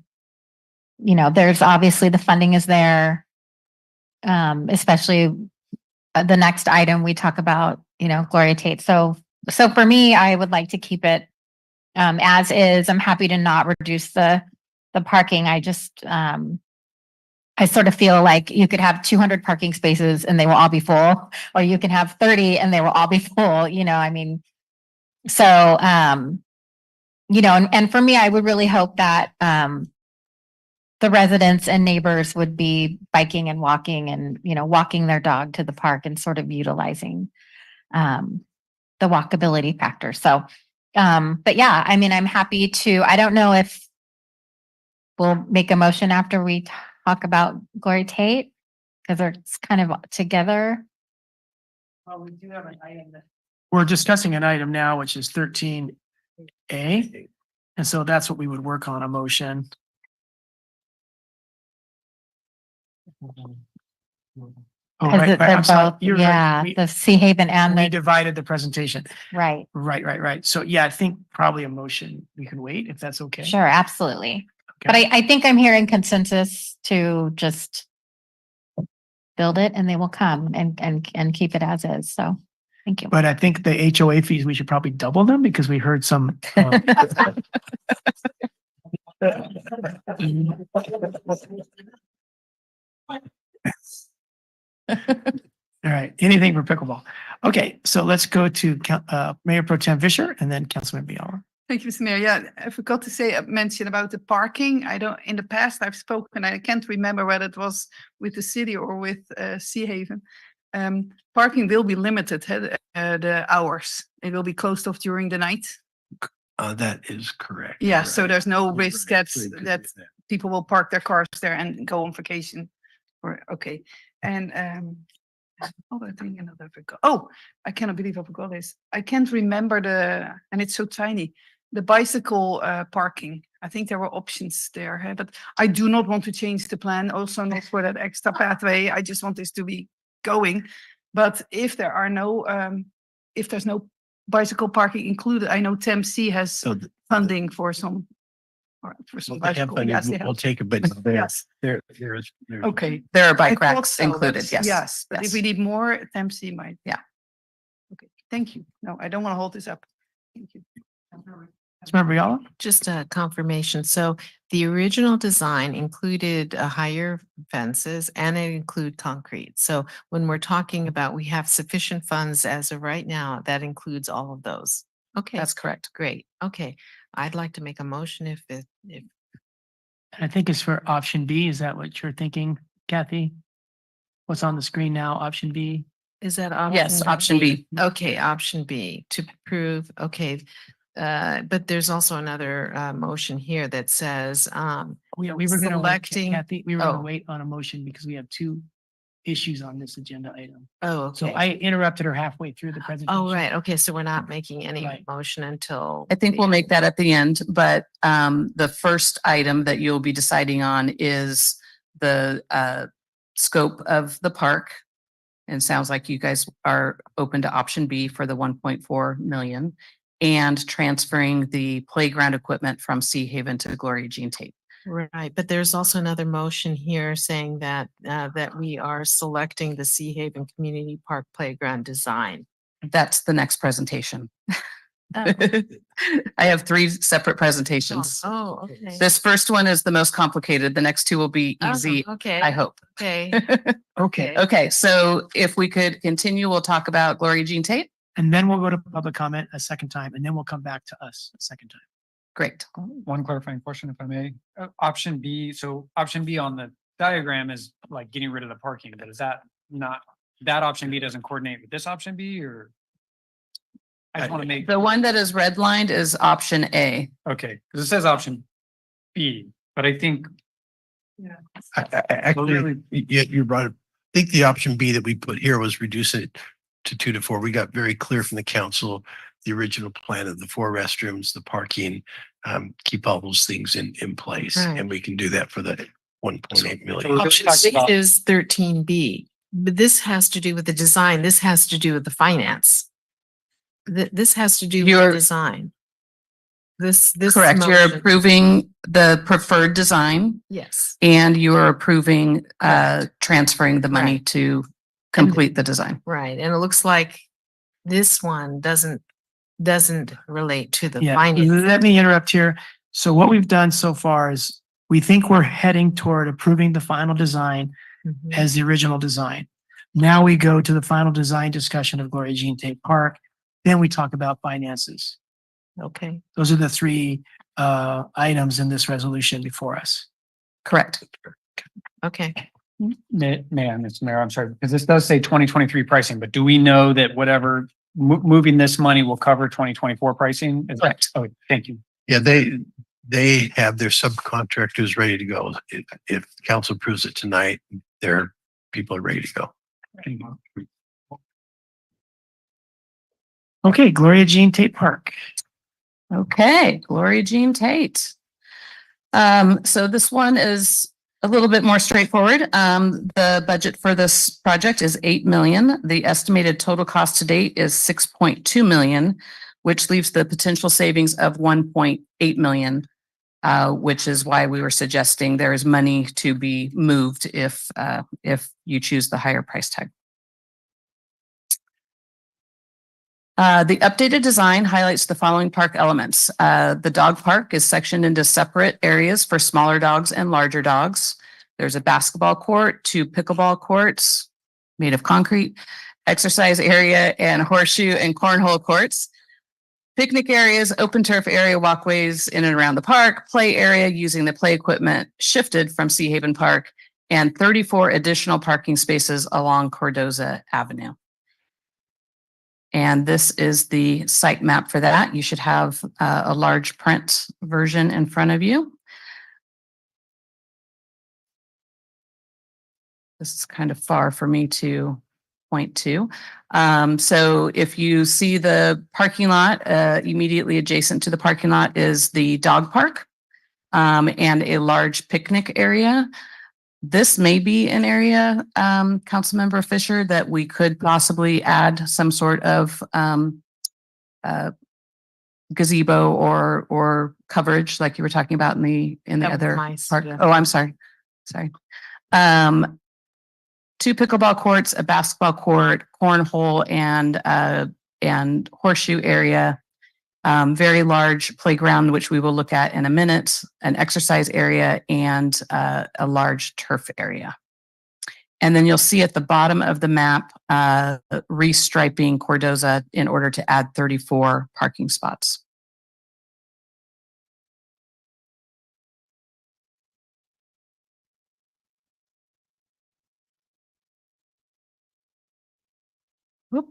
there's obviously the funding is there, especially the next item we talk about, Gloria Tate. So for me, I would like to keep it as is. I'm happy to not reduce the parking. I just, I sort of feel like you could have 200 parking spaces and they will all be full, or you can have 30 and they will all be full, I mean, so, and for me, I would really hope that, the residents and neighbors would be biking and walking and, walking their dog to the park and sort of utilizing, the walkability factor. So, but yeah, I mean, I'm happy to, I don't know if we'll make a motion after we talk about Gloria Tate, because they're kind of together. Well, we do have an item that We're discussing an item now, which is 13A. And so that's what we would work on, a motion. Oh, Because right, right. they're I'm sorry. both, You're right. yeah, the Sea Haven and We the, divided the presentation. right, Right. So yeah, I think probably a motion, we can wait if that's okay. sure, absolutely. But Okay. I think I'm hearing consensus to just build it and they will come and keep it as is. So, thank you. But I think the HOA fees, we should probably double them because we heard some. All right, anything for pickleball. Okay, so let's go to Mayor Pro Tem Fisher and then Councilman Biala. Thank you, Mr. Mayor. Yeah, I forgot to say, mention about the parking. In the past, I've spoken, I can't remember whether it was with the city or with Sea Haven. Parking will be limited, the hours. It will be closed off during the night. That is correct. Yeah, so there's no risk that So you could do that people will park their cars there and go on vacation for, okay. And, other thing, another forgot. Oh, I cannot believe I forgot this. I can't remember and it's so tiny, the bicycle, parking. I think there were options there, huh? But I do not want to change the plan, also not for that extra pathway. I just want this to be going. But if there are no, if there's no bicycle parking included, I know TMC has So funding for some. For some Well, they have bicycle, funding, yes, they we'll have. take it, but Yes. there's. Okay. There are I bike thought racks so, included, but yes. Yes, but if Yes. we need more, TMC might. Yeah. Okay, thank you. No, I don't want to hold this up. Thank you. Councilmember Ayala? Just a confirmation. So the original design included higher fences and it include concrete. So when we're talking about we have sufficient funds as of right now, that includes all of those. Okay, That's correct. great. Okay, I'd like to make a motion if And I think it's for option B. Is that what you're thinking, Kathy? What's on the screen now, option B? is that option? Yes, option B. Okay, option B to approve. Okay. But there's also another motion here that says We were going to wait, selecting. Kathy, we were going to Oh. wait on a motion because we have two issues on this agenda item. Oh, So okay. I interrupted her halfway through the presentation. Oh, right. Okay, so we're not making any Right. motion until. I think we'll make that at the end, but the first item that you'll be deciding on is the scope of the park. And sounds like you guys are open to option B for the 1.4 million and transferring the playground equipment from Sea Haven to Gloria Jean Tate. Right, but there's also another motion here saying that that we are selecting the Sea Haven Community Park Playground design. That's the next presentation. Oh. I have three separate presentations. Oh, okay. This first one is the most complicated. The next two will be Oh, easy, okay. I hope. Okay. Okay. Okay, so if we could continue, we'll talk about Gloria Jean Tate. And then we'll go to public comment a second time, and then we'll come back to us a second time. Great. One clarifying question, if I may. Option B, so option B on the diagram is like getting rid of the parking, but is that not, that option B doesn't coordinate with this option B or? I just want to make, The one that is redlined is option A. okay, because it says option B, but I think Actually, you brought it. I think the option B that we put here was reduce it to 2 to 4. We got very clear from the council, the original plan of the 4 restrooms, the parking, keep all those things in place. Right. And we can do that for the 1.8 So million. we're Option talking C about- is 13B, but this has to do with the design. This has to do with the finance. This has to do with the You're- design. This Correct. You're motion- approving the preferred design Yes. and you are approving Correct. transferring the money Right. to complete the design. Right, and it looks like this one doesn't relate to the Yeah, finance. let me interrupt here. So what we've done so far is we think we're heading toward approving the final design Mhm. as the original design. Now we go to the final design discussion of Gloria Jean Tate Park. Then we talk about finances. Okay, Those are the three items in this resolution before us. Correct. okay. Ma'am, Mr. Mayor, I'm sorry, because this does say 2023 pricing, but do we know that whatever moving this money will cover 2024 pricing? Correct. Oh, thank you. Yeah, they have their subcontractors ready to go. If council approves it tonight, their people are ready to go. Okay, Gloria Jean Tate Park. Okay, Gloria Jean Tate. So this one is a little bit more straightforward. The budget for this project is 8 million. The estimated total cost to date is 6.2 million, which leaves the potential savings of 1.8 million, which is why we were suggesting there is money to be moved if you choose the higher price tag. The updated design highlights the following park elements. The dog park is sectioned into separate areas for smaller dogs and larger dogs. There's a basketball court, 2 pickleball courts made of concrete, exercise area, and horseshoe and cornhole courts. Picnic areas, open turf area, walkways in and around the park, play area using the play equipment shifted from Sea Haven Park, and 34 additional parking spaces along Cordoza Avenue. And this is the site map for that. You should have a large print version in front of you. This is kind of far for me to point to. So if you see the parking lot, immediately adjacent to the parking lot is the dog park, and a large picnic area. This may be an area, Councilmember Fisher, that we could possibly add some sort of, gazebo or coverage like you were talking about in the That was other my park. suggestion. Oh, I'm sorry. Sorry. 2 pickleball courts, a basketball court, cornhole, and horseshoe area. Very large playground, which we will look at in a minute, an exercise area, and a large turf area. And then you'll see at the bottom of the map, restriping Cordoza in order to add 34 parking spots. Whoop.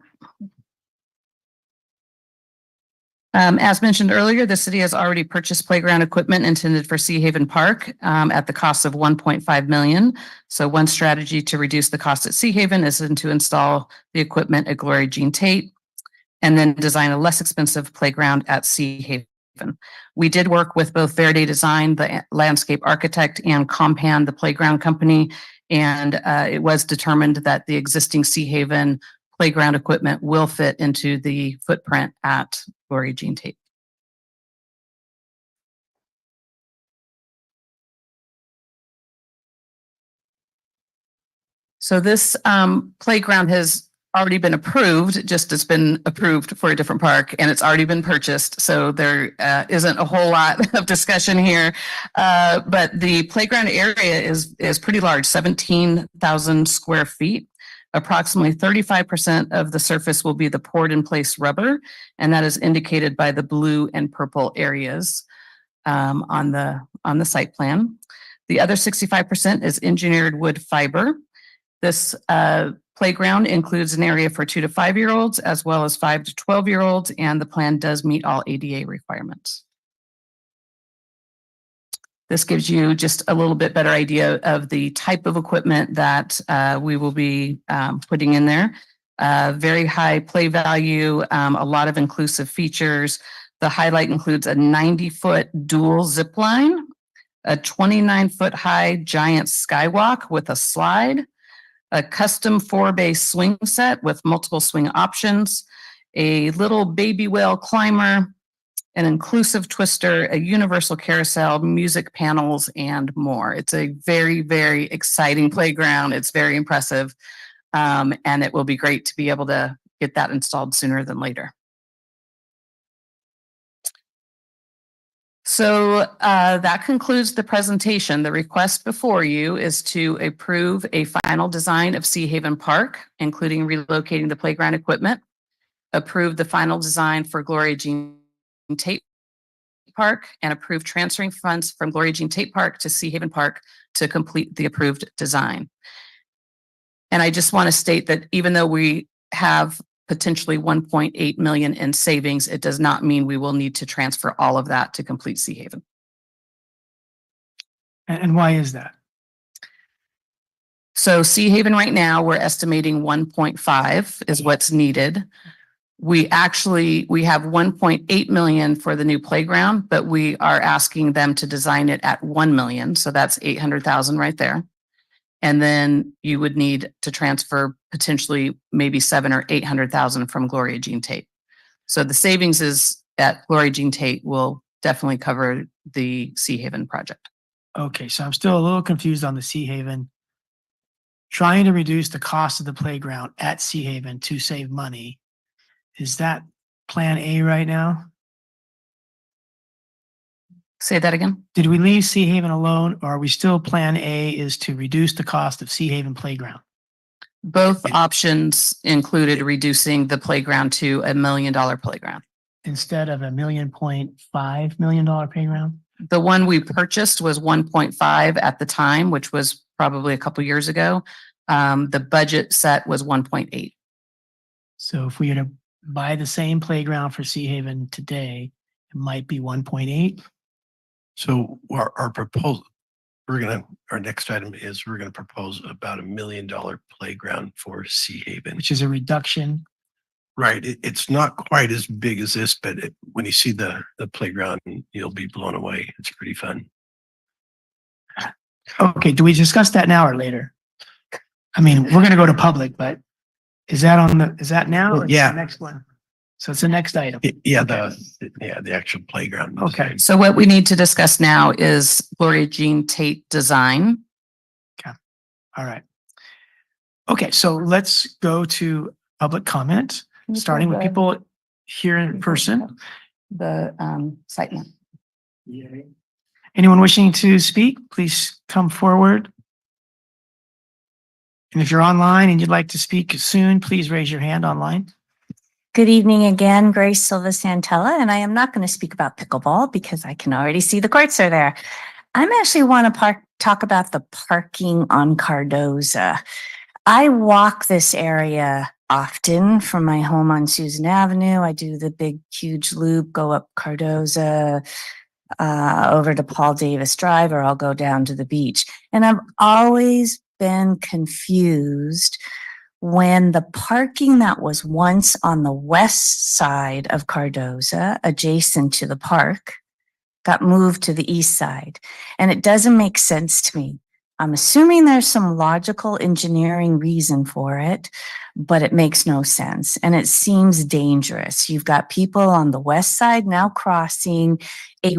As mentioned earlier, the city has already purchased playground equipment intended for Sea Haven Park at the cost of $1.5 million. So one strategy to reduce the cost at Sea Haven is to install the equipment at Glory Jean Tate and then design a less expensive playground at Sea Haven. We did work with both Verde Design, the landscape architect, and Compan, the playground company, and it was determined that the existing Sea Haven playground equipment will fit into the footprint at Glory Jean Tate. So this playground has already been approved, just it's been approved for a different park and it's already been purchased. So there isn't a whole lot of discussion here. But the playground area is pretty large, 17,000 square feet. Approximately 35% of the surface will be the poured in place rubber, and that is indicated by the blue and purple areas on the site plan. The other 65% is engineered wood fiber. This playground includes an area for 2 to 5 year olds as well as 5 to 12 year olds, and the plan does meet all ADA requirements. This gives you just a little bit better idea of the type of equipment that we will be putting in there. Very high play value, a lot of inclusive features. The highlight includes a 90-foot dual zip line, a 29-foot high giant skywalk with a slide, a custom 4-bay swing set with multiple swing options, a little baby whale climber, an inclusive twister, a universal carousel, music panels, and more. It's a very, very exciting playground. It's very impressive. And it will be great to be able to get that installed sooner than later. So that concludes the presentation. The request before you is to approve a final design of Sea Haven Park, including relocating the playground equipment, approve the final design for Glory Jean Tate Park, and approve transferring funds from Glory Jean Tate Park to Sea Haven Park to complete the approved design. And I just want to state that even though we have potentially 1.8 million in savings, it does not mean we will need to transfer all of that to complete Sea Haven. And why is that? So Sea Haven right now, we're estimating 1.5 is what's needed. We have 1.8 million for the new playground, but we are asking them to design it at 1 million. So that's 800,000 right there. And then you would need to transfer potentially maybe 700,000 or 800,000 from Gloria Jean Tate. So the savings is at Gloria Jean Tate will definitely cover the Sea Haven project. Okay, so I'm still a little confused on the Sea Haven. Trying to reduce the cost of the playground at Sea Haven to save money. Is that plan A right now? Say that again. Did we leave Sea Haven alone, or are we still plan A is to reduce the cost of Sea Haven playground? Both options included reducing the playground to $1 million playground. Instead of $1.5 million playground? The one we purchased was 1.5 at the time, which was probably a couple years ago. The budget set was 1.8. So if we were to buy the same playground for Sea Haven today, it might be 1.8. So our proposal, our next item is we're gonna propose about $1 million playground for Sea Haven. which is a reduction. Right, it's not quite as big as this, but when you see the playground, you'll be blown away. It's pretty fun. Okay, do we discuss that now or later? I mean, we're gonna go to public, but is that now or is it Yeah. the next one? So it's the next item. Yeah, the actual playground. Okay. So what we need to discuss now is Gloria Jean Tate design. All right. Okay, so let's go to public comment, starting with people here in person. The site map. Anyone wishing to speak, please come forward. And if you're online and you'd like to speak soon, please raise your hand online. Good evening again, Grace Silva Santella, and I am not going to speak about pickleball because I can already see the courts are there. I'm actually want to talk about the parking on Cardoza. I walk this area often from my home on Susan Avenue. I do the big, huge loop, go up Cardoza, over to Paul Davis Drive, or I'll go down to the beach. And I've always been confused when the parking that was once on the west side of Cardoza, adjacent to the park, got moved to the east side. And it doesn't make sense to me. I'm assuming there's some logical engineering reason for it, but it makes no sense. And it seems dangerous. You've got people on the west side now crossing a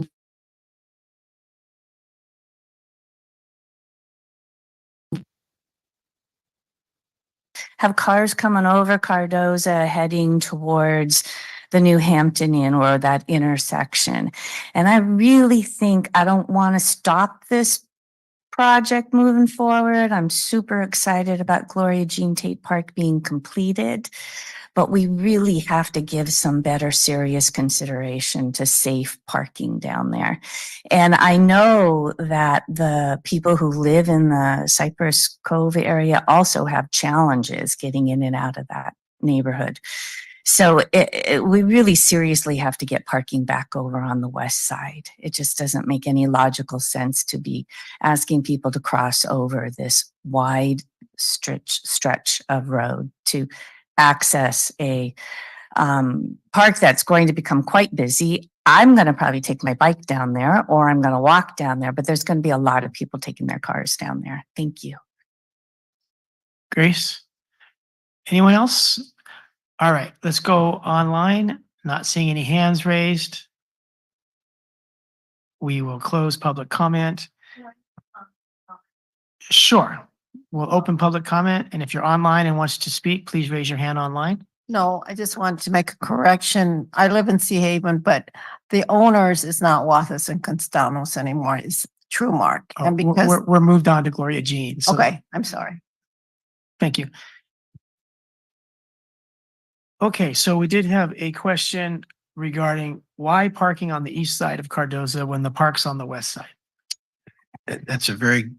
have cars coming over Cardoza heading towards the New Hampton Inn or that intersection. And I really think I don't want to stop this project moving forward. I'm super excited about Gloria Jean Tate Park being completed, but we really have to give some better serious consideration to safe parking down there. And I know that the people who live in the Cypress Cove area also have challenges getting in and out of that neighborhood. So we really seriously have to get parking back over on the west side. It just doesn't make any logical sense to be asking people to cross over this wide stretch of road to access a park that's going to become quite busy. I'm going to probably take my bike down there, or I'm going to walk down there, but there's going to be a lot of people taking their cars down there. Thank you. Grace? Anyone else? All right, let's go online. Not seeing any hands raised. We will close public comment. Sure. We'll open public comment, and if you're online and wants to speak, please raise your hand online. No, I just wanted to make a correction. I live in Sea Haven, but the owners is not Wathas and Constanos anymore. It's Truemark. And because, We're moved on to Gloria Jean. So okay, I'm sorry. thank you. Okay, so we did have a question regarding why parking on the east side of Cardoza when the park's on the west side? That's a very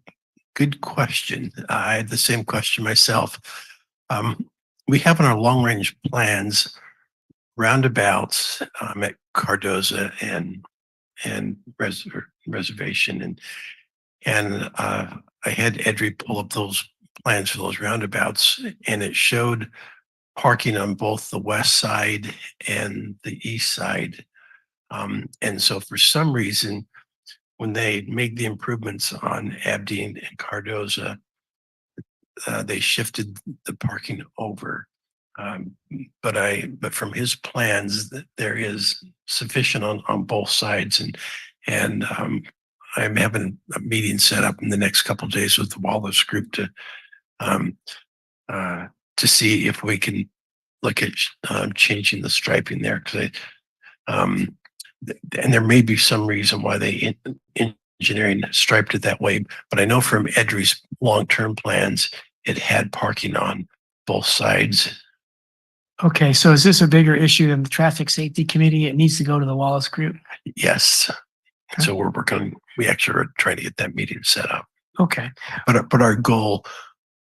good question. I had the same question myself. We have in our long range plans roundabouts at Cardoza and reservation and I had Edry pull up those plans for those roundabouts, and it showed parking on both the west side and the east side. And so for some reason, when they made the improvements on Aberdeen and Cardoza, they shifted the parking over. But from his plans, there is sufficient on both sides, and I'm having a meeting set up in the next couple of days with the Wallace Group to see if we can look at changing the striping there, because and there may be some reason why they engineering striped it that way, but I know from Edry's long-term plans, it had parking on both sides. Okay, so is this a bigger issue than the traffic safety committee? It needs to go to the Wallace Group? Yes. So we actually are trying to get that meeting set up. Okay. But our goal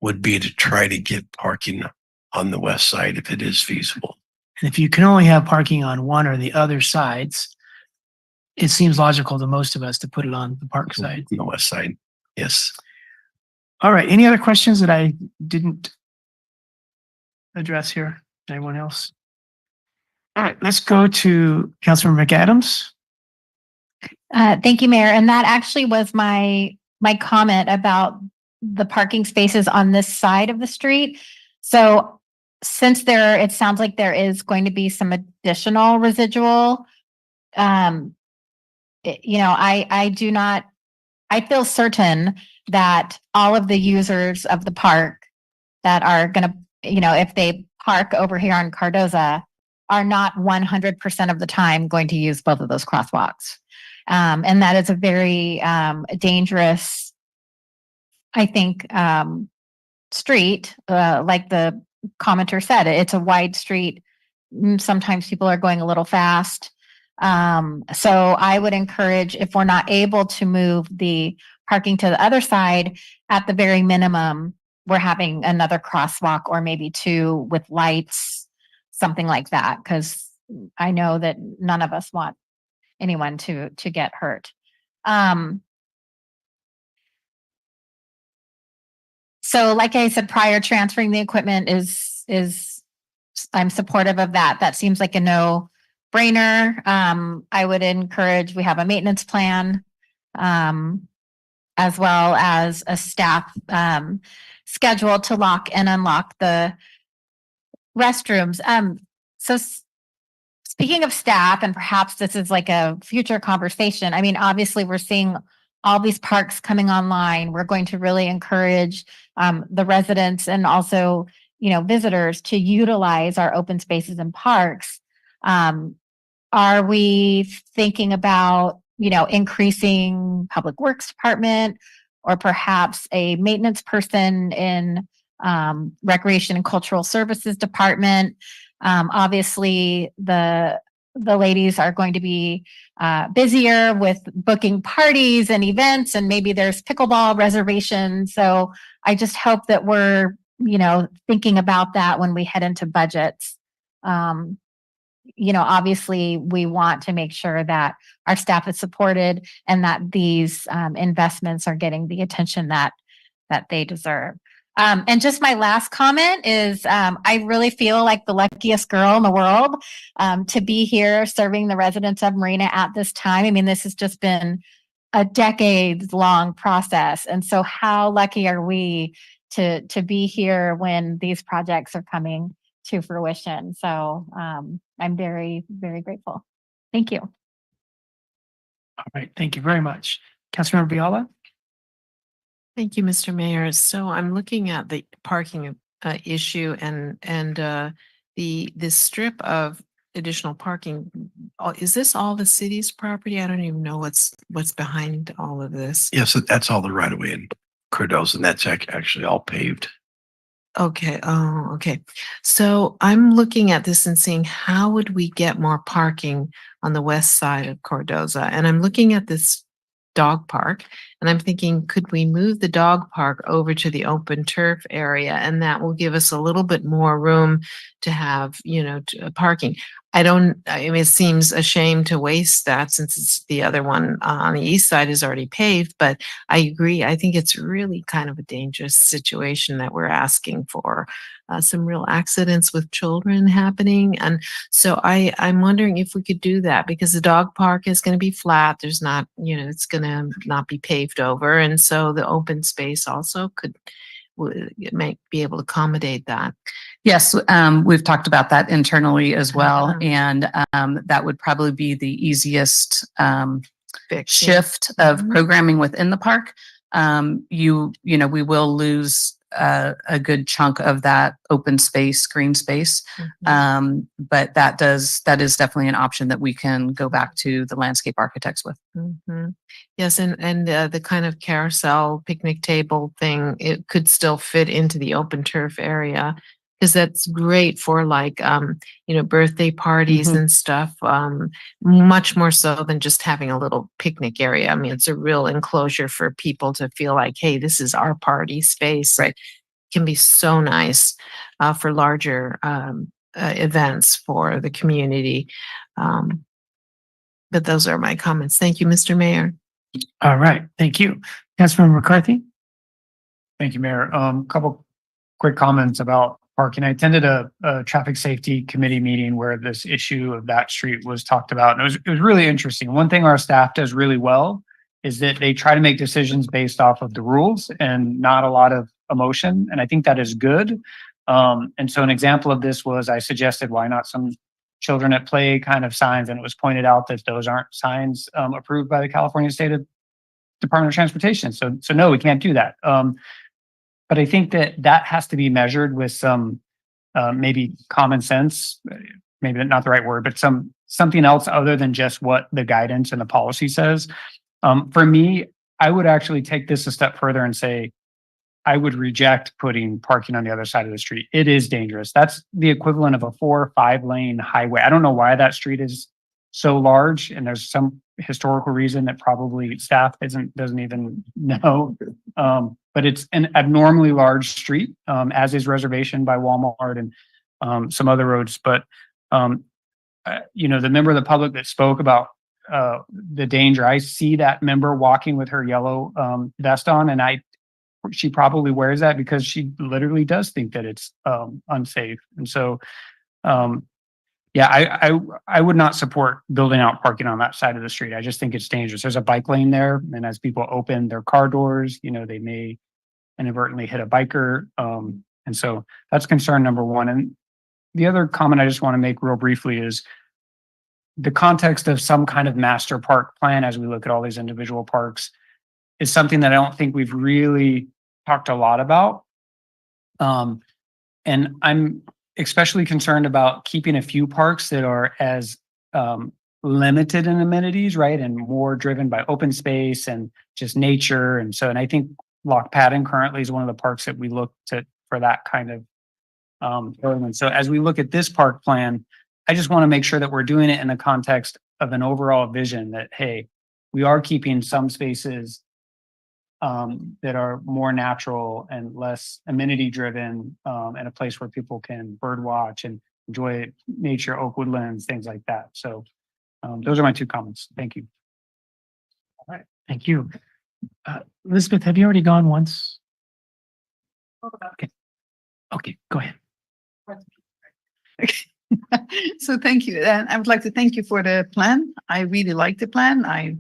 would be to try to get parking on the west side if it is feasible. And if you can only have parking on one or the other sides, it seems logical to most of us to put it on the park side. On the west side. Yes. All right. Any other questions that I didn't address here? Anyone else? All right. Let's go to Councilmember McAdams. Thank you, Mayor. And that actually was my comment about the parking spaces on this side of the street. So since it sounds like there is going to be some additional residual, I feel certain that all of the users of the park that are going to, if they park over here on Cardoza, are not 100% of the time going to use both of those crosswalks. And that is a very dangerous, I think, street. Like the commenter said, it's a wide street. Sometimes people are going a little fast. So I would encourage, if we're not able to move the parking to the other side, at the very minimum, we're having another crosswalk or maybe two with lights, something like that, because I know that none of us want anyone to get hurt. So like I said prior, transferring the equipment is I'm supportive of that. That seems like a no-brainer. I would encourage, we have a maintenance plan, as well as a staff schedule to lock and unlock the restrooms. So speaking of staff, and perhaps this is like a future conversation, I mean, obviously we're seeing all these parks coming online. We're going to really encourage the residents and also, visitors to utilize our open spaces and parks. Are we thinking about, increasing public works department, or perhaps a maintenance person in recreation and cultural services department? Obviously the ladies are going to be busier with booking parties and events, and maybe there's pickleball reservations. So I just hope that we're, thinking about that when we head into budgets. Obviously we want to make sure that our staff is supported and that these investments are getting the attention that they deserve. And just my last comment is I really feel like the luckiest girl in the world to be here serving the residents of Marina at this time. I mean, this has just been a decades-long process. And so how lucky are we to be here when these projects are coming to fruition? So I'm very, very grateful. Thank you. All right. Thank you very much. Councilmember Viola? Thank you, Mr. Mayor. So I'm looking at the parking issue and this strip of additional parking. Is this all the city's property? I don't even know what's behind all of this. Yes, that's all the right of way in Cardoza, and that's actually all paved. Okay. Oh, okay. So I'm looking at this and seeing how would we get more parking on the west side of Cardoza? And I'm looking at this dog park and I'm thinking, could we move the dog park over to the open turf area? And that will give us a little bit more room to have, parking. I mean, it seems a shame to waste that since it's the other one on the east side is already paved, but I agree. I think it's really kind of a dangerous situation that we're asking for. Some real accidents with children happening. And so I'm wondering if we could do that because the dog park is going to be flat. There's not, it's going to not be paved over. And so the open space also might be able to accommodate that. Yes, we've talked about that internally as well. And that would probably be the easiest shift of programming within the park. We will lose a good chunk of that open space, green space. But that is definitely an option that we can go back to the landscape architects with. Yes, and the kind of carousel picnic table thing, it could still fit into the open turf area because that's great for like, birthday parties and stuff, much more so than just having a little picnic area. I mean, it's a real enclosure for people to feel like, hey, this is our party space. Right. It can be so nice for larger events for the community. But those are my comments. Thank you, Mr. Mayor. All right, thank you. Councilmember McCarthy? Thank you, Mayor. Couple quick comments about parking. I attended a traffic safety committee meeting where this issue of that street was talked about. And it was really interesting. One thing our staff does really well is that they try to make decisions based off of the rules and not a lot of emotion. And I think that is good. And so an example of this was I suggested, why not some children at play kind of signs? And it was pointed out that those aren't signs approved by the California State Department of Transportation. So no, we can't do that. But I think that has to be measured with some maybe common sense, maybe not the right word, but something else other than just what the guidance and the policy says. For me, I would actually take this a step further and say, I would reject putting parking on the other side of the street. It is dangerous. That's the equivalent of a 4 or 5 lane highway. I don't know why that street is so large, and there's some historical reason that probably staff doesn't even know. But it's an abnormally large street, as is Reservation by Walmart and some other roads. But the member of the public that spoke about the danger, I see that member walking with her yellow vest on, and she probably wears that because she literally does think that it's unsafe. And so I would not support building out parking on that side of the street. I just think it's dangerous. There's a bike lane there, and as people open their car doors, they may inadvertently hit a biker. And so that's concern number one. And the other comment I just want to make real briefly is the context of some kind of master park plan as we look at all these individual parks is something that I don't think we've really talked a lot about. And I'm especially concerned about keeping a few parks that are as limited in amenities, right? And more driven by open space and just nature. And I think Lock Patton currently is one of the parks that we look to for that kind of element. So as we look at this park plan, I just want to make sure that we're doing it in the context of an overall vision that, hey, we are keeping some spaces that are more natural and less amenity driven, and a place where people can bird watch and enjoy nature, oak woodlands, things like that. So those are my 2 comments. Thank you. All right, thank you. Elizabeth, have you already gone once? Okay, go ahead. So thank you. And I would like to thank you for the plan. I really like the plan. I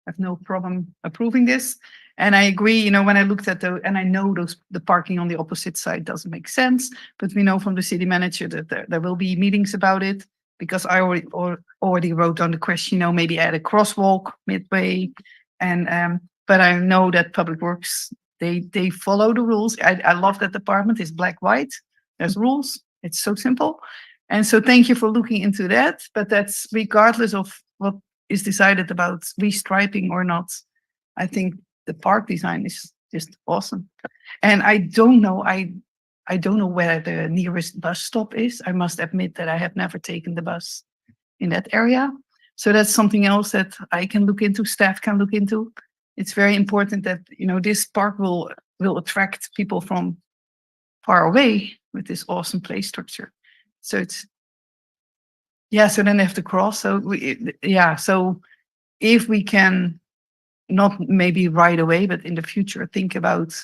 have no problem approving this. And I agree, when I looked at and I know the parking on the opposite side doesn't make sense, but we know from the city manager that there will be meetings about it, because I already wrote down the question, maybe add a crosswalk midway. And but I know that Public Works, they follow the rules. I love that department. It's black, white. There's rules. It's so simple. And so thank you for looking into that. But that's regardless of what is decided about restriping or not. I think the park design is just awesome. And I don't know where the nearest bus stop is. I must admit that I have never taken the bus in that area. So that's something else that I can look into, staff can look into. It's very important that, this park will attract people from far away with this awesome play structure. So so then they have to cross. So so if we can, not maybe right away, but in the future, think about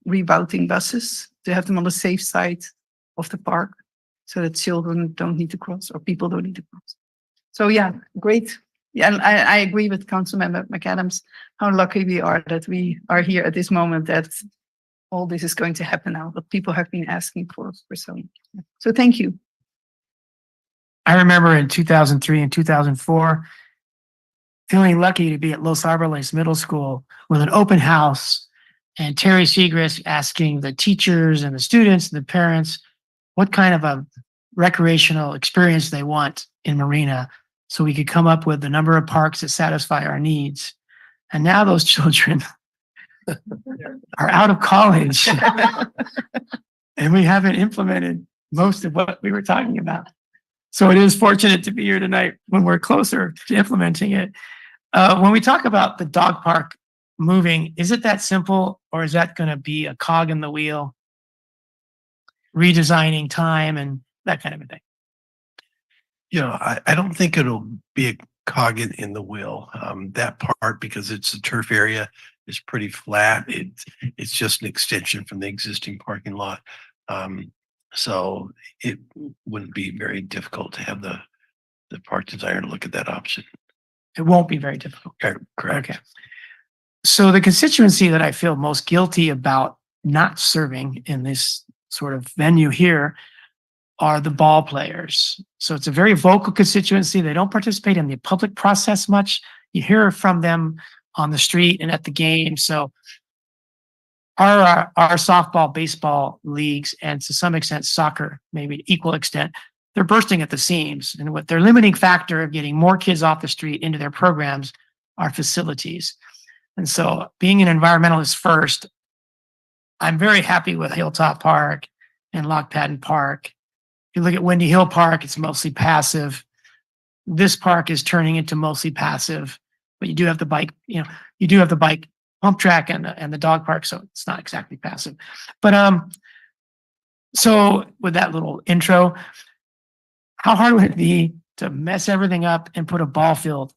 rerouting buses to have them on the safe side of the park so that children don't need to cross or people don't need to cross. So great. Yeah, and I agree with Councilmember McAdams, how lucky we are that we are here at this moment, that all this is going to happen now, that people have been asking for so long. So thank you. I remember in 2003 and 2004, feeling lucky to be at Los Arboles Middle School with an open house and Terry Segrist asking the teachers and the students and the parents what kind of a recreational experience they want in Marina, so we could come up with the number of parks that satisfy our needs. And now those children are out of college and we haven't implemented most of what we were talking about. So it is fortunate to be here tonight when we're closer to implementing it. When we talk about the dog park moving, is it that simple, or is that going to be a cog in the wheel, redesigning time and that kind of a thing? I don't think it'll be cog in the wheel. That part, because it's a turf area, is pretty flat. It's just an extension from the existing parking lot. So it wouldn't be very difficult to have the park designer look at that option. It won't be very difficult. Correct. Okay. So the constituency that I feel most guilty about not serving in this sort of venue here are the ball players. So it's a very vocal constituency. They don't participate in the public process much. You hear from them on the street and at the game. So our softball, baseball leagues, and to some extent soccer, maybe to equal extent, they're bursting at the seams. And what their limiting factor of getting more kids off the street into their programs are facilities. And so being an environmentalist first, I'm very happy with Hilltop Park and Lock Patton Park. If you look at Windy Hill Park, it's mostly passive. This park is turning into mostly passive, but you do have the bike, you do have the bike pump track and the dog park, so it's not exactly passive. But so with that little intro, how hard would it be to mess everything up and put a ball field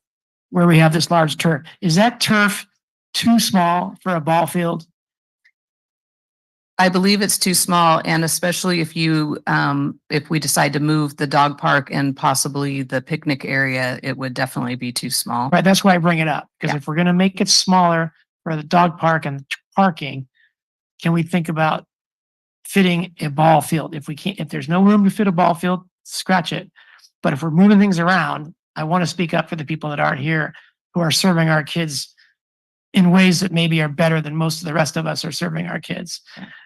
where we have this large turf? Is that turf too small for a ball field? I believe it's too small, and especially if if we decide to move the dog park and possibly the picnic area, it would definitely be too small. Right, that's why I bring it up, because Yeah. if we're going to make it smaller for the dog park and parking, can we think about fitting a ball field? If we can't, if there's no room to fit a ball field, scratch it. But if we're moving things around, I want to speak up for the people that aren't here who are serving our kids in ways that maybe are better than most of the rest of us are serving our kids.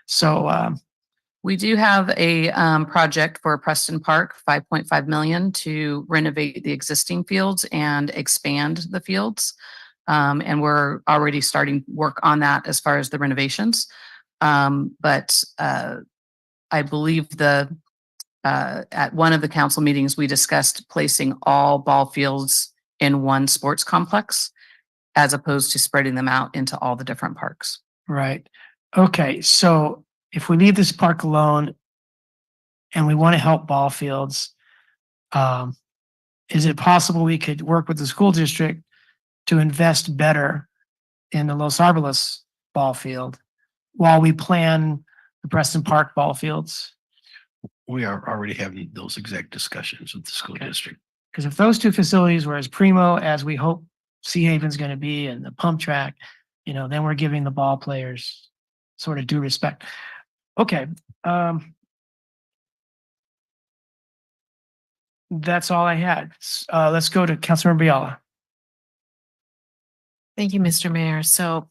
So We do have a project for Preston Park, 5.5 million to renovate the existing fields and expand the fields. And we're already starting work on that as far as the renovations. But I believe at one of the council meetings, we discussed placing all ball fields in one sports complex as opposed to spreading them out into all the different parks. right. Okay, so if we leave this park alone and we want to help ball fields, is it possible we could work with the school district to invest better in the Los Arboles ball field while we plan the Preston Park ball fields? We are already having those exact discussions with the school district. Because if those two facilities were as primo as we hope Sea Haven's going to be and the pump track, then we're giving the ball players sort of due respect. Okay. That's all I had. Let's go to Councilmember Biala. Thank you, Mr. Mayor. So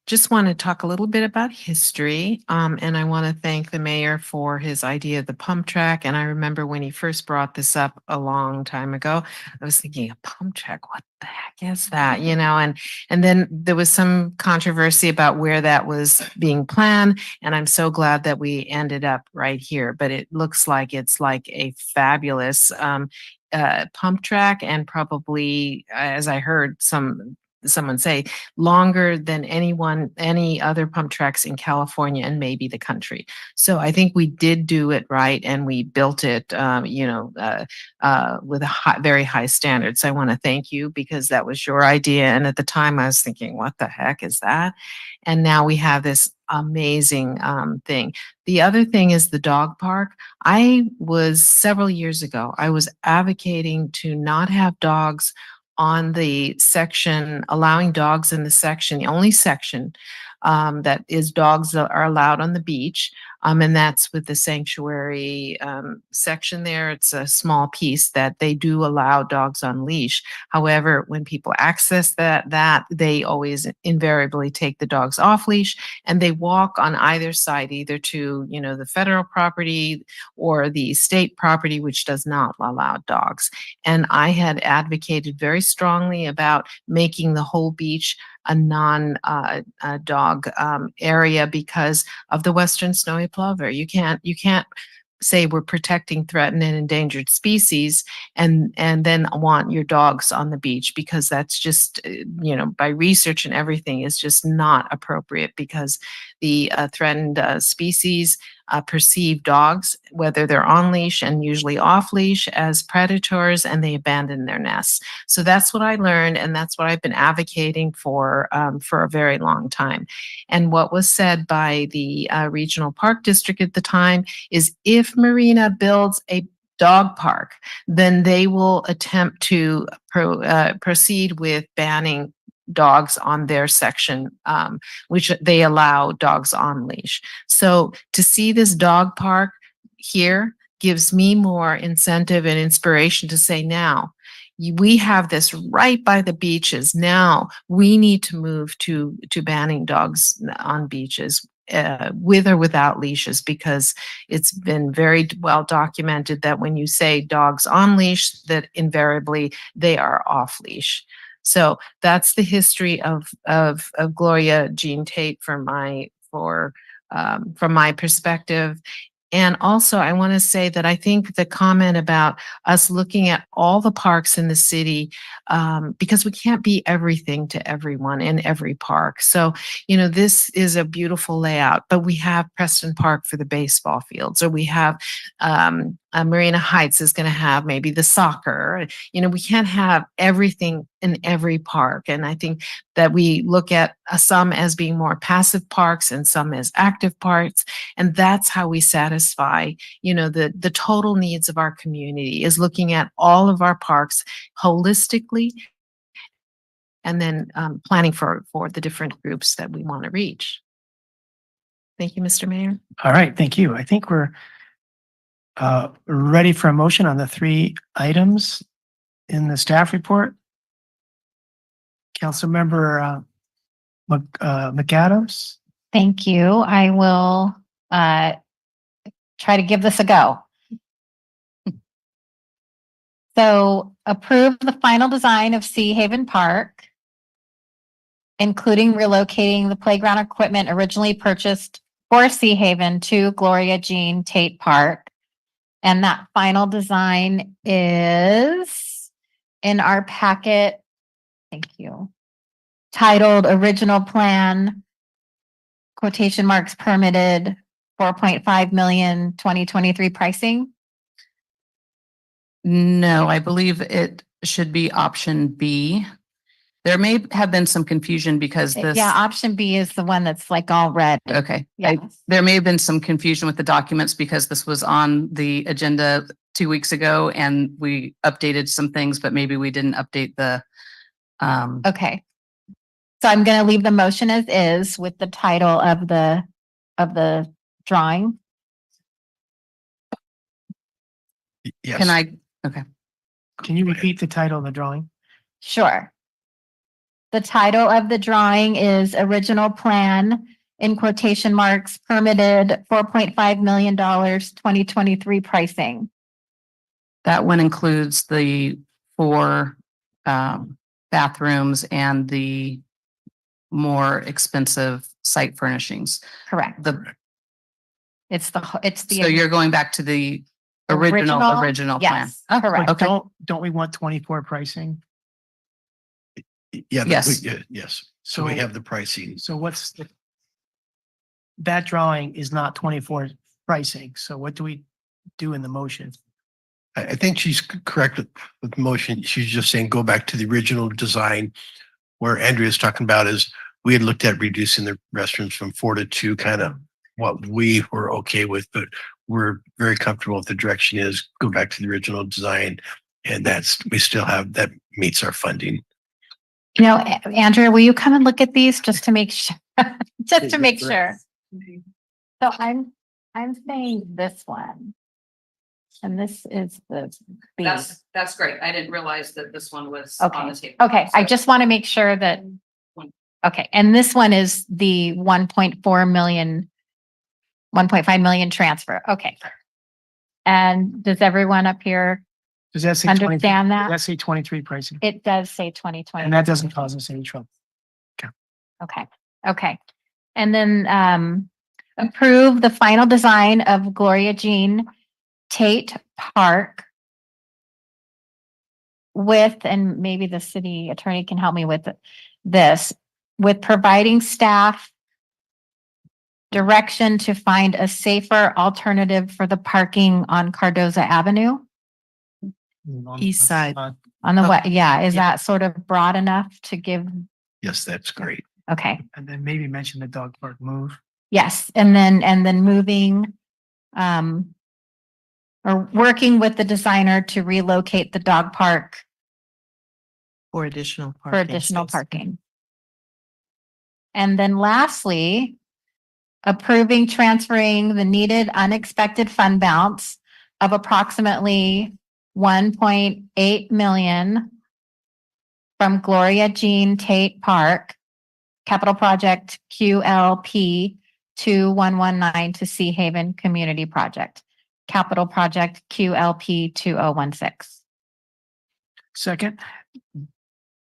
just want to talk a little bit about history. And I want to thank the mayor for his idea of the pump track. And I remember when he first brought this up a long time ago, I was thinking, a pump track, what the heck is that? And then there was some controversy about where that was being planned. And I'm so glad that we ended up right here. But it looks like it's like a fabulous pump track, and probably, as I heard someone say, longer than any other pump tracks in California and maybe the country. So I think we did do it right, and we built it, with a very high standard. So I want to thank you, because that was your idea. And at the time I was thinking, what the heck is that? And now we have this amazing thing. The other thing is the dog park. Several years ago, I was advocating to not have dogs on the section, allowing dogs in the section, the only section that is dogs that are allowed on the beach. And that's with the sanctuary section there. It's a small piece that they do allow dogs on leash. However, when people access that they always invariably take the dogs off leash, and they walk on either side, either to, the federal property or the state property, which does not allow dogs. And I had advocated very strongly about making the whole beach a non-dog area because of the western snowy plover. You can't say we're protecting threatened and endangered species and then want your dogs on the beach, because that's just, by research and everything, is just not appropriate, because the threatened species perceive dogs, whether they're on leash and usually off leash, as predators, and they abandon their nests. So that's what I learned, and that's what I've been advocating for a very long time. And what was said by the Regional Park District at the time is, if Marina builds a dog park, then they will attempt to proceed with banning dogs on their section, which they allow dogs on leash. So to see this dog park here gives me more incentive and inspiration to say, now we have this right by the beaches. Now we need to move to banning dogs on beaches, with or without leashes, because it's been very well documented that when you say dogs on leash, that invariably they are off leash. So that's the history of Gloria Jean Tate from my perspective. And also, I want to say that I think the comment about us looking at all the parks in the city, because we can't be everything to everyone in every park. So, this is a beautiful layout, but we have Preston Park for the baseball fields, or we have Marina Heights is going to have maybe the soccer. We can't have everything in every park. And I think that we look at some as being more passive parks and some as active parks. And that's how we satisfy, the total needs of our community, is looking at all of our parks holistically, and then planning for the different groups that we want to reach. Thank you, Mr. Mayor. All right, thank you. I think we're ready for a motion on the 3 items in the staff report. Councilmember McAdams. Thank you. I will try to give this a go. So approve the final design of Sea Haven Park, including relocating the playground equipment originally purchased for Sea Haven to Gloria Jean Tate Park. And that final design is in our packet. Thank you. Titled Original Plan, quotation marks, permitted, 4.5 million, 2023 pricing. No, I believe it should be option B. There may have been some confusion because this. Yeah, option B is the one that's like all red. Okay. Yes. There may have been some confusion with the documents because this was on the agenda 2 weeks ago and we updated some things, but maybe we didn't update the. Okay. So I'm going to leave the motion as is with the title of the drawing. Yes. Can I? Okay. Can you repeat the title of the drawing? Sure. The title of the drawing is Original Plan, in quotation marks, permitted, $4.5 million, 2023 pricing. That one includes the 4 bathrooms and the more expensive site furnishings. Correct. It's the. So you're going back to the original plan. Yes, Oh, correct. But don't we want 24 pricing? Yeah. Yes. Yes. So we So- have the pricing. So that drawing is not 24 pricing. So what do we do in the motion? I think she's correct with the motion. She's just saying, go back to the original design. Where Andrea's talking about is, we had looked at reducing the restrooms from 4 to 2, kind of what we were okay with, but we're very comfortable if the direction is go back to the original design. And we still have, that meets our funding. Andrea, will you come and look at these just to make sure? Just to make sure. So I'm saying this one. And this is the B. That's great. I didn't realize that this one was Okay. Okay, I just want to make sure that, okay, and this one is the 1.4 million, 1.5 million transfer. Okay. And does everyone up here Does that say understand Does that that? say 23 pricing? It does say 2020. And that doesn't cause us any trouble. Okay, okay. And then approve the final design of Gloria Jean Tate Park with, and maybe the city attorney can help me with this, with providing staff direction to find a safer alternative for the parking on Cardoza Avenue. East side. On the Oh, what? Yeah, is yeah. that sort of broad enough to give? Yes, that's great. Okay. And then maybe mention the dog park move. Yes, and then moving, or working with the designer to relocate the dog park For additional for parking. additional space. parking. And then lastly, approving transferring the needed unexpected fund balance of approximately 1.8 million from Gloria Jean Tate Park, capital project QLP 2119 to Sea Haven Community Project, capital project QLP 2016. Second,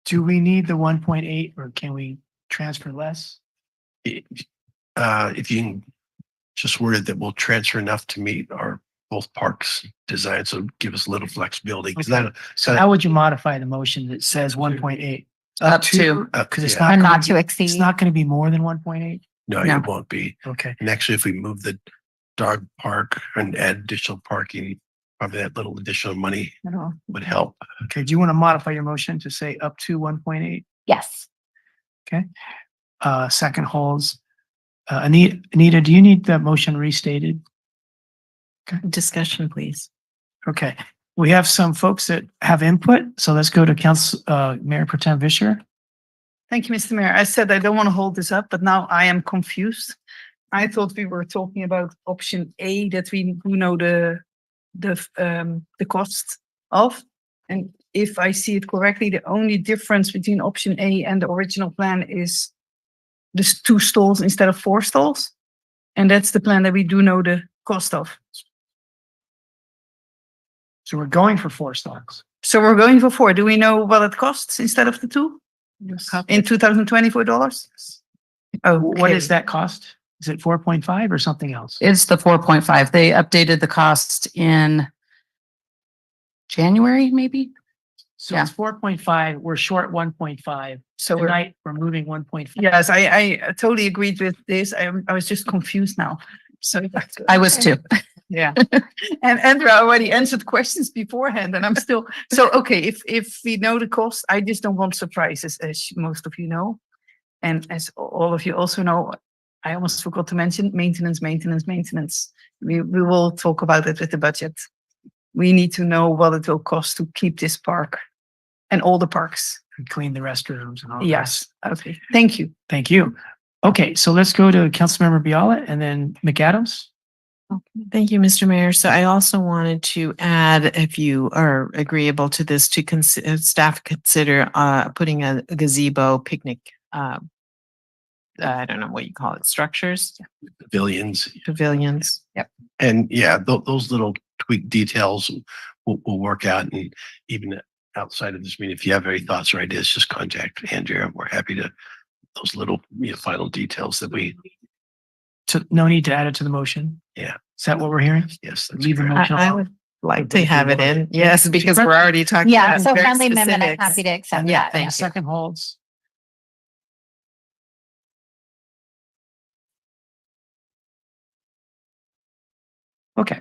do we need the 1.8 or can we transfer less? If you can just word it that we'll transfer enough to meet our both parks design, so give us a little flexibility. Because Okay. So how would you modify the motion that says 1.8? Up to. Because it's Yeah. not. Or gonna not be- to exceed. It's not going to be more than 1.8? No, No. it won't be. Okay. And actually, if we move the dog park and add additional parking, probably that little additional money would help. Okay. Do you want to modify your motion to say up to 1.8? Yes. Second holds. Anita, do you need the motion restated? Discussion, please. Okay. We have some folks that have input. So let's go to Council, Mayor Pro Tem Vischer. Thank you, Mr. Mayor. I said I don't want to hold this up, but now I am confused. I thought we were talking about option A, that we do know the cost of. And if I see it correctly, the only difference between option A and the original plan is just 2 stalls instead of 4 stalls. And that's the plan that we do know the cost of. So we're going for 4 stalls. So we're going for 4. Do we know what it costs instead of the 2 in 2024 dollars? Oh, What is that cost? Is it 4.5 or something else? It's the 4.5. They updated the cost in January, maybe? So it's 4.5. We're short 1.5. So we're, Tonight, we're moving 1.5. yes, I totally agreed with this. I was just confused now. So I was too. yeah. And Andrew already answered questions beforehand and I'm still, so, okay, if we know the cost, I just don't want surprises, as most of you know. And as all of you also know, I almost forgot to mention maintenance. We will talk about it with the budget. We need to know what it will cost to keep this park and all the parks. And clean the restrooms and all that. Yes, okay, thank you. Thank you. Okay, so let's go to Councilmember Biala and then McAdams. Thank you, Mr. Mayor. So I also wanted to add, if you are agreeable to this, to staff consider putting a gazebo picnic, I don't know what you call it, structures, Pavilions. pavilions. Yep. And yeah, those little tweak details will work out. And even outside of this meeting, if you have any thoughts or ideas, just contact Andrea. We're happy to, those little final details that we. No need to add it to the motion. Yeah. Is that what we're hearing? Yes. That's Leave the correct. motion. I would like to have it in, yes, because we're already talking. Yeah, about so very friendly amendment, I'm specifics. happy to accept And that. and Yeah. second holds. Okay.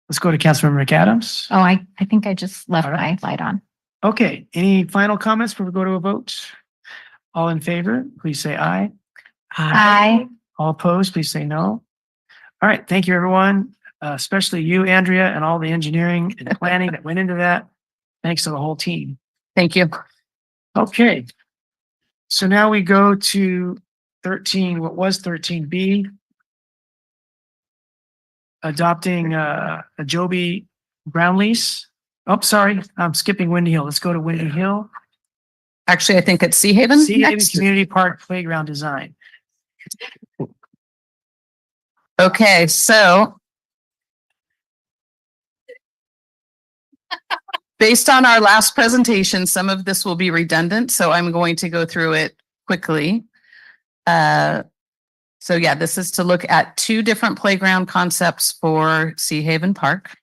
Let's go to Councilmember McAdams. Oh, I think I just left All right. my light on. Okay, any final comments before we go to a vote? All in favor, please say aye. Aye. All opposed, please say no. All right, thank you, everyone, especially you, Andrea, and all the engineering and planning that went into that. Thanks to the whole team. Thank you. Okay. So now we go to 13, what was 13B? Adopting a Joby ground lease. Oh, sorry, I'm skipping Windy Hill. Let's go to Windy Hill. Actually, I think it's Sea Haven. Sea Haven next. Community Park Playground Design. Okay, so based on our last presentation, some of this will be redundant, so I'm going to go through it quickly. So yeah, this is to look at 2 different playground concepts for Sea Haven Park.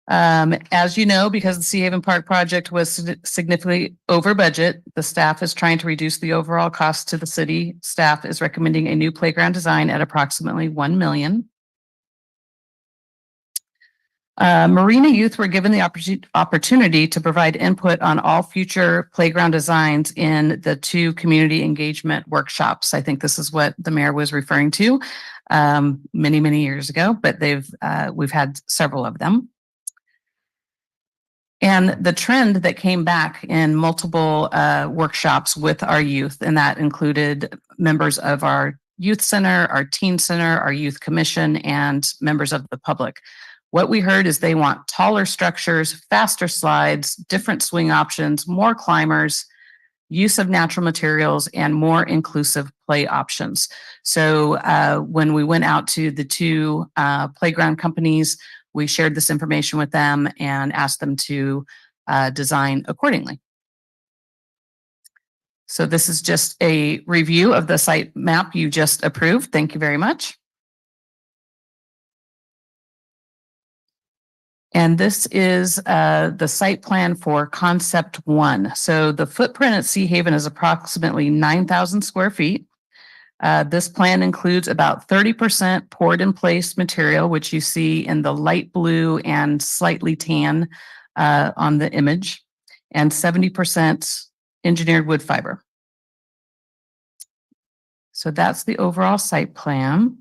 As you know, because the Sea Haven Park project was significantly over budget, the staff is trying to reduce the overall cost to the city. Staff is recommending a new playground design at approximately 1 million. Marina youth were given the opportunity to provide input on all future playground designs in the 2 community engagement workshops. I think this is what the mayor was referring to many, many years ago, but we've had several of them. And the trend that came back in multiple workshops with our youth, and that included members of our youth center, our teen center, our youth commission, and members of the public. What we heard is they want taller structures, faster slides, different swing options, more climbers, use of natural materials, and more inclusive play options. So when we went out to the 2 playground companies, we shared this information with them and asked them to design accordingly. So this is just a review of the site map you just approved. Thank you very much. And this is the site plan for concept 1. So the footprint at Sea Haven is approximately 9,000 square feet. This plan includes about 30% poured in place material, which you see in the light blue and slightly tan on the image, and 70% engineered wood fiber. So that's the overall site plan.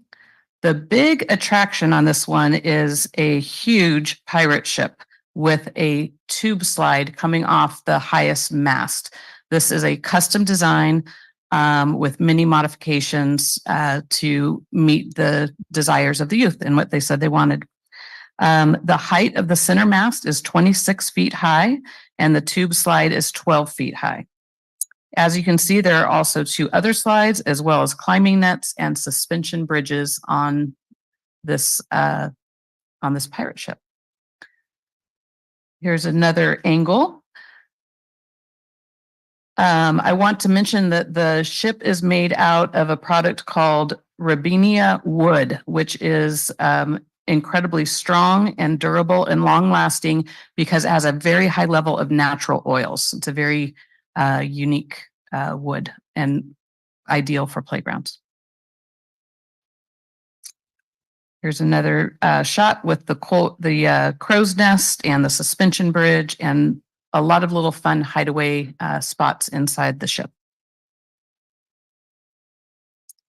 The big attraction on this one is a huge pirate ship with a tube slide coming off the highest mast. This is a custom design with many modifications to meet the desires of the youth and what they said they wanted. The height of the center mast is 26 feet high and the tube slide is 12 feet high. As you can see, there are also 2 other slides as well as climbing nets and suspension bridges on this pirate ship. Here's another angle. I want to mention that the ship is made out of a product called Robinia wood, which is incredibly strong and durable and long lasting because it has a very high level of natural oils. It's a very unique wood and ideal for playgrounds. Here's another shot with the crow's nest and the suspension bridge and a lot of little fun hideaway spots inside the ship.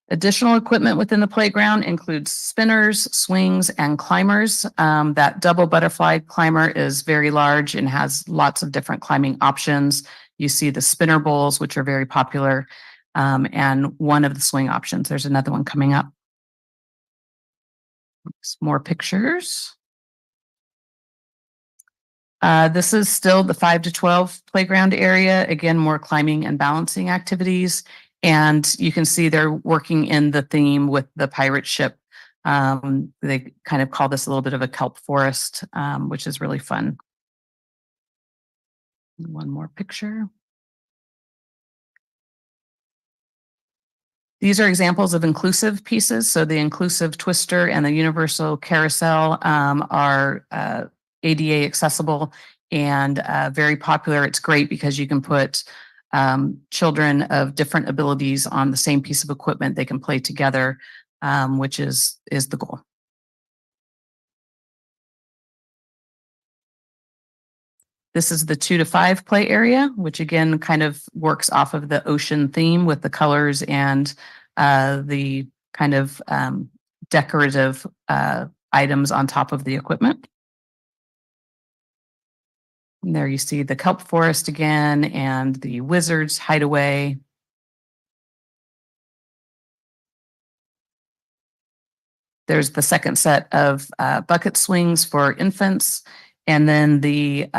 Additional equipment within the playground includes spinners, swings, and climbers. That double butterfly climber is very large and has lots of different climbing options. You see the spinner bowls, which are very popular, and one of the swing options. There's another one coming up. Some more pictures. This is still the 5 to 12 playground area. Again, more climbing and balancing activities. And you can see they're working in the theme with the pirate ship. They kind of call this a little bit of a kelp forest, which is really fun. One more picture. These are examples of inclusive pieces. So the inclusive twister and the universal carousel are ADA accessible and very popular. It's great because you can put children of different abilities on the same piece of equipment. They can play together, which is the goal. This is the 2 to 5 play area, which again kind of works off of the ocean theme with the colors and the kind of decorative items on top of the equipment. And there you see the kelp forest again and the wizard's hideaway. There's the second set of bucket swings for infants. And then the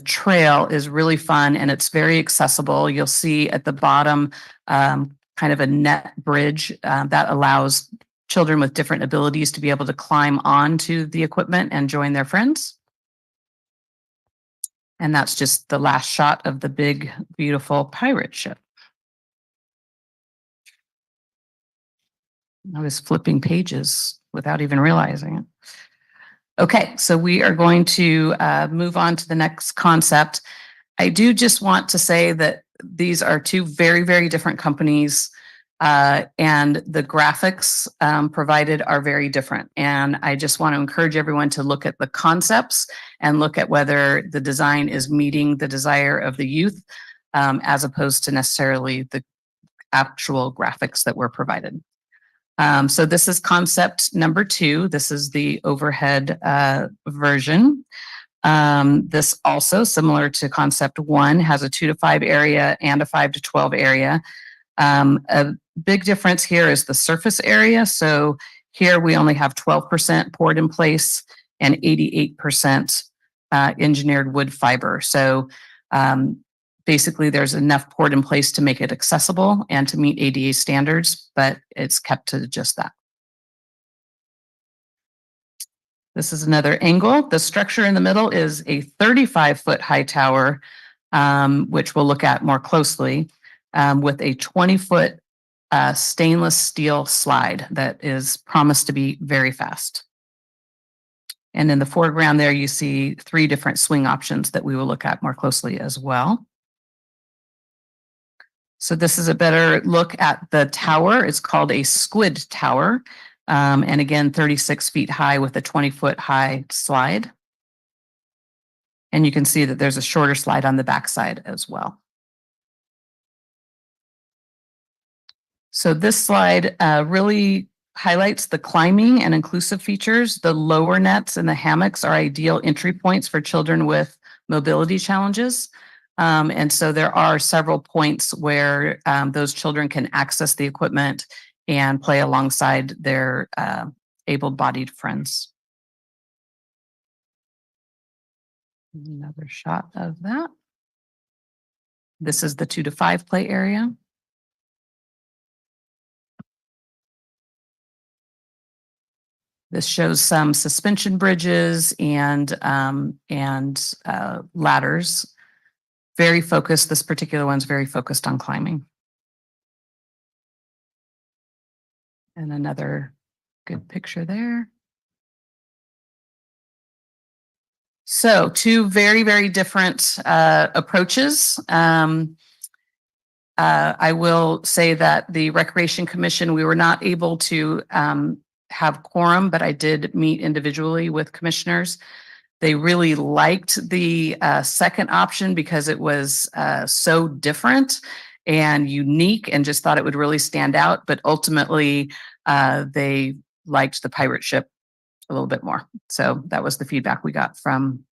trail is really fun and it's very accessible. You'll see at the bottom kind of a net bridge that allows children with different abilities to be able to climb onto the equipment and join their friends. And that's just the last shot of the big, beautiful pirate ship. I was flipping pages without even realizing it. Okay, so we are going to move on to the next concept. I do just want to say that these are two very, very different companies. And the graphics provided are very different. And I just want to encourage everyone to look at the concepts and look at whether the design is meeting the desire of the youth as opposed to necessarily the actual graphics that were provided. So this is concept number 2. This is the overhead version. This also, similar to concept 1, has a 2 to 5 area and a 5 to 12 area. A big difference here is the surface area. So here we only have 12% poured in place and 88% engineered wood fiber. So basically there's enough poured in place to make it accessible and to meet ADA standards, but it's kept to just that. This is another angle. The structure in the middle is a 35-foot high tower, which we'll look at more closely, with a 20-foot stainless steel slide that is promised to be very fast. And in the foreground there, you see 3 different swing options that we will look at more closely as well. So this is a better look at the tower. It's called a squid tower. And again, 36 feet high with a 20-foot high slide. And you can see that there's a shorter slide on the backside as well. So this slide really highlights the climbing and inclusive features. The lower nets and the hammocks are ideal entry points for children with mobility challenges. And so there are several points where those children can access the equipment and play alongside their able-bodied friends. Another shot of that. This is the 2 to 5 play area. This shows some suspension bridges and ladders. Very focused. This particular one's very focused on climbing. And another good picture there. So 2 very, very different approaches. I will say that the Recreation Commission, we were not able to have quorum, but I did meet individually with commissioners. They really liked the second option because it was so different and unique and just thought it would really stand out. But ultimately, they liked the pirate ship a little bit more. So that was the feedback we got from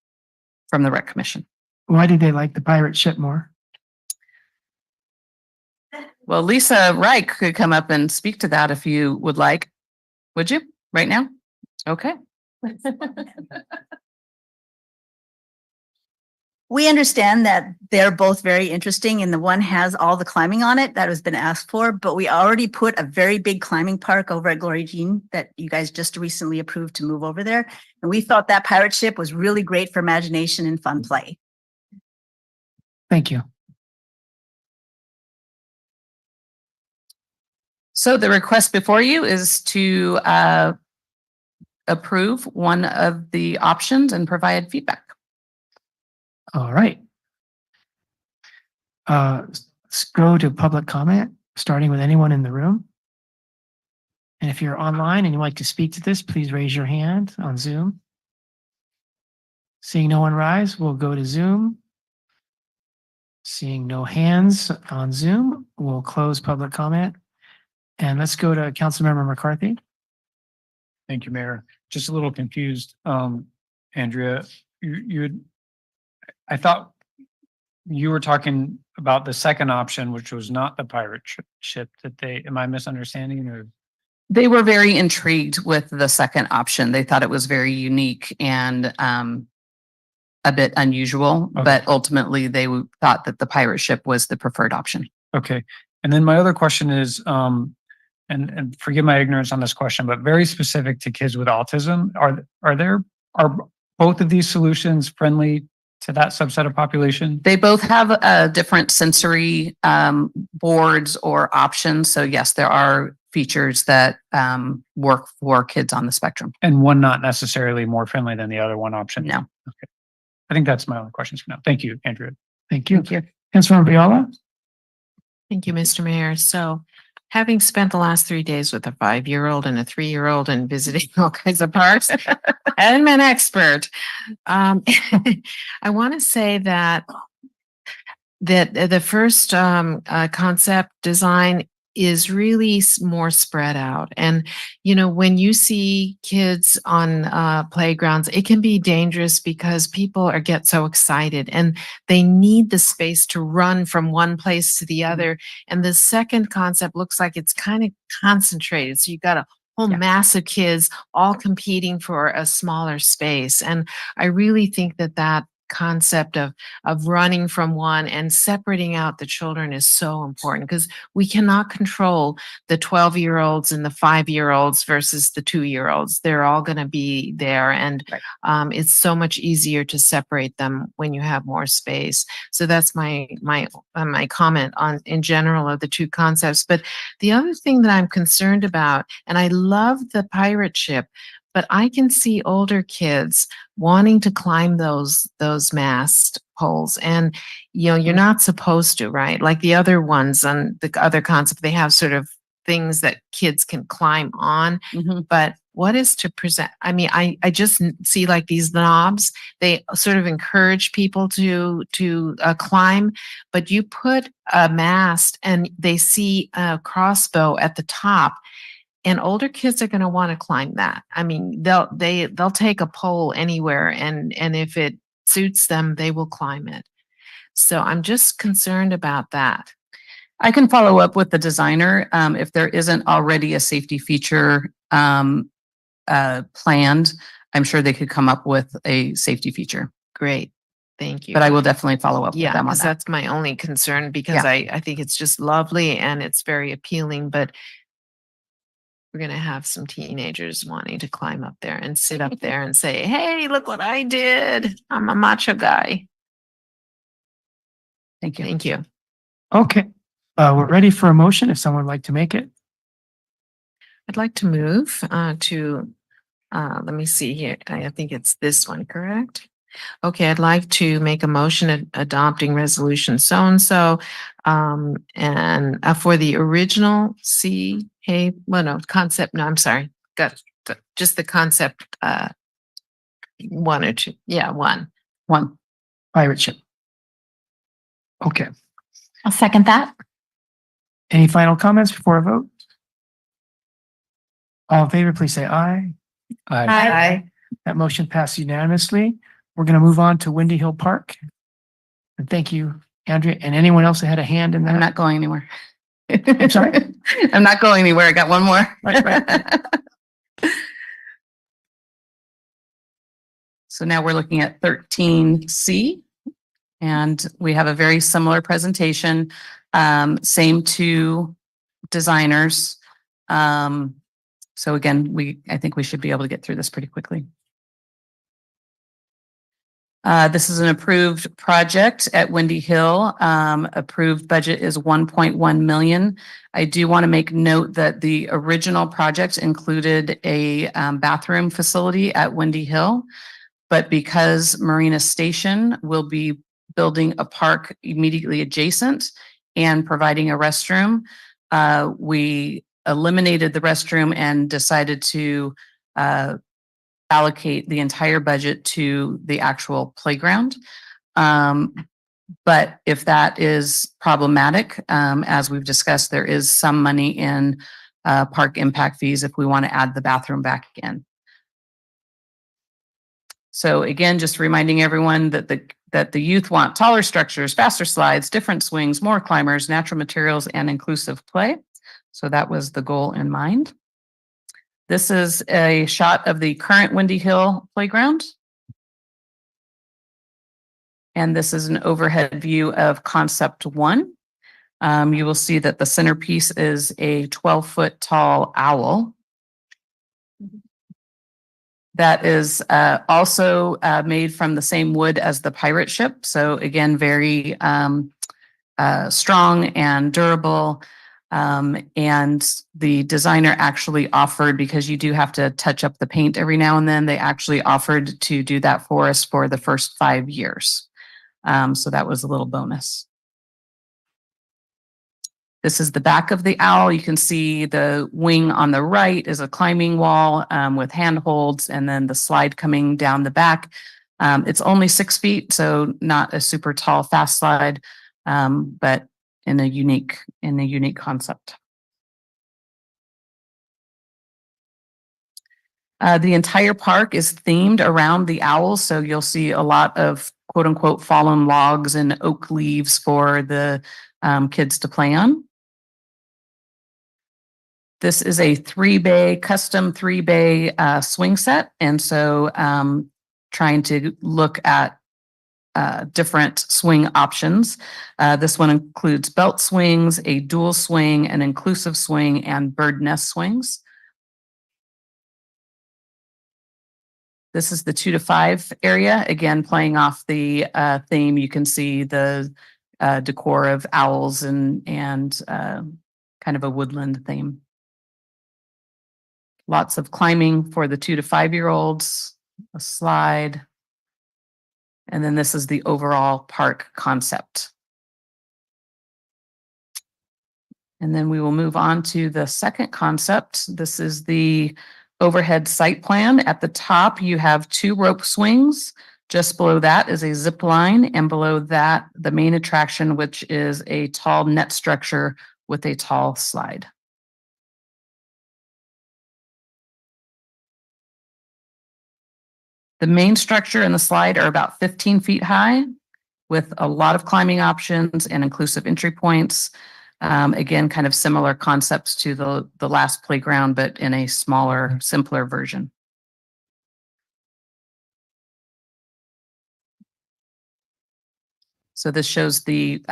the Rec Commission. Why did they like the pirate ship more? Well, Lisa Reich could come up and speak to that if you would like. Would you right now? Okay. We understand that they're both very interesting and the one has all the climbing on it that has been asked for, but we already put a very big climbing park over at Glory Jean that you guys just recently approved to move over there. And we thought that pirate ship was really great for imagination and fun play. Thank you. So the request before you is to approve one of the options and provide feedback. All right. Let's go to public comment, starting with anyone in the room. And if you're online and you'd like to speak to this, please raise your hand on Zoom. Seeing no one rise, we'll go to Zoom. Seeing no hands on Zoom, we'll close public comment. And let's go to Councilmember McCarthy. Thank you, Mayor. Just a little confused. Andrea, I thought you were talking about the second option, which was not the pirate ship that am I misunderstanding or? They were very intrigued with the second option. They thought it was very unique and a bit unusual, Okay. but ultimately they thought that the pirate ship was the preferred option. Okay. And then my other question is, and forgive my ignorance on this question, but very specific to kids with autism, are both of these solutions friendly to that subset of population? They both have different sensory boards or options. So yes, there are features that work for kids on the spectrum. And one not necessarily more friendly than the other one option? No. Okay. I think that's my only questions for now. Thank you, Andrea. Thank you. Thank you. Councilmember Viola? Thank you, Mr. Mayor. So having spent the last 3 days with a 5-year-old and a 3-year-old and visiting all kinds of parks, I'm an expert. I want to say that the first concept design is really more spread out. And, you know, when you see kids on playgrounds, it can be dangerous because people get so excited and they need the space to run from one place to the other. And the second concept looks like it's kind of concentrated. So you've got a whole mass of kids all competing for a smaller space. And I really think that concept of running from one and separating out the children is so important because we cannot control the 12-year-olds and the 5-year-olds versus the 2-year-olds. They're all going to be there, and it's so much easier to separate them when you have more space. So that's my comment on in general of the two concepts. But the other thing that I'm concerned about, and I love the pirate ship, but I can see older kids wanting to climb those mast poles, and you know, you're not supposed to, right? Like the other ones on the other concept, they have sort of things that kids can climb on. But what is to present? I mean, I just see like these knobs, they sort of encourage people to climb, but you put a mast and they see a crossbow at the top. And older kids are going to want to climb that. I mean, they'll take a pole anywhere, and if it suits them, they will climb it. So I'm just concerned about that. I can follow up with the designer if there isn't already a safety feature planned. I'm sure they could come up with a safety feature. Great. Thank you. But I will definitely follow up with Yeah, them on because that. that's my only concern, because I think it's just lovely and it's very appealing, but we're going to have some teenagers wanting to climb up there and sit up there and say, hey, look what I did. I'm a macho guy. Thank you. Thank you. Okay. We're ready for a motion if someone would like to make it. I'd like to move to, let me see here. I think it's this one, correct? Okay, I'd like to make a motion adopting resolution so-and-so and for the original concept. No, I'm sorry. Got just the concept 1 or 2. Yeah, one. Pirate ship. Okay. I'll second that. Any final comments before a vote? All in favor, please say aye. Aye. That motion passed unanimously. We're going to move on to Windy Hill Park. And thank you, Andrea, and anyone else that had a hand in that. I'm not going anywhere. I'm sorry? I'm not going anywhere. I got one more. Right. So now we're looking at 13C, and we have a very similar presentation, same two designers. So again, I think we should be able to get through this pretty quickly. This is an approved project at Windy Hill. Approved budget is 1.1 million. I do want to make note that the original project included a bathroom facility at Windy Hill, but because Marina Station will be building a park immediately adjacent and providing a restroom, we eliminated the restroom and decided to allocate the entire budget to the actual playground. But if that is problematic, as we've discussed, there is some money in park impact fees if we want to add the bathroom back in. So again, just reminding everyone that the youth want taller structures, faster slides, different swings, more climbers, natural materials, and inclusive play. So that was the goal in mind. This is a shot of the current Windy Hill playground. And this is an overhead view of concept 1. You will see that the centerpiece is a 12-foot tall owl. That is also made from the same wood as the pirate ship. So again, very strong and durable. And the designer actually offered, because you do have to touch up the paint every now and then, they actually offered to do that for us for the first 5 years. So that was a little bonus. This is the back of the owl. You can see the wing on the right is a climbing wall with handholds, and then the slide coming down the back. It's only 6 feet, so not a super tall fast slide, but in a unique concept. The entire park is themed around the owls, so you'll see a lot of quote unquote fallen logs and oak leaves for the kids to play on. This is a custom 3-bay swing set, and so trying to look at different swing options. This one includes belt swings, a dual swing, an inclusive swing, and bird nest swings. This is the 2 to 5 area. Again, playing off the theme, you can see the decor of owls and kind of a woodland theme. Lots of climbing for the 2 to 5-year-olds, a slide. And then this is the overall park concept. And then we will move on to the second concept. This is the overhead site plan. At the top, you have 2 rope swings. Just below that is a zip line, and below that, the main attraction, which is a tall net structure with a tall slide. The main structure and the slide are about 15 feet high with a lot of climbing options and inclusive entry points. Again, kind of similar concepts to the last playground, but in a smaller, simpler version. So this shows the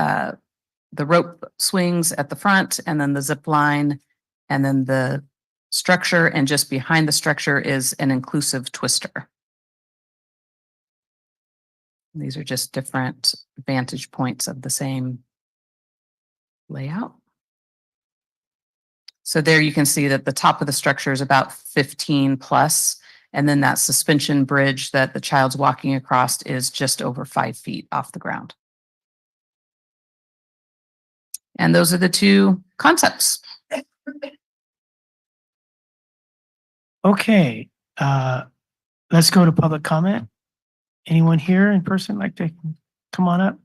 rope swings at the front, and then the zip line, and then the structure, and just behind the structure is an inclusive twister. These are just different vantage points of the same layout. So there you can see that the top of the structure is about 15 plus, and then that suspension bridge that the child's walking across is just over 5 feet off the ground. And those are the 2 concepts. Okay, let's go to public comment. Anyone here in person like to come on up?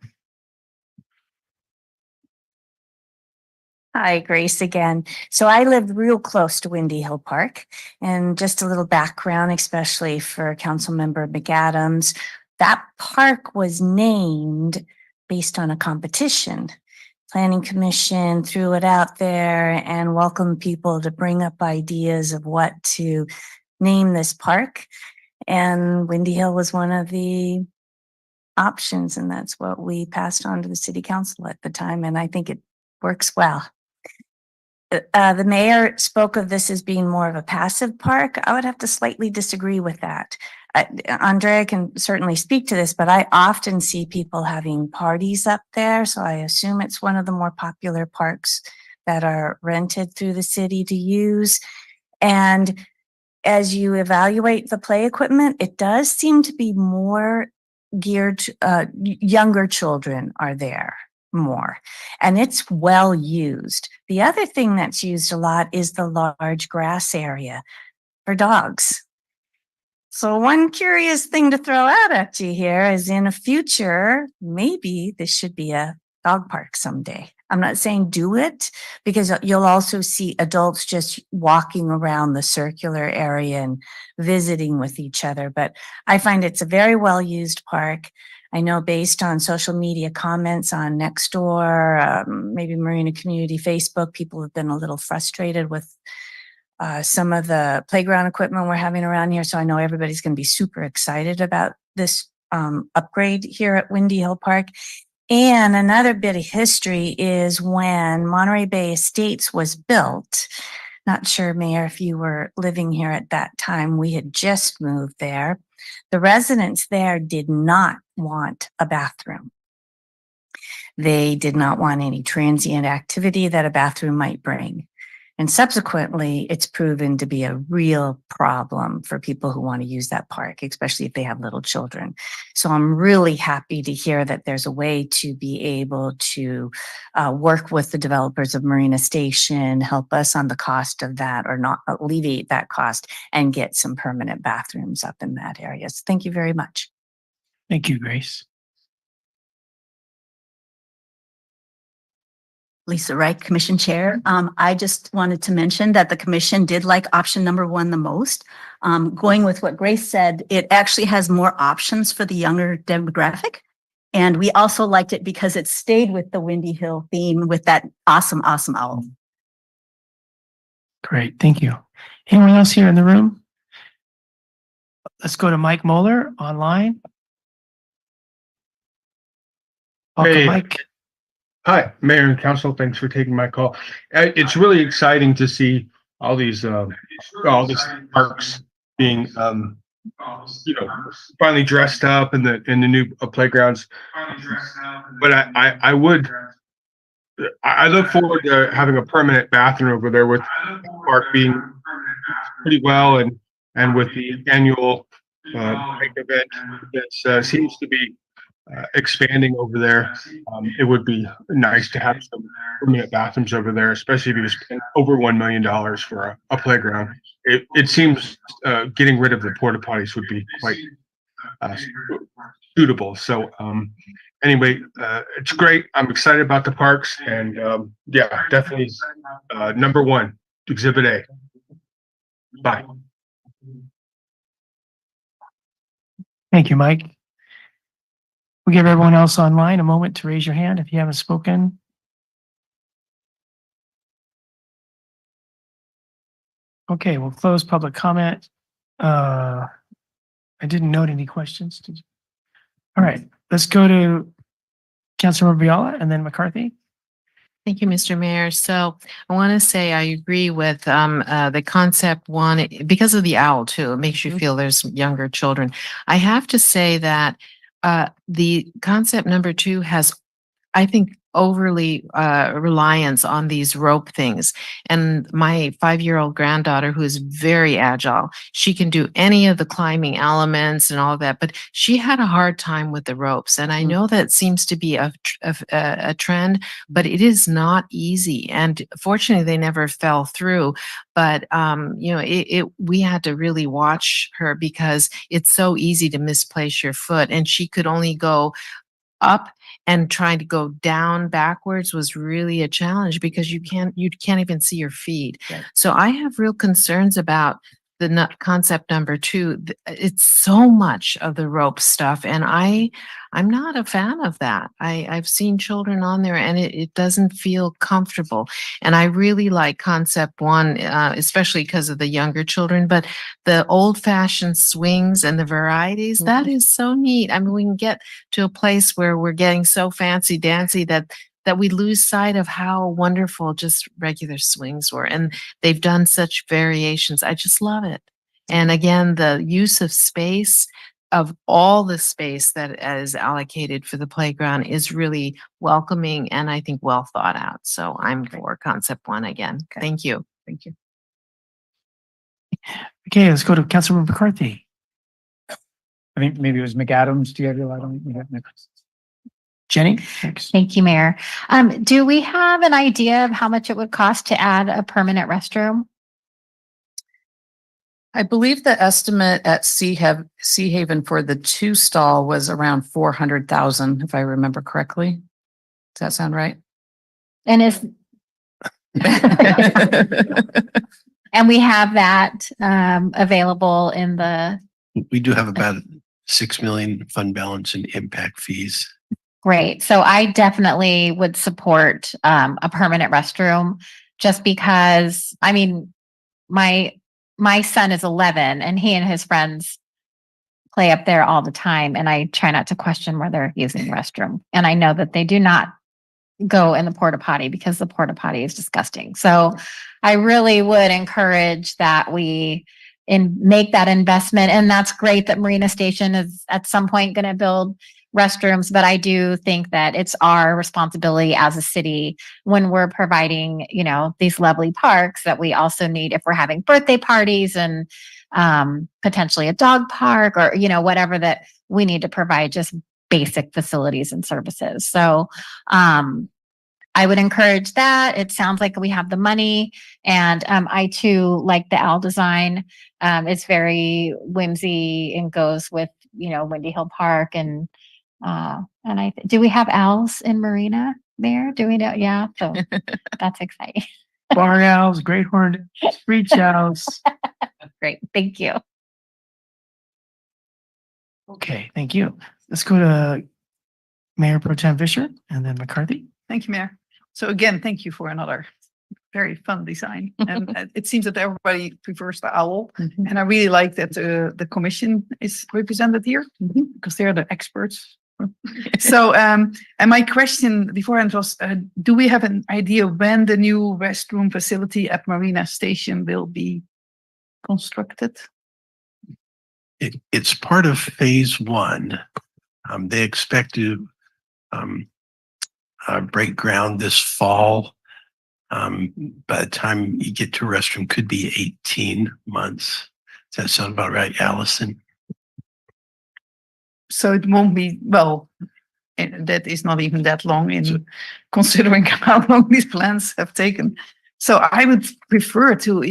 Hi, Grace again. So I live real close to Windy Hill Park, and just a little background, especially for Councilmember McAdams. That park was named based on a competition. Planning Commission threw it out there and welcomed people to bring up ideas of what to name this park. And Windy Hill was one of the options, and that's what we passed on to the city council at the time, and I think it works well. The mayor spoke of this as being more of a passive park. I would have to slightly disagree with that. Andrea can certainly speak to this, but I often see people having parties up there, so I assume it's one of the more popular parks that are rented through the city to use. And as you evaluate the play equipment, it does seem to be more geared to younger children are there more, and it's well used. The other thing that's used a lot is the large grass area for dogs. So one curious thing to throw out at you here is, in a future, maybe this should be a dog park someday. I'm not saying do it, because you'll also see adults just walking around the circular area and visiting with each other. But I find it's a very well-used park. I know based on social media comments on Nextdoor, maybe Marina Community Facebook, people have been a little frustrated with some of the playground equipment we're having around here. So I know everybody's going to be super excited about this upgrade here at Windy Hill Park. And another bit of history is when Monterey Bay Estates was built. Not sure, Mayor, if you were living here at that time. We had just moved there. The residents there did not want a bathroom. They did not want any transient activity that a bathroom might bring. And subsequently, it's proven to be a real problem for people who want to use that park, especially if they have little children. So I'm really happy to hear that there's a way to be able to work with the developers of Marina Station, help us on the cost of that, or not alleviate that cost, and get some permanent bathrooms up in that area. So thank you very much. Thank you, Grace. Lisa Wright, Commission Chair. I just wanted to mention that the commission did like option number 1 the most. Going with what Grace said, it actually has more options for the younger demographic. And we also liked it because it stayed with the Windy Hill theme with that awesome owl. Great, thank you. Anyone else here in the room? Let's go to Mike Moeller online. Welcome, Hey. Mike. Hi, Mayor and Council. Thanks for taking my call. It's really exciting to see all these parks being, finally dressed up in the new playgrounds. But I look forward to having a permanent bathroom over there with the park being pretty well and with the annual bike event that seems to be expanding over there. It would be nice to have some permanent bathrooms over there, especially if you spend over $1 million for a playground. It seems getting rid of the porta potties would be quite suitable. So anyway, it's great. I'm excited about the parks, and yeah, definitely number 1, Exhibit A. Bye. Thank you, Mike. We'll give everyone else online a moment to raise your hand if you haven't spoken. Okay, we'll close public comment. I didn't note any questions. Did you? All right, let's go to Councilmember Viola and then McCarthy. Thank you, Mr. Mayor. So I want to say I agree with the concept 1 because of the owl too. It makes you feel there's younger children. I have to say that the concept number 2 has, I think, overly reliance on these rope things. And my 5-year-old granddaughter, who is very agile, she can do any of the climbing elements and all of that, but she had a hard time with the ropes. And I know that seems to be a trend, but it is not easy. And fortunately, they never fell through. But we had to really watch her because it's so easy to misplace your foot, and she could only go up, and trying to go down backwards was really a challenge because you can't even see your feet. Right. So I have real concerns about the concept number 2. It's so much of the rope stuff, and I'm not a fan of that. I've seen children on there, and it doesn't feel comfortable. And I really like concept 1, especially because of the younger children. But the old-fashioned swings and the varieties, that is so neat. I mean, we can get to a place where we're getting so fancy dancy that we lose sight of how wonderful just regular swings were. And they've done such variations. I just love it. And again, the use of space, of all the space that is allocated for the playground, is really welcoming and I think well thought out. So I'm for concept 1 again. Okay. Thank you. Thank you. Okay, let's go to Councilmember McCarthy. I think maybe it was McAdams. Do you have your light on? Jenny? Thanks. Thank you, Mayor. Do we have an idea of how much it would cost to add a permanent restroom? I believe the estimate at Sea Haven for the 2 stall was around 400,000, if I remember correctly. Does that sound right? And and we have that available in the. We do have about 6 million fund balance in impact fees. Great. So I definitely would support a permanent restroom, just because, I mean, my son is 11 and he and his friends play up there all the time. And I try not to question where they're using the restroom. And I know that they do not go in the porta potty because the porta potty is disgusting. So I really would encourage that we make that investment. And that's great that Marina Station is at some point going to build restrooms, but I do think that it's our responsibility as a city when we're providing, these lovely parks that we also need if we're having birthday parties and potentially a dog park or, whatever that we need to provide just basic facilities and services. So, I would encourage that. It sounds like we have the money, and I too like the owl design. It's very whimsy and goes with Windy Hill Park, and do we have owls in Marina there? Do we know? Yeah, so that's exciting. Barn owls, great horned, screech owls. Great, thank you. Okay, thank you. Let's go to Mayor Pro Tem Fisher and then McCarthy. Thank you, Mayor. So again, thank you for another very fun design. And it seems that everybody prefers the owl. And I really like that the commission is represented here because they're the experts. So, and my question beforehand was, do we have an idea when the new restroom facility at Marina Station will be constructed? It's part of phase one. They expect to break ground this fall. By the time you get to a restroom, could be 18 months. Does that sound about right, Allison? So it won't be, well, that is not even that long in considering how long these plans have taken. So I would prefer to,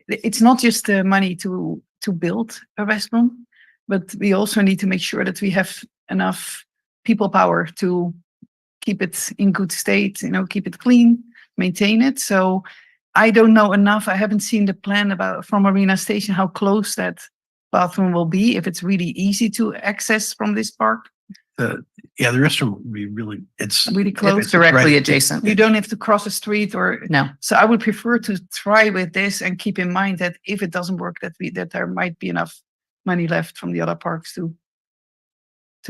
it's not just the money to build a restroom, but we also need to make sure that we have enough people power to keep it in good state, keep it clean, maintain it. So I don't know enough. I haven't seen the plan from Marina Station, how close that bathroom will be, if it's really easy to access from this park. The restroom will be it's really close. It's directly right- adjacent. You don't have to cross a street or No. So I would prefer to try with this and keep in mind that if it doesn't work, that there might be enough money left from the other parks to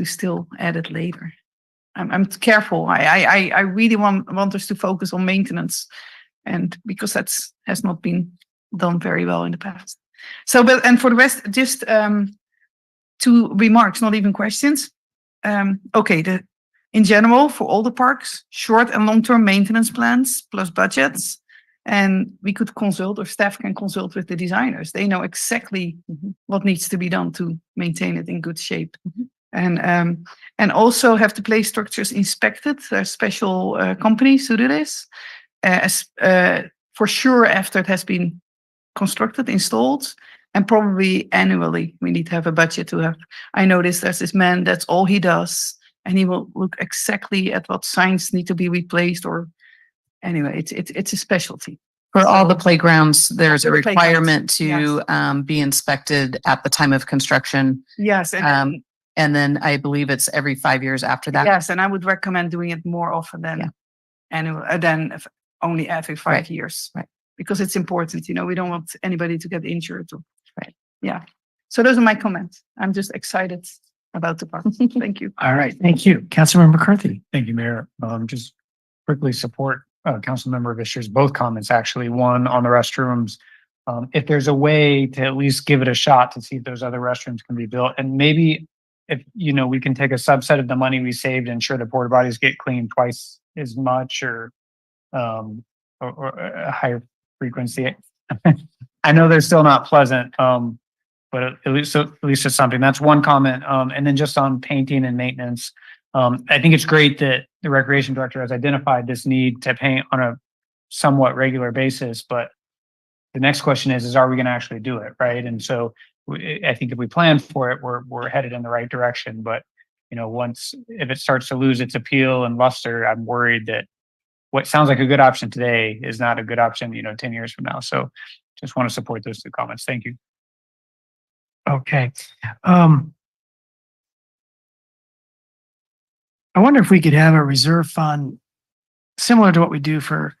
still add it later. I'm careful. I really want us to focus on maintenance, and because has not been done very well in the past. So, and for the rest, just 2 remarks, not even questions. Okay, in general, for all the parks, short and long-term maintenance plans plus budgets, and we could consult, or staff can consult with the designers. They know exactly what needs to be done to maintain it in good shape. And also have the play structures inspected. There are special companies who do this. For sure, after it has been constructed, installed, and probably annually, we need to have a budget to have. I noticed there's this man, that's all he does, and he will look exactly at what signs need to be replaced, or anyway, it's a specialty. For all the playgrounds, there's a For the playgrounds, requirement to be inspected at the time of construction. Yes, And then I believe it's every 5 years after that. yes, and I would recommend doing it more often than annual, only every 5 Right. years. Right. Because it's important, we don't want anybody to get injured. Right. Yeah. So those are my comments. I'm just excited about the park. Thank you. All right, thank you. Councilmember McCarthy. Thank you, Mayor. Just quickly support Councilmember Fisher's both comments, actually. One on the restrooms. If there's a way to at least give it a shot to see if those other restrooms can be built, and maybe if, we can take a subset of the money we saved and ensure the porta potties get cleaned twice as much or a higher frequency. I know they're still not pleasant, but at least it's something. That's one comment. And then just on painting and maintenance, I think it's great that the recreation director has identified this need to paint on a somewhat regular basis. But the next question is are we going to actually do it, right? And so I think if we plan for it, we're headed in the right direction. But if it starts to lose its appeal and luster, I'm worried that what sounds like a good option today is not a good option, 10 years from now. So just want to support those 2 comments. Thank you. Okay. I wonder if we could have a reserve fund similar to what we do for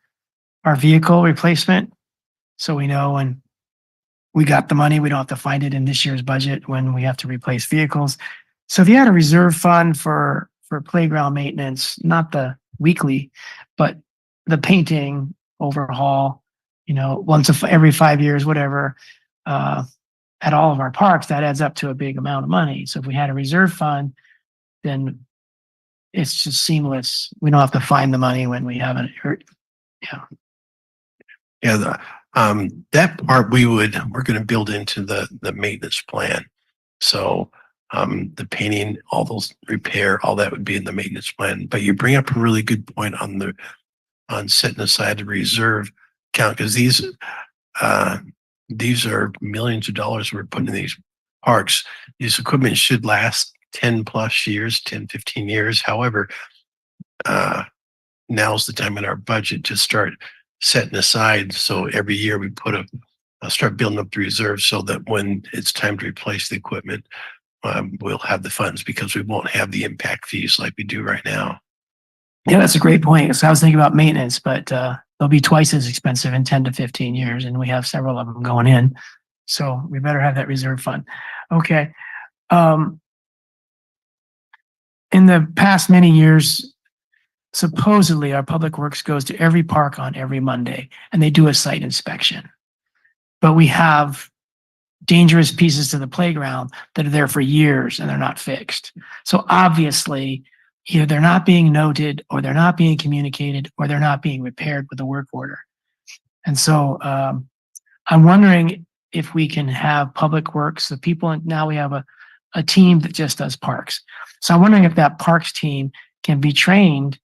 our vehicle replacement. So we know when we got the money, we don't have to find it in this year's budget when we have to replace vehicles. So if you had a reserve fund for playground maintenance, not the weekly, but the painting overhaul, once every 5 years, whatever, at all of our parks, that adds up to a big amount of money. So if we had a reserve fund, then it's just seamless. We don't have to find the money when we haven't heard. Yeah. Yeah, that part we're going to build into the maintenance plan. So, the painting, all those repair, all that would be in the maintenance plan. But you bring up a really good point on setting aside the reserve account, because these are millions of dollars we're putting in these parks. This equipment should last 10 plus years, 10, 15 years. However, now's the time in our budget to start setting aside. So every year we start building up the reserve so that when it's time to replace the equipment, we'll have the funds, because we won't have the impact fees like we do right now. Yeah, that's a great point. So I was thinking about maintenance, but they'll be twice as expensive in 10 to 15 years, and we have several of them going in. So we better have that reserve fund. Okay. In the past many years, supposedly our public works goes to every park on every Monday, and they do a site inspection. But we have dangerous pieces to the playground that are there for years and they're not fixed. So obviously, either they're not being noted, or they're not being communicated, or they're not being repaired with a work order. And so I'm wondering if we can have public works, the people, now we have a team that just does parks. So I'm wondering if that parks team can be trained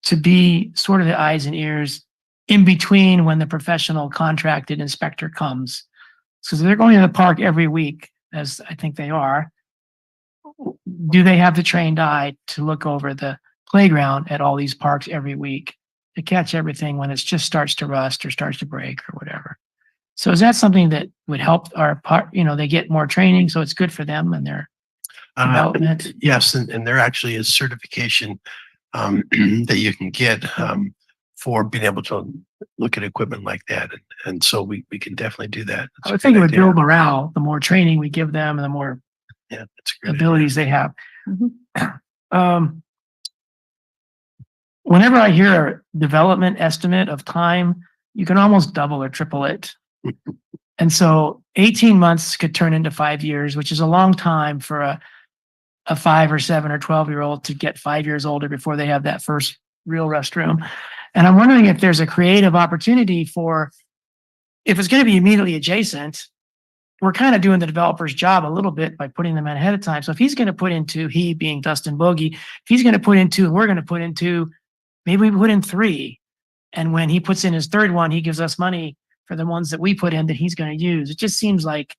to be sort of the eyes and ears in between when the professional contracted inspector comes. So they're going to the park every week, as I think they are. Do they have the trained eye to look over the playground at all these parks every week to catch everything when it just starts to rust or starts to break or whatever? So is that something that would help our part? They get more training, so it's good for them and their development. Yes, and there actually is certification that you can get for being able to look at equipment like that. And so we can definitely do that. I would think it would build morale. The more training we give them and the more that's a great abilities they have. Whenever I hear a development estimate of time, you can almost double or triple it. And so 18 months could turn into 5 years, which is a long time for a 5 or 7 or 12-year-old to get 5 years older before they have that first real restroom. And I'm wondering if there's a creative opportunity for, if it's going to be immediately adjacent, we're kind of doing the developer's job a little bit by putting them in ahead of time. So if he's going to put into, he being Dustin Bogey, if he's going to put into, and we're going to put into, maybe we put in 3. And when he puts in his third one, he gives us money for the ones that we put in that he's going to use. It just seems like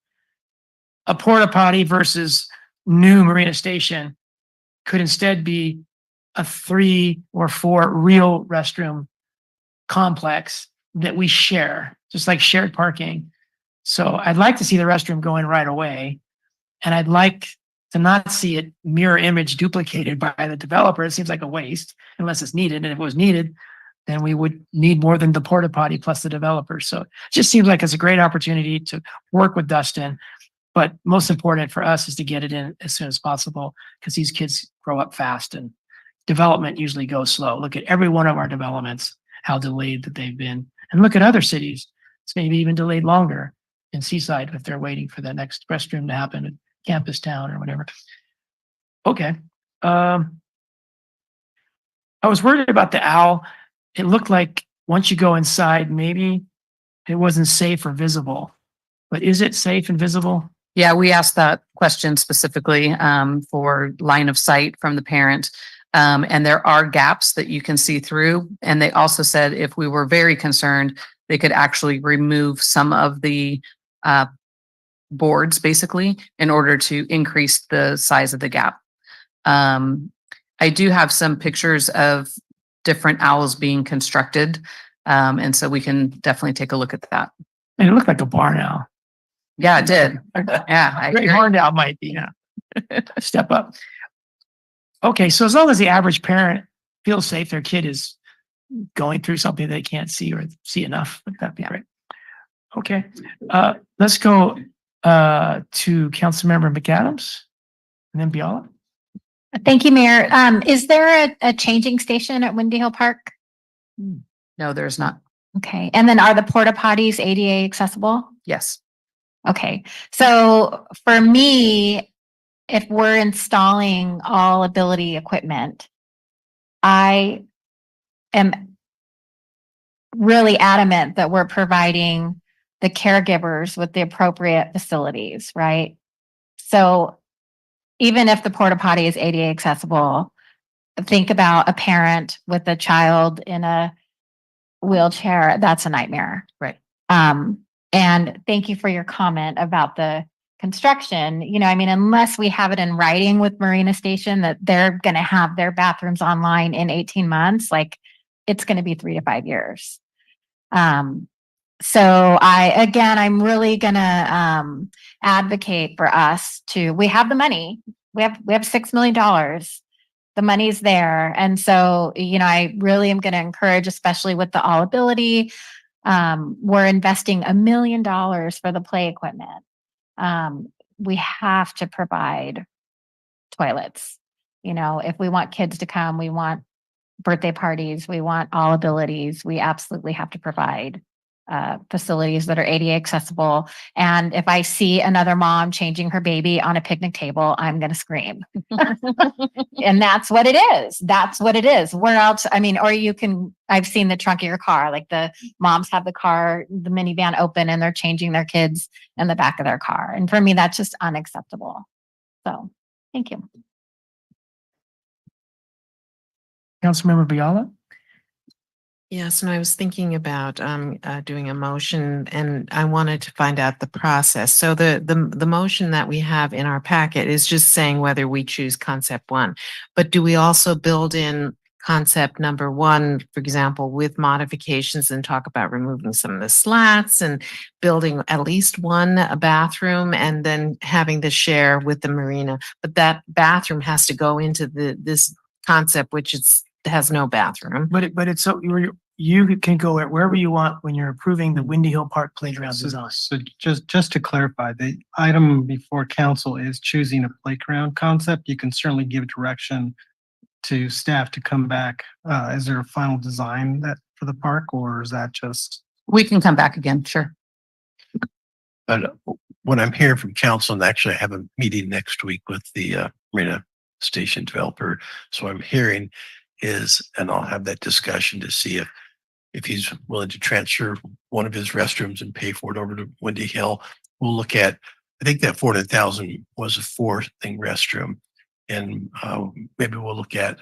a porta potty versus new Marina Station could instead be a 3 or 4 real restroom complex that we share, just like shared parking. So I'd like to see the restroom go in right away. And I'd like to not see it mirror image duplicated by the developer. It seems like a waste unless it's needed. And if it was needed, then we would need more than the porta potty plus the developer. So it just seems like it's a great opportunity to work with Dustin. But most important for us is to get it in as soon as possible, because these kids grow up fast and development usually goes slow. Look at every one of our developments, how delayed that they've been. And look at other cities. It's maybe even delayed longer in Seaside if they're waiting for the next restroom to happen in Campus Town or whatever. Okay. I was worried about the owl. It looked like once you go inside, maybe it wasn't safe or visible. But is it safe and visible? Yeah, we asked that question specifically for line of sight from the parent. And there are gaps that you can see through. And they also said if we were very concerned, they could actually remove some of the boards basically in order to increase the size of the gap. I do have some pictures of different owls being constructed. And so we can definitely take a look at that. And it looked like a barn owl. Yeah, it did. Yeah. Great horned owl might be. Yeah. Step up. Okay, so as long as the average parent feels safe, their kid is going through something they can't see or see enough, that'd be great. Okay, let's go to Councilmember McAdams and then Biala. Thank you, Mayor. Is there a changing station at Windy Hill Park? No, there's not. Okay, and then are the porta potties ADA accessible? Yes. Okay, so for me, if we're installing all ability equipment, I am really adamant that we're providing the caregivers with the appropriate facilities, right? So even if the porta potty is ADA accessible, think about a parent with a child in a wheelchair. That's a nightmare. Right. And thank you for your comment about the construction. You know, I mean, unless we have it in writing with Marina Station that they're going to have their bathrooms online in 18 months, like it's going to be 3 to 5 years. So I'm really going to advocate for us to, we have the money. We have $6 million. The money's there. And so, you know, I really am going to encourage, especially with the all ability, we're investing $1 million for the play equipment. We have to provide toilets. You know, if we want kids to come, we want birthday parties, we want all abilities, we absolutely have to provide facilities that are ADA accessible. And if I see another mom changing her baby on a picnic table, I'm going to scream. And that's what it is. That's what it is. Where else? I mean, or you can, I've seen the trunk of your car, like the moms have the car, the minivan open and they're changing their kids in the back of their car. And for me, that's just unacceptable. So thank you. Councilmember Biala? Yes, and I was thinking about doing a motion, and I wanted to find out the process. So the motion that we have in our packet is just saying whether we choose concept 1, but do we also build in concept number 1, for example, with modifications, and talk about removing some of the slats and building at least one bathroom, and then having the share with the marina? But that bathroom has to go into this concept, which has no bathroom. But it's so you can go wherever you want when you're approving the Windy Hill Park playground design. So just to clarify, the item before council is choosing a playground concept. You can certainly give direction to staff to come back. Is there a final design that for the park, or is that just? We can come back again, sure. But what I'm hearing from council, and actually I have a meeting next week with the Marina Station developer. So I'm hearing is, and I'll have that discussion to see if he's willing to transfer one of his restrooms and pay for it over to Windy Hill. We'll look at, I think that 400,000 was a 4-thing restroom. And maybe we'll look at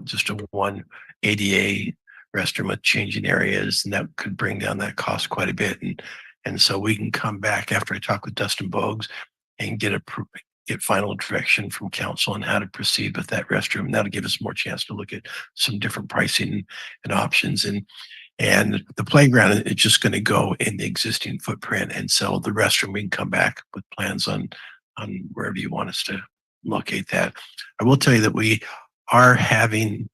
just a one ADA restroom with changing areas, and that could bring down that cost quite a bit. And so we can come back after I talk with Dustin Bogues and get final direction from council on how to proceed with that restroom. That'll give us more chance to look at some different pricing and options. And the playground is just going to go in the existing footprint. And so the restroom, we can come back with plans on wherever you want us to locate that. I will tell you that we are having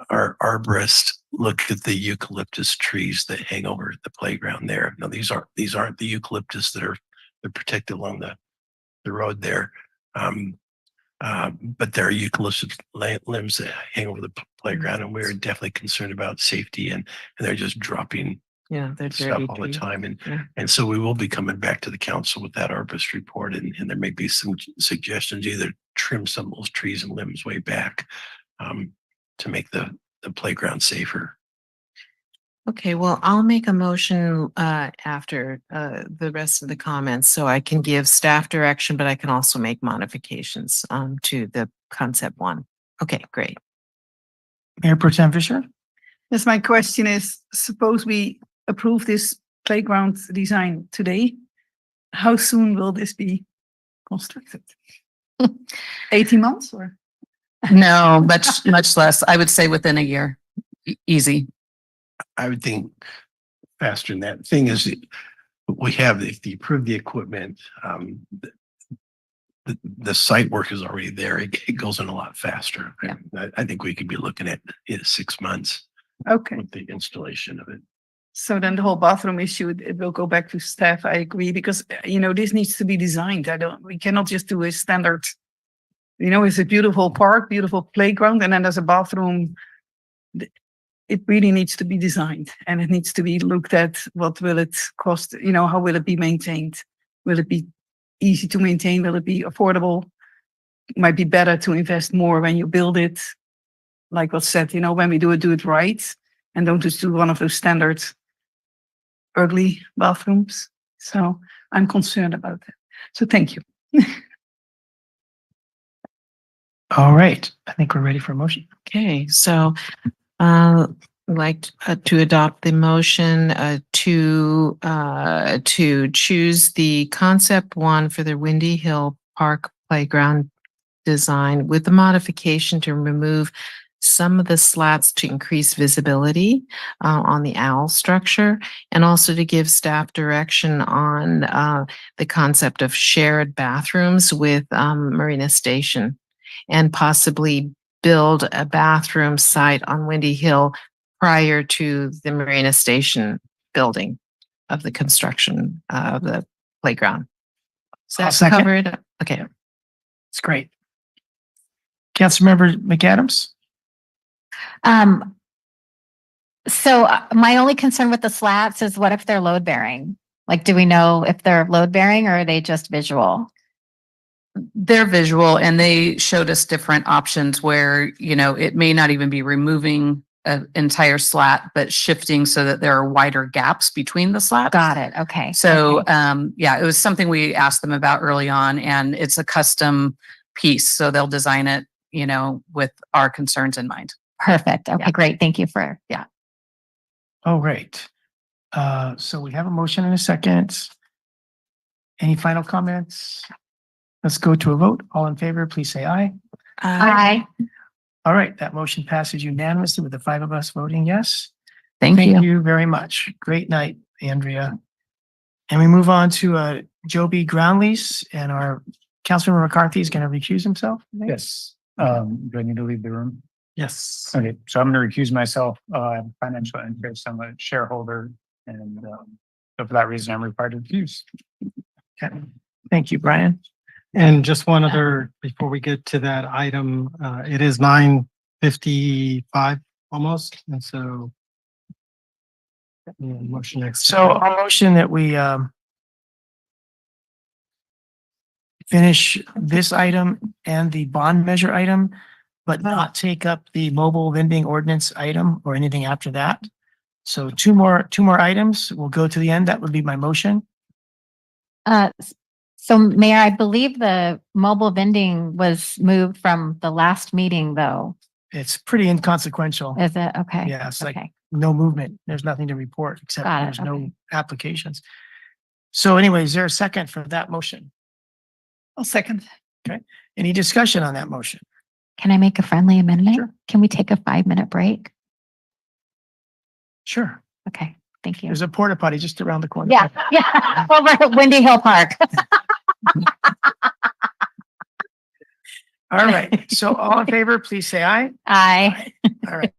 our arborist look at the eucalyptus trees that hang over the playground there. Now, these aren't the eucalyptus they're protected along the road there. But there are eucalyptus limbs that hang over the playground, and we're definitely concerned about safety, and they're just dropping they're stuff dirty all the trees. time. And so we will be coming back to the council with that arborist report, and there may be some suggestions, either trim some of those trees and limbs way back to make the playground safer. Okay, well, I'll make a motion after the rest of the comments, so I can give staff direction, but I can also make modifications to the concept 1. Okay, great. Mayor Pro Tem Fisher? Yes, my question is, suppose we approve this playground design today, how soon will this be constructed? 18 months or? No, much less. I would say within a year. Easy. I would think faster than that. Thing is, we have, if you approve the equipment, the site work is already there. It goes in a lot faster. Yeah. I think we could be looking at 6 months. Okay. With the installation of it. So then the whole bathroom issue, it will go back to staff. I agree, because, this needs to be designed. We cannot just do a standard, it's a beautiful park, beautiful playground, and then there's a bathroom. It really needs to be designed, and it needs to be looked at. What will it cost? How will it be maintained? Will it be easy to maintain? Will it be affordable? It might be better to invest more when you build it. like was said, when we do it right, and don't just do one of those standard ugly bathrooms. So I'm concerned about that. So thank you. All right, I think we're ready for a motion. Okay, so like to adopt the motion to choose the concept one for the Windy Hill Park Playground design with the modification to remove some of the slats to increase visibility on the owl structure, and also to give staff direction on the concept of shared bathrooms with Marina Station, and possibly build a bathroom site on Windy Hill prior to the Marina Station building of the construction of the playground. I'll Is that second. covered? Okay. It's great. Councilmember McAdams? So my only concern with the slats is what if they're load bearing? Like, do we know if they're load bearing or are they just visual? They're visual and they showed us different options where, it may not even be removing an entire slat, but shifting so that there are wider gaps between the slats. Got it. Okay. So, Okay. yeah, it was something we asked them about early on, and it's a custom piece. So they'll design it, with our concerns in mind. Perfect. Okay, Yeah. great. Thank you for, yeah. All right. So we have a motion and a second. Any final comments? Let's go to a vote. All in favor, please say aye. Aye. All right, that motion passes unanimously with the 5 of us voting yes. Thank you. Very much. Great night, Andrea. And we move on to Joby ground lease, and our Councilman McCarthy is going to recuse himself. I think. Yes. Do I need to leave the room? Yes. Okay, so I'm going to recuse myself. I have financial interest. I'm a shareholder, and so for that reason, I'm required to recuse. Okay. Thank you, Brian. And just one other, before we get to that item, it is 9:55 almost, and so. Motion next. So I'll motion that we finish this item and the bond measure item, but not take up the mobile vending ordinance item or anything after that. So two more items. We'll go to the end. That would be my motion. So Mayor, I believe the mobile vending was moved from the last meeting though. It's pretty inconsequential. Is it? Okay. Yeah, it's like Okay. no movement. There's nothing to report except Got it, there's no okay. applications. So anyway, is there a second for that motion? I'll second. Okay. Any discussion on that motion? Can I make a friendly amendment? Sure. Can we take a 5-minute break? Sure. Okay, thank you. There's a porta potty just around the corner. Yeah, yeah, over at Windy Hill Park. All right. So all in favor, please say aye. Aye. All right.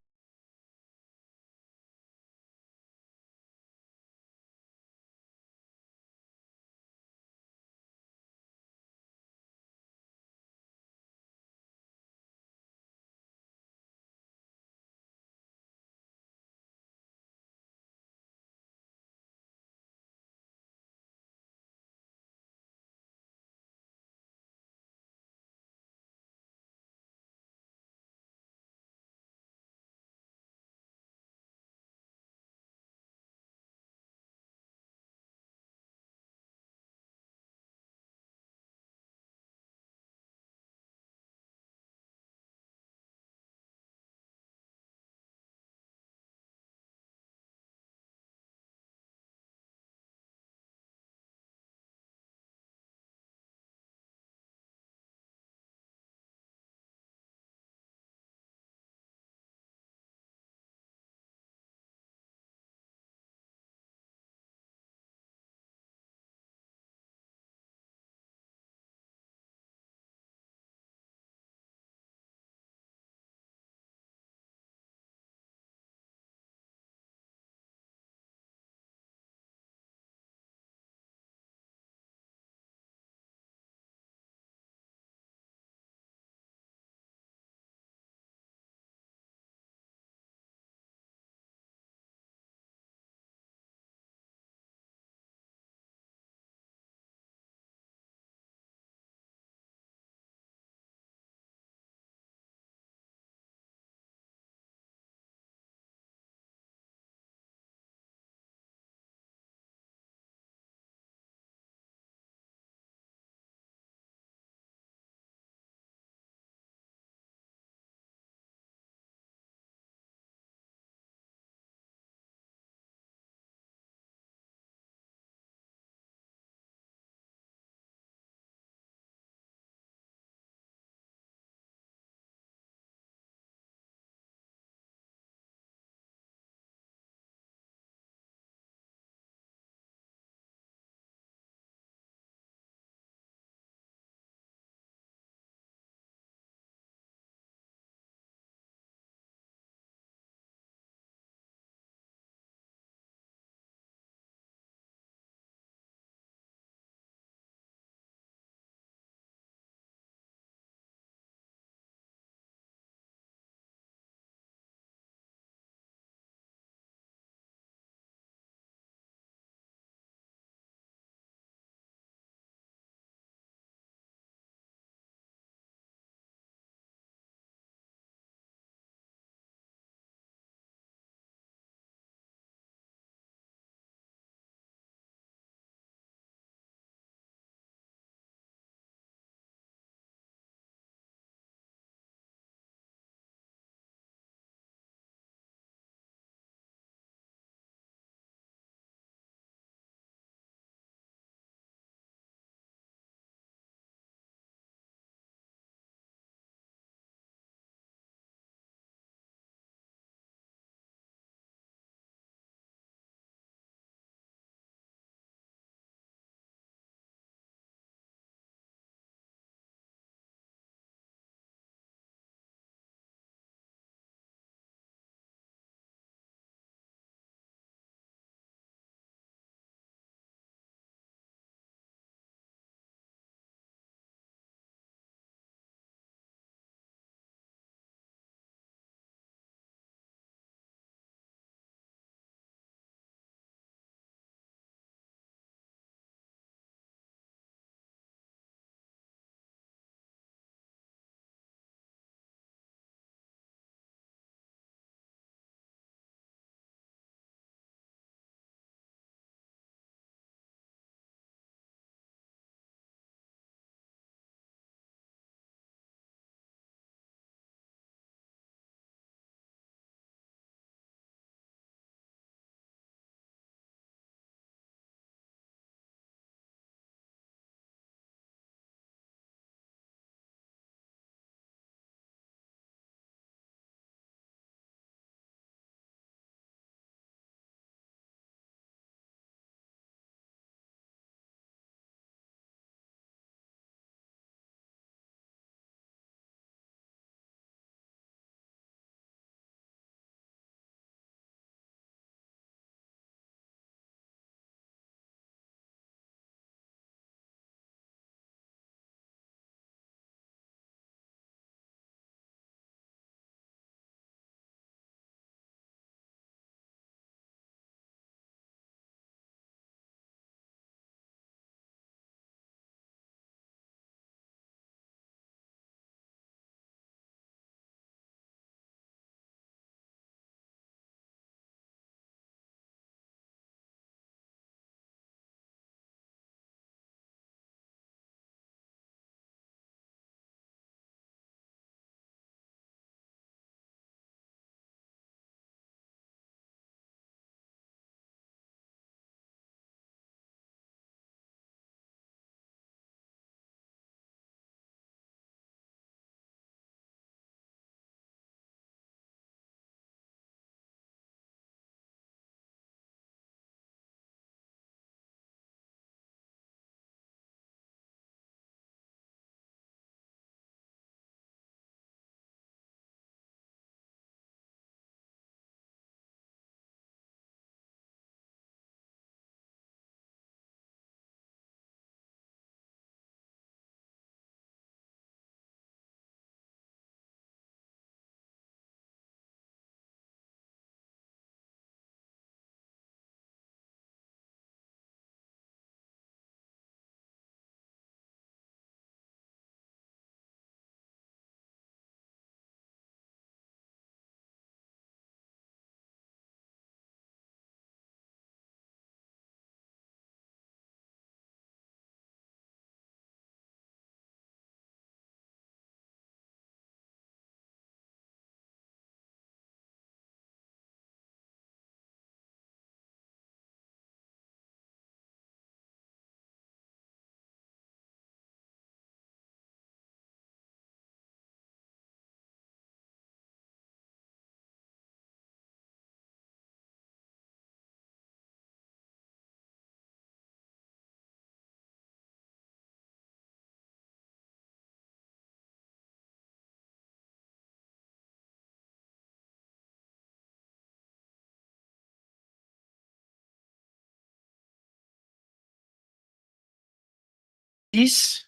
lease?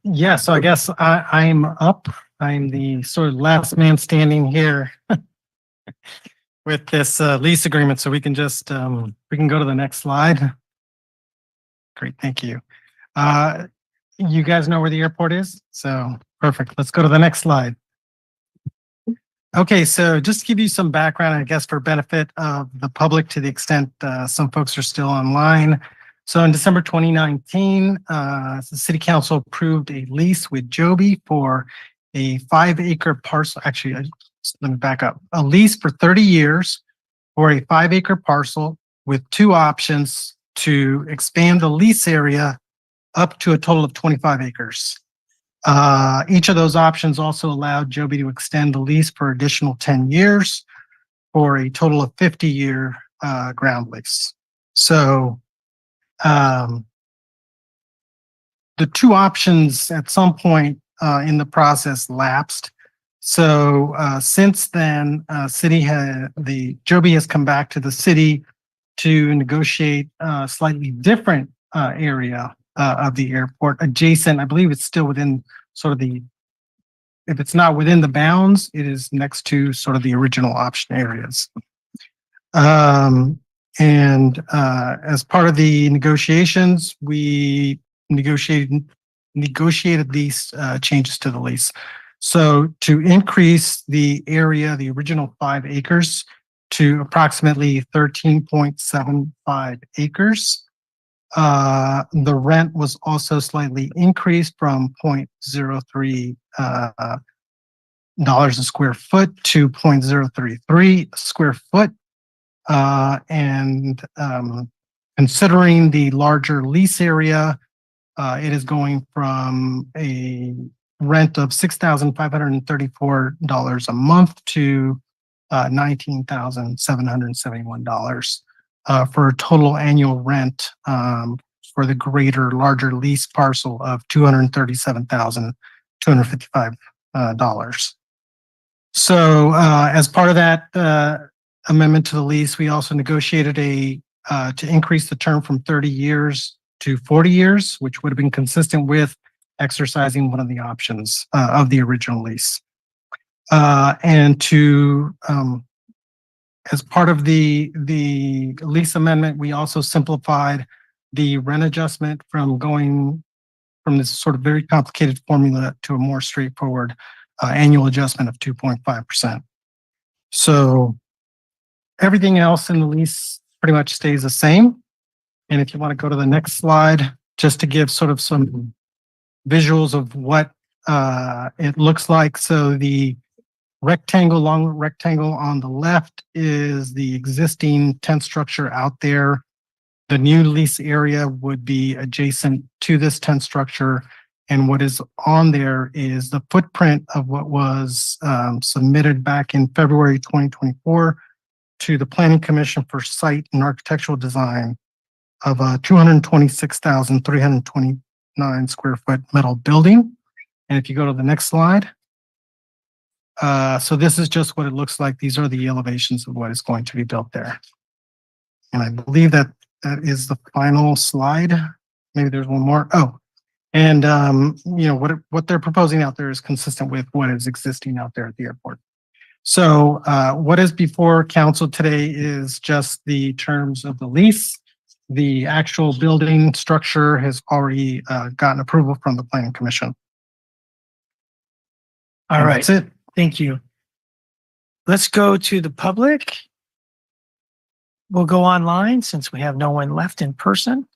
Yeah, so I guess I'm up. I'm the sort of last man standing here with this lease agreement, so we can just we can go to the next slide. Great, thank you. You guys know where the airport is? So perfect. Let's go to the next slide. Okay, so just to give you some background, I guess for benefit of the public to the extent some folks are still online. So in December 2019, the city council approved a lease with Joby for a 5-acre parcel. Actually, let me back up. A lease for 30 years for a 5-acre parcel with 2 options to expand the lease area up to a total of 25 acres. Each of those options also allowed Joby to extend the lease for additional 10 years for a total of 50-year ground lease. So the 2 options at some point in the process lapsed. So since then, Joby has come back to the city to negotiate a slightly different area of the airport adjacent. I believe it's still within sort of if it's not within the bounds, it is next to sort of the original option areas. And as part of the negotiations, we negotiated these changes to the lease. So to increase the area, the original 5 acres to approximately 13.75 acres, the rent was also slightly increased from $0.03 a square foot to $0.033 a square foot. And considering the larger lease area, it is going from a rent of $6,534 a month to $19,771 for a total annual rent for the larger lease parcel of $237,255. So as part of that amendment to the lease, we also negotiated to increase the term from 30 years to 40 years, which would have been consistent with exercising one of the options of the original lease. And as part of the lease amendment, we also simplified the rent adjustment from going from this sort of very complicated formula to a more straightforward annual adjustment of 2.5%. So everything else in the lease pretty much stays the same. And if you want to go to the next slide, just to give sort of some visuals of what it looks like. So the long rectangle on the left is the existing tent structure out there. The new lease area would be adjacent to this tent structure. And what is on there is the footprint of what was submitted back in February 2024 to the Planning Commission for site and architectural design of a 226,329 square foot metal building. And if you go to the next slide, so this is just what it looks like. These are the elevations of what is going to be built there. And I believe that is the final slide. Maybe there's one more. Oh, and what they're proposing out there is consistent with what is existing out there at the airport. So what is before council today is just the terms of the lease. The actual building structure has already gotten approval from the Planning Commission. All right. That's it. Thank you. Let's go to the public. We'll go online since we have no one left in person.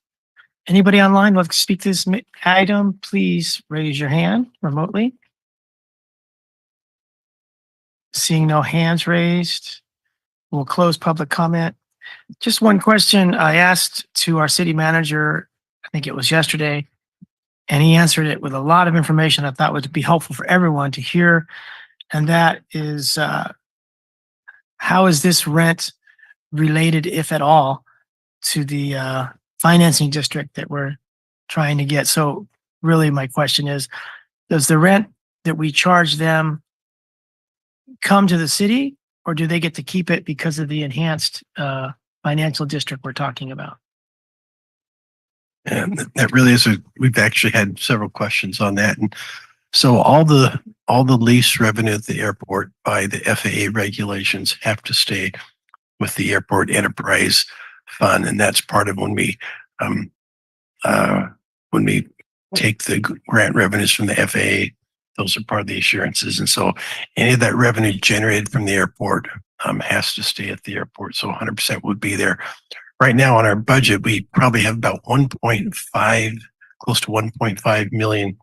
Anybody online like to speak to this item, please raise your hand remotely. Seeing no hands raised, we'll close public comment. Just one question I asked to our city manager, I think it was yesterday, and he answered it with a lot of information I thought would be helpful for everyone to hear. And that is, how is this rent related, if at all, to the financing district that we're trying to get? So really my question is, does the rent that we charge them come to the city, or do they get to keep it because of the enhanced financial district we're talking about? And that really is we've actually had several questions on that. And so all the lease revenue at the airport by the FAA regulations have to stay with the airport enterprise fund. And that's part of when we take the grant revenues from the FAA, those are part of the assurances. And so any of that revenue generated from the airport has to stay at the airport. So 100% would be there. Right now on our budget, we probably have about 1.5, close to 1.5 million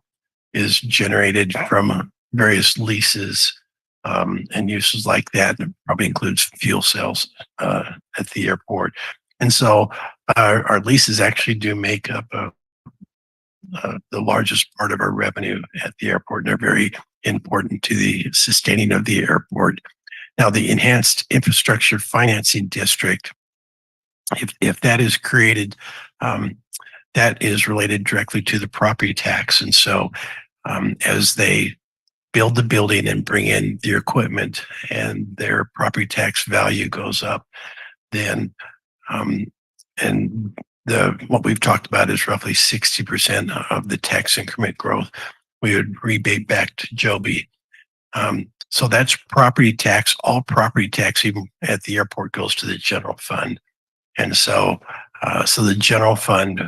is generated from various leases and uses like that. It probably includes fuel cells at the airport. And so our leases actually do make up the largest part of our revenue at the airport. They're very important to the sustaining of the airport. Now, the enhanced infrastructure financing district, if that is created, that is related directly to the property tax. And so as they build the building and bring in the equipment and their property tax value goes up, then and what we've talked about is roughly 60% of the tax increment growth we would rebate back to Joby. So that's property tax. All property tax, even at the airport, goes to the general fund. And so the general fund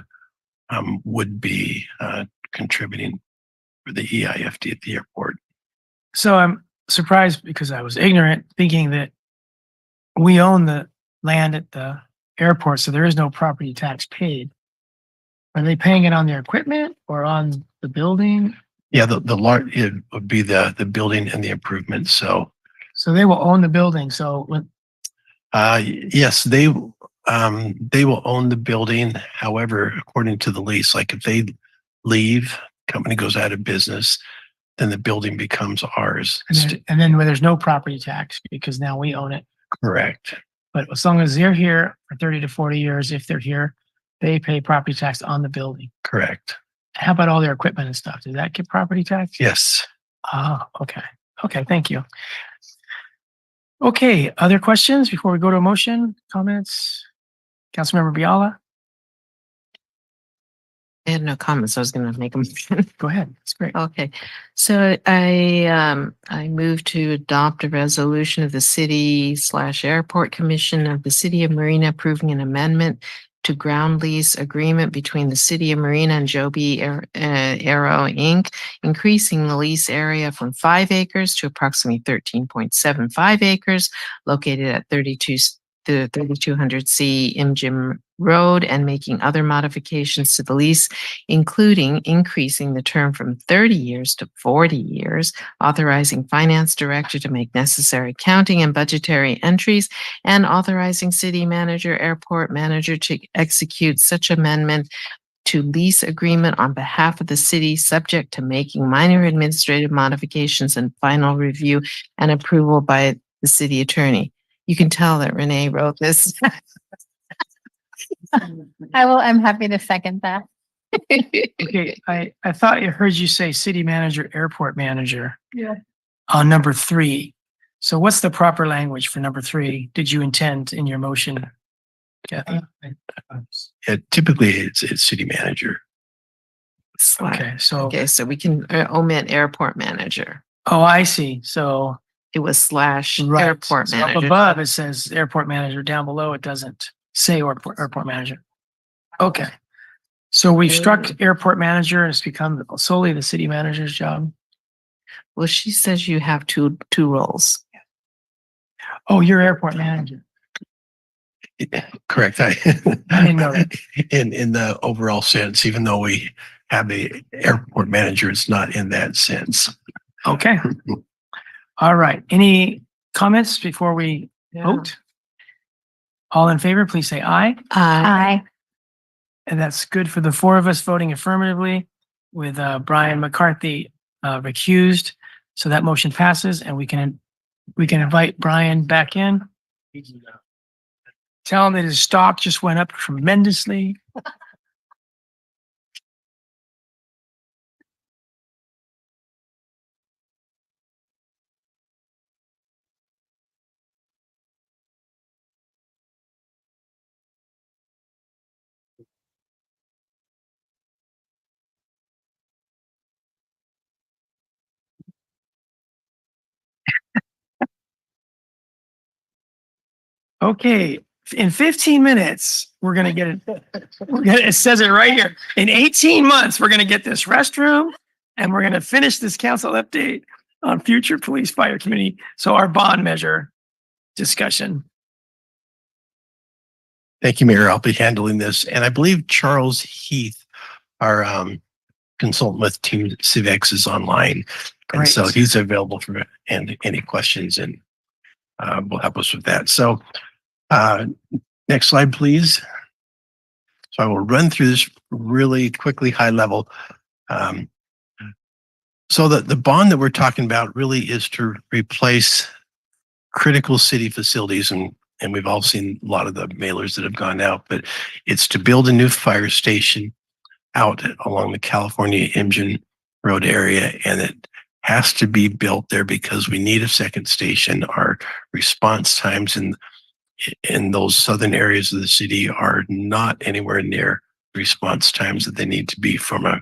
would be contributing for the EIFD at the airport. So I'm surprised because I was ignorant, thinking that we own the land at the airport, so there is no property tax paid. Are they paying it on their equipment or on the building? Yeah, the large, it would be the building and the improvements. So they will own the building. So when, yes, they will own the building. However, according to the lease, like if they leave, company goes out of business, then the building becomes ours. and then when there's no property tax because now we own it. Correct. But as long as they're here for 30 to 40 years, if they're here, they pay property tax on the building. Correct. How about all their equipment and stuff? Does that get property tax? Yes. Ah, okay. Okay, thank you. Okay, other questions before we go to a motion, comments? Councilmember Biala? I had no comments. I was going to make a motion. Go ahead. That's great. Okay. So I move to adopt a resolution of the city/airport commission of the city of Marina approving an amendment to ground lease agreement between the city of Marina and Joby Aero Inc., increasing the lease area from 5 acres to approximately 13.75 acres located at the 3200C Imjim Road, and making other modifications to the lease, including increasing the term from 30 years to 40 years, authorizing finance director to make necessary accounting and budgetary entries, and authorizing city manager, airport manager to execute such amendment to lease agreement on behalf of the city, subject to making minor administrative modifications and final review and approval by the city attorney. You can tell that Renee wrote this. I'm happy to second that. Okay, I thought I heard you say city manager, airport manager. Yeah. On number 3. So what's the proper language for number 3? Did you intend in your motion, Kathy? Typically it's city manager. Okay, so. Okay, so we can omit airport manager. Oh, I see. So. It was / Right. airport So up manager. above, it says airport manager. Down below, it doesn't say airport manager. Okay. So we've struck airport manager and it's become solely the city manager's job. Well, she says you have two roles. Oh, you're airport manager. Correct. I didn't know that. In the overall sense, even though we have the airport manager, it's not in that sense. Okay. All right. Any comments before we vote? All in favor, please say aye. Aye. And that's good for the 4 of us voting affirmatively with Brian McCarthy recused. So that motion passes and we can invite Brian back in. Tell him that his stock just went up tremendously. Okay, in 15 minutes, we're gonna get it. It says it right here. In 18 months, we're gonna get this restroom and we're gonna finish this council update on future police fire committee. So our bond measure discussion. Thank you, Mayor. I'll be handling this. And I believe Charles Heath, our consultant with Team Civex, is online. And so Great. he's available for any questions and will help us with that. So next slide, please. So I will run through this really quickly, high level. So the bond that we're talking about really is to replace critical city facilities, and we've all seen a lot of the mailers that have gone out, but it's to build a new fire station out along the California Engine Road area, and it has to be built there because we need a second station. Our response times in those southern areas of the city are not anywhere near response times that they need to be from a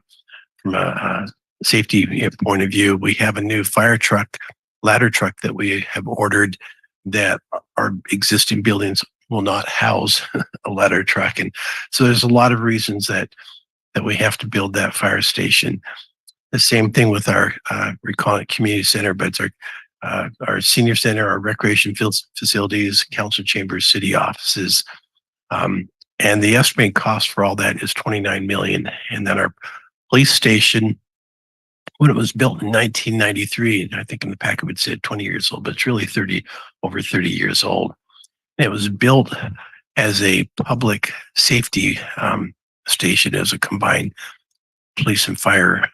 safety point of view. We have a new fire truck, ladder truck that we have ordered that our existing buildings will not house a ladder truck. And so there's a lot of reasons that we have to build that fire station. The same thing with our, we call it community center, but it's our senior center, our recreation fields facilities, council chambers, city offices. And the estimated cost for all that is $29 million. And then our police station, when it was built in 1993, and I think in the packet it said 20 years old, but it's really over 30 years old. And it was built as a public safety station, as a combined police and fire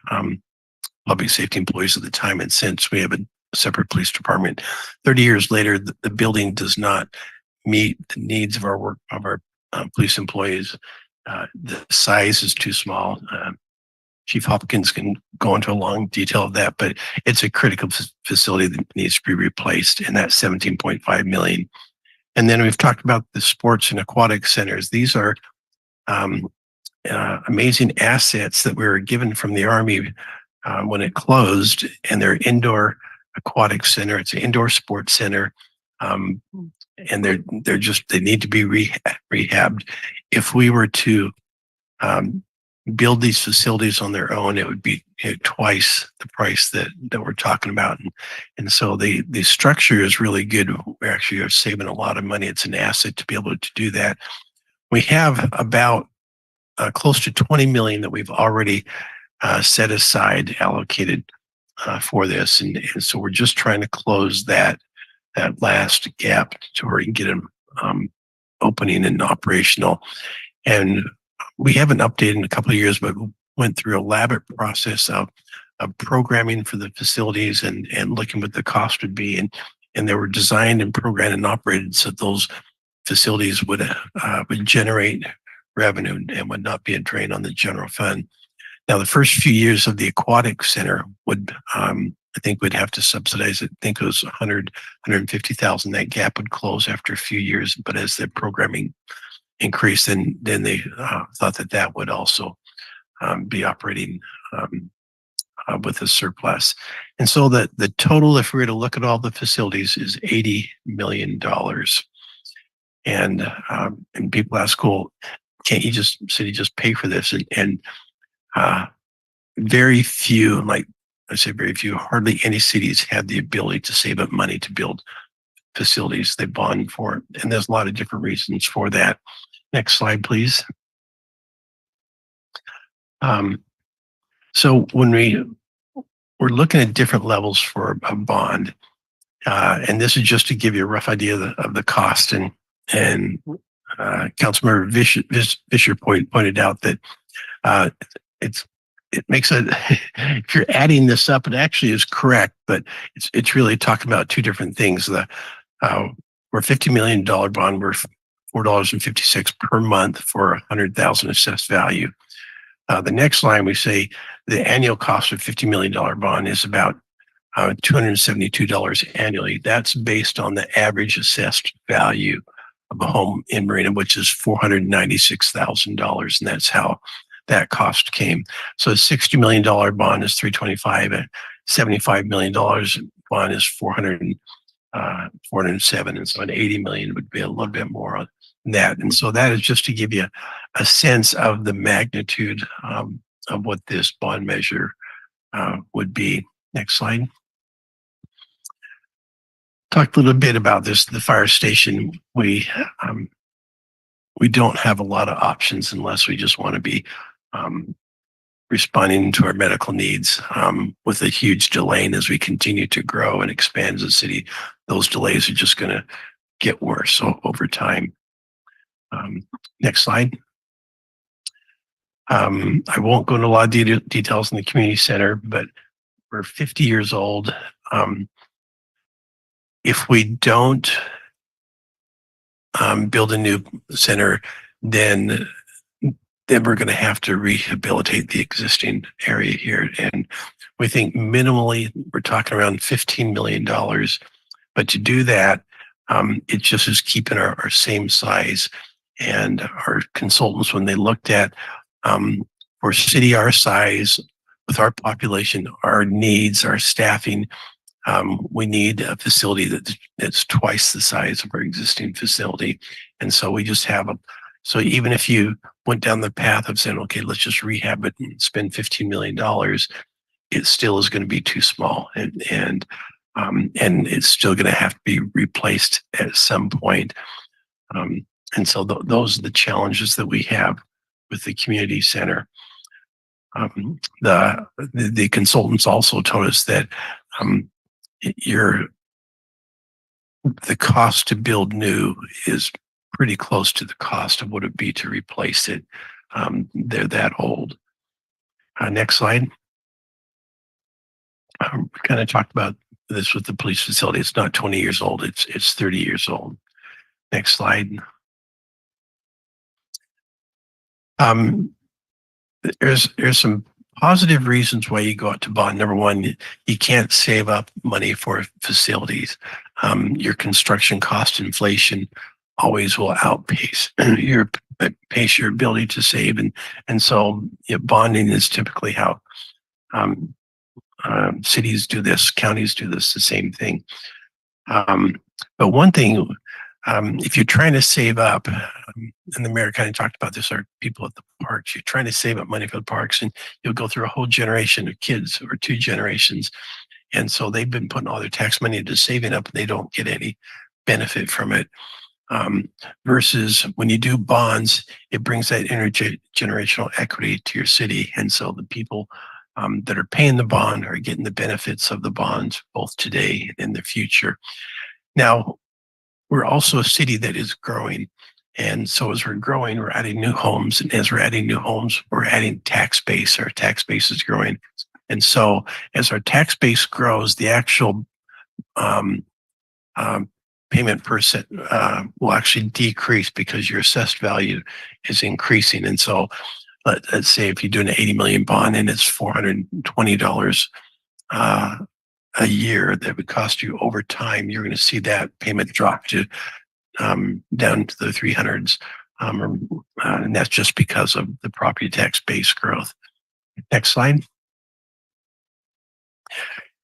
public safety employees at the time. And since we have a separate police department, 30 years later, the building does not meet the needs of our work, of our police employees. The size is too small. Chief Hopkins can go into a long detail of that, but it's a critical facility that needs to be replaced, and that's 17.5 million. And then we've talked about the sports and aquatic centers. These are amazing assets that we were given from the Army when it closed, and they're indoor aquatic center. It's an indoor sports center. And they need to be rehabbed. If we were to build these facilities on their own, it would be twice the price that we're talking about. And so the structure is really good. We actually are saving a lot of money. It's an asset to be able to do that. We have about close to 20 million that we've already set aside, allocated for this. And so we're just trying to close that last gap to where we can get them opening and operational. And we haven't updated in a couple of years, but went through an elaborate process of programming for the facilities and looking what the cost would be. And they were designed and programmed and operated so those facilities would generate revenue and would not be a drain on the general fund. Now, the first few years of the aquatic center would, I think we'd have to subsidize it. I think it was 150,000. That gap would close after a few years. But as the programming increased, then they thought that would also be operating with a surplus. And so the total, if we were to look at all the facilities, is $80 million. And people ask, well, can't you city just pay for this? And very few, like I say, very few, hardly any cities have the ability to save up money to build facilities. They bond for it. And there's a lot of different reasons for that. Next slide, please. So when we're looking at different levels for a bond, and this is just to give you a rough idea of the cost. And Councilmember Fisher pointed out that it makes it, if you're adding this up, it actually is correct, but it's really talking about two different things. We're $50 million bond, we're $4.56 per month for 100,000 assessed value. The next line, we say the annual cost of $50 million bond is about $272 annually. That's based on the average assessed value of a home in Marina, which is $496,000. And that's how that cost came. So a $60 million bond is $325, a $75 million bond is $400. 407. And so an 80 million would be a little bit more on that. And so that is just to give you a sense of the magnitude of what this bond measure would be. Next slide. Talked a little bit about this, the fire station. We don't have a lot of options unless we just want to be responding to our medical needs with a huge delay. And as we continue to grow and expand as a city, those delays are just going to get worse over time. Next slide. I won't go into a lot of details in the community center, but we're 50 years old. If we don't build a new center, then we're going to have to rehabilitate the existing area here. And we think minimally, we're talking around $15 million. But to do that, it just is keeping our same size. And our consultants, when they looked at for a city our size, with our population, our needs, our staffing, we need a facility that's twice the size of our existing facility. And so we just have so even if you went down the path of saying, okay, let's just rehab it and spend $15 million, it still is going to be too small. And it's still going to have to be replaced at some point. And so those are the challenges that we have with the community center. The consultants also told us that the cost to build new is pretty close to the cost of what it'd be to replace it. They're that old. Next slide. We kind of talked about this with the police facility. It's not 20 years old. It's 30 years old. Next slide. There's some positive reasons why you go out to bond. Number one, you can't save up money for facilities. Your construction cost inflation always will outpace your ability to save, and so bonding is typically how cities do this, counties do this, the same thing. But one thing, if you're trying to save up, and the mayor kind of talked about this, are people at the parks. You're trying to save up money for the parks, and you'll go through a whole generation of kids or 2 generations. And so they've been putting all their tax money into saving up, and they don't get any benefit from it. Versus when you do bonds, it brings that intergenerational equity to your city. And so the people that are paying the bond are getting the benefits of the bonds both today and in the future. Now, we're also a city that is growing. And so as we're growing, we're adding new homes. And as we're adding new homes, we're adding tax base. Our tax base is growing. And so as our tax base grows, the actual payment per cent will actually decrease because your assessed value is increasing. And so let's say if you do an 80 million bond and it's $420 a year that would cost you, over time, you're going to see that payment drop to down to the 300s. And that's just because of the property tax base growth. Next slide.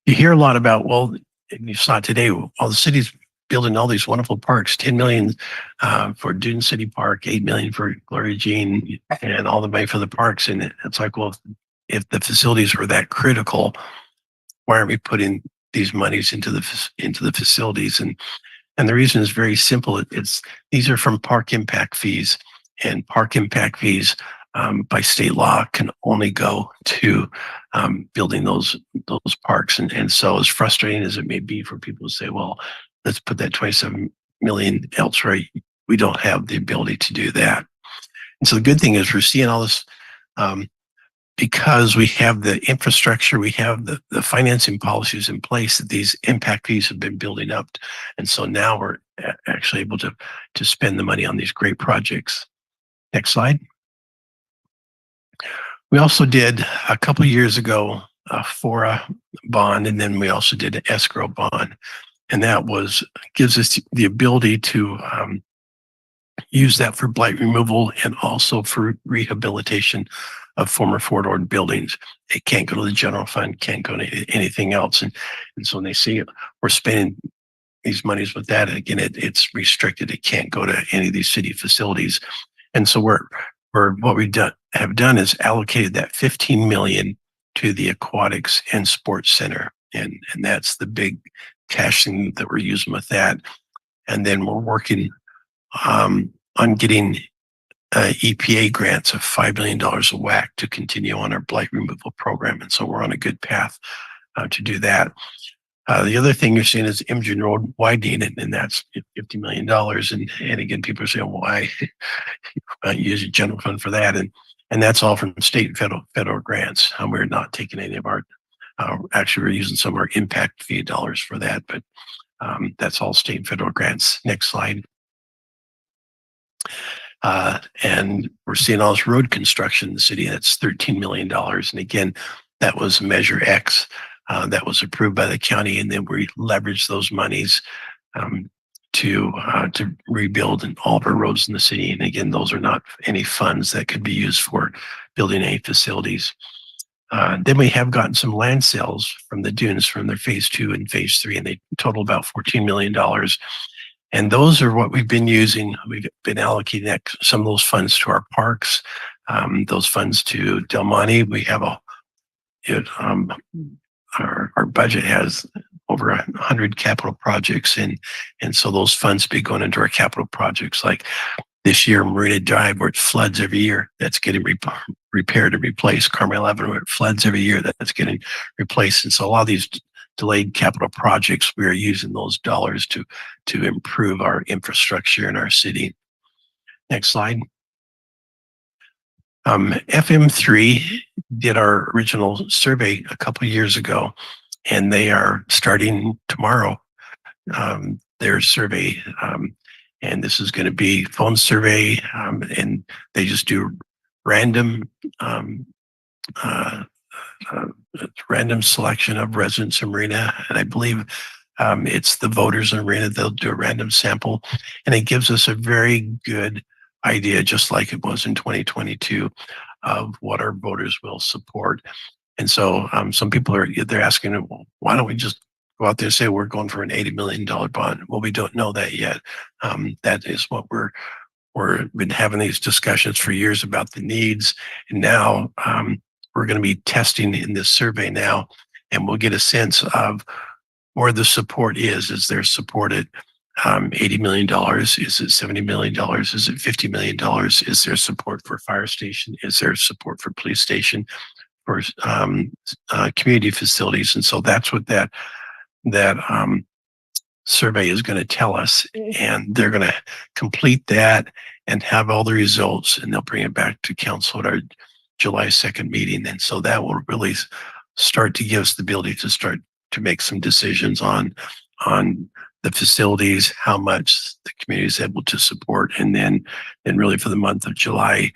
You hear a lot about, well, and you saw it today, all the cities building all these wonderful parks, 10 million for Dune City Park, 8 million for Gloria Jean, and all the money for the parks. And it's like, well, if the facilities were that critical, why aren't we putting these monies into the facilities? And the reason is very simple. These are from park impact fees, and park impact fees by state law can only go to building those parks. And so as frustrating as it may be for people to say, well, let's put that 27 million elsewhere, we don't have the ability to do that. And so the good thing is we're seeing all this because we have the infrastructure, we have the financing policies in place, that these impact fees have been building up. And so now we're actually able to spend the money on these great projects. Next slide. We also did a couple of years ago a FORA bond, and then we also did an escrow bond. And that gives us the ability to use that for blight removal and also for rehabilitation of former Fort Ord buildings. It can't go to the general fund, can't go to anything else. And so when they see we're spending these monies with that. Again, it's restricted. It can't go to any of these city facilities. And so what we have done is allocated that 15 million to the aquatics and sports center. And that's the big cash thing that we're using with that. And then we're working on getting EPA grants of $5 million a whack to continue on our blight removal program. And so we're on a good path to do that. The other thing you're seeing is Imgen Road widening, and that's $50 million. And again, people are saying, why use a general fund for that? And that's all from state and federal grants. We're not taking any of our, actually, we're using some of our impact fee dollars for that, but that's all state and federal grants. Next slide. And we're seeing all this road construction in the city. That's $13 million. And again, that was Measure X that was approved by the county. And then we leveraged those monies to rebuild all of our roads in the city. And again, those are not any funds that could be used for building any facilities. Then we have gotten some land sales from the dunes from their phase 2 and phase 3, and they total about $14 million. And those are what we've been using. We've been allocating some of those funds to our parks, those funds to Del Monte. We have our budget has over 100 capital projects, and so those funds be going into our capital projects. Like this year, Marina Drive, where it floods every year, that's getting repaired and replaced. Carmel Avenue, where it floods every year, that's getting replaced. And so a lot of these delayed capital projects, we are using those dollars to improve our infrastructure in our city. Next slide. FM3 did our original survey a couple years ago, and they are starting tomorrow their survey. And this is going to be phone survey, and they just do random random selection of residents in Marina. And I believe it's the voters in Marina. They'll do a random sample, and it gives us a very good idea, just like it was in 2022, of what our voters will support. And so some people they're asking, well, why don't we just go out there and say we're going for an $80 million bond? Well, we don't know that yet. That is what we've been having these discussions for years about the needs. And now we're going to be testing in this survey now, and we'll get a sense of where the support is. Is there support at $80 million? Is it $70 million? Is it $50 million? Is there support for fire station? Is there support for police station? For community facilities? And so that's what that survey is going to tell us. And they're going to complete that and have all the results, and they'll bring it back to council at our July 2nd meeting. And so that will really start to give us the ability to start to make some decisions on the facilities, how much the community is able to support. And then really for the month of July,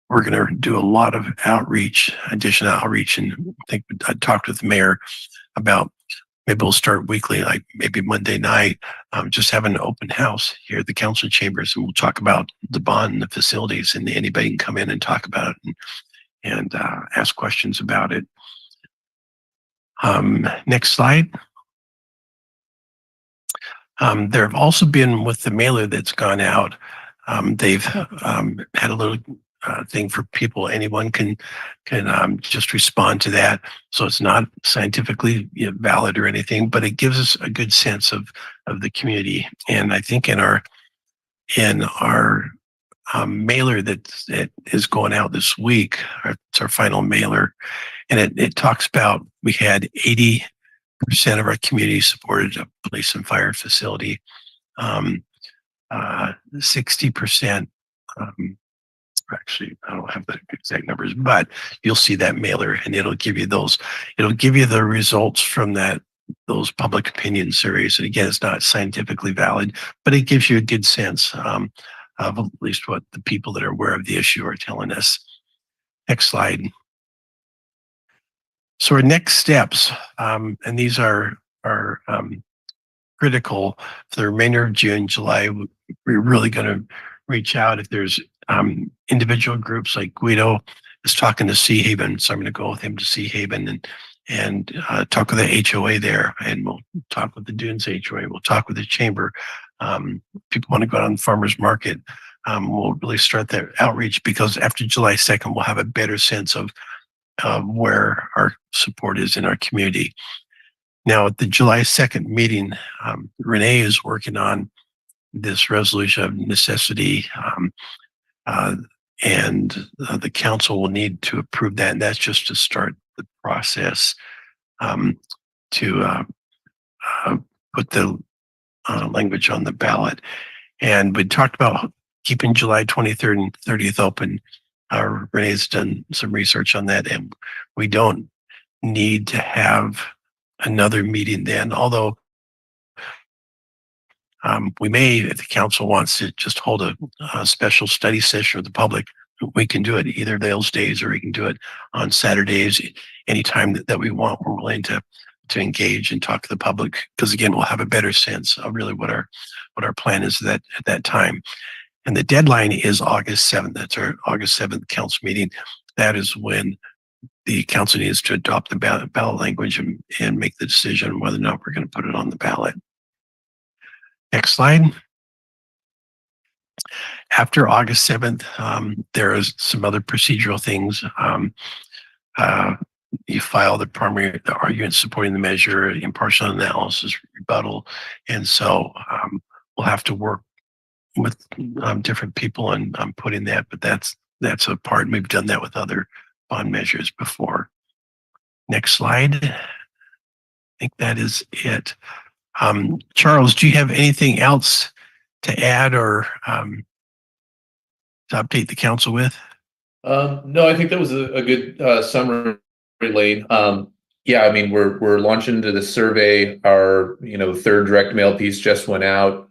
we're going to do a lot of outreach, additional outreach. And I think I talked with the mayor about maybe we'll start weekly, like maybe Monday night, just have an open house here at the council chambers, and we'll talk about the bond and the facilities, and anybody can come in and talk about it and ask questions about it. Next slide. There have also been, with the mailer that's gone out, they've had a little thing for people. Anyone can just respond to that. So it's not scientifically valid or anything, but it gives us a good sense of the community. And I think in our mailer that is going out this week, it's our final mailer, and it talks about we had 80% of our community supported a police and fire facility. 60%, actually, I don't have the exact numbers, but you'll see that mailer, and it'll give you the results from those public opinion surveys. And again, it's not scientifically valid, but it gives you a good sense of at least what the people that are aware of the issue are telling us. Next slide. So our next steps, and these are critical for the remainder of June, July. We're really going to reach out if there's individual groups, like Guido is talking to Sea Haven, so I'm going to go with him to Sea Haven and talk with the HOA there, and we'll talk with the Dunes HOA. We'll talk with the chamber. People want to go out on the farmers market. We'll really start that outreach, because after July 2nd, we'll have a better sense of where our support is in our community. Now, at the July 2nd meeting, Renee is working on this resolution of necessity, and the council will need to approve that. And that's just to start the process to put the language on the ballot. And we talked about keeping July 23rd and 30th open. Renee's done some research on that, and we don't need to have another meeting then, although we may, if the council wants to just hold a special study session with the public, we can do it either those days, or we can do it on Saturdays, anytime that we want. We're willing to engage and talk to the public, because again, we'll have a better sense of really what our plan is at that time. And the deadline is August 7th. That's our August 7th council meeting. That is when the council needs to adopt the ballot language and make the decision whether or not we're going to put it on the ballot. Next slide. After August 7th, there is some other procedural things. You file the argument supporting the measure, impartial analysis, rebuttal. And so we'll have to work with different people on putting that, but that's a part. We've done that with other bond measures before. Next slide. I think that is it. Charles, do you have anything else to add or to update the council with? No, I think that was a good summary, Lane. Yeah, I mean, we're launching into the survey. Our third direct mail piece just went out.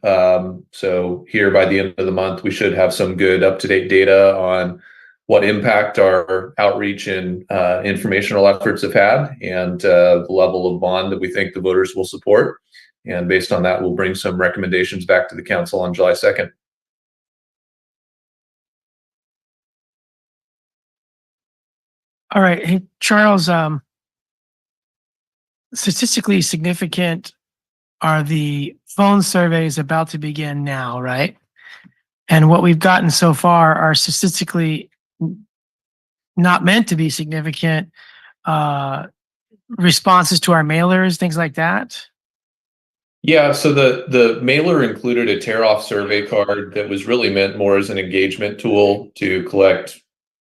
So here by the end of the month, we should have some good up-to-date data on what impact our outreach and informational efforts have had, and the level of bond that we think the voters will support. And based on that, we'll bring some recommendations back to the council on July 2nd. All right. Hey, Charles, statistically significant are the phone surveys about to begin now, right? And what we've gotten so far are statistically not meant to be significant responses to our mailers, things like that. Yeah, so the mailer included a tear-off survey card that was really meant more as an engagement tool to collect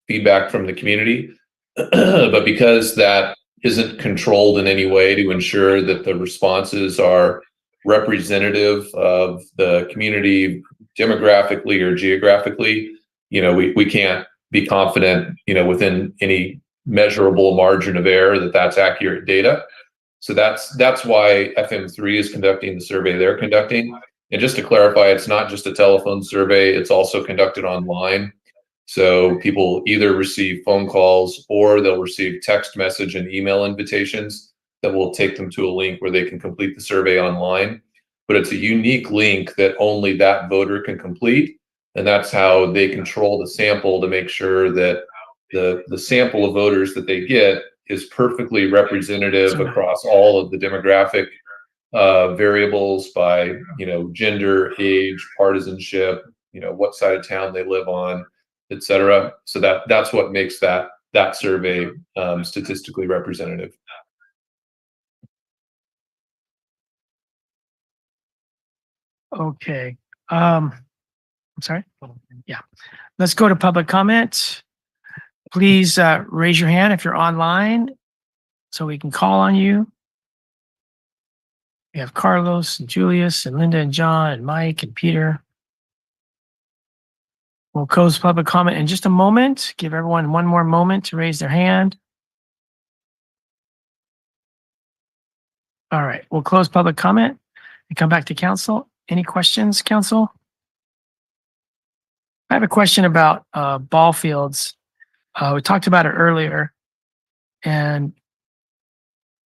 feedback from the community. But because that isn't controlled in any way to ensure that the responses are representative of the community demographically or geographically, we can't be confident, within any measurable margin of error that that's accurate data. So that's why FM3 is conducting the survey they're conducting. And just to clarify, it's not just a telephone survey, it's also conducted online. So people either receive phone calls or they'll receive text message and email invitations that will take them to a link where they can complete the survey online. But it's a unique link that only that voter can complete. And that's how they control the sample to make sure that the sample of voters that they get is perfectly representative across all of the demographic variables by, gender, age, partisanship, what side of town they live on, et cetera. So that's what makes that survey statistically representative. Okay. I'm sorry. Yeah. Let's go to public comment. Please raise your hand if you're online so we can call on you. We have Carlos and Julius and Linda and John and Mike and Peter. We'll close public comment in just a moment. Give everyone one more moment to raise their hand. All right, we'll close public comment and come back to council. Any questions, council? I have a question about ball fields. We talked about it earlier, and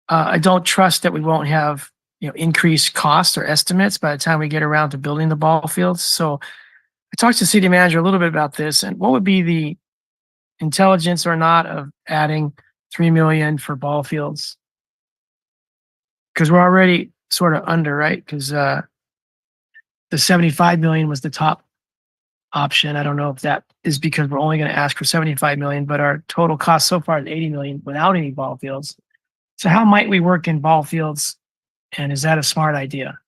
I don't trust that we won't have increased costs or estimates by the time we get around to building the ball fields. So I talked to the city manager a little bit about this, and what would be the intelligence or not of adding $3 million for ball fields? because we're already sort of under, right? Because the 75 million was the top option. I don't know if that is because we're only going to ask for 75 million, but our total cost so far is 80 million without any ball fields. So how might we work in ball fields? And is that a smart idea?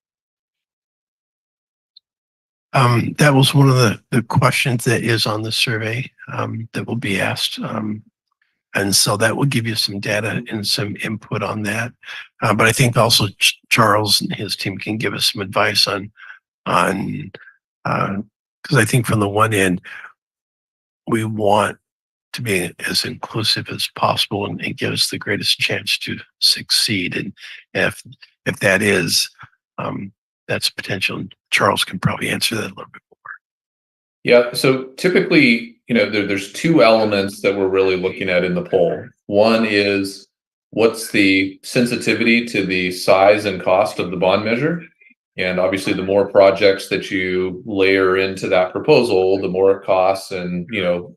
That was one of the questions that is on the survey that will be asked. And so that will give you some data and some input on that. But I think also Charles and his team can give us some advice on because I think from the one end, we want to be as inclusive as possible and give us the greatest chance to succeed. And if that is, that's potential. Charles can probably answer that a little bit more. Yeah, so typically, there's two elements that we're really looking at in the poll. One is what's the sensitivity to the size and cost of the bond measure? And obviously, the more projects that you layer into that proposal, the more it costs, and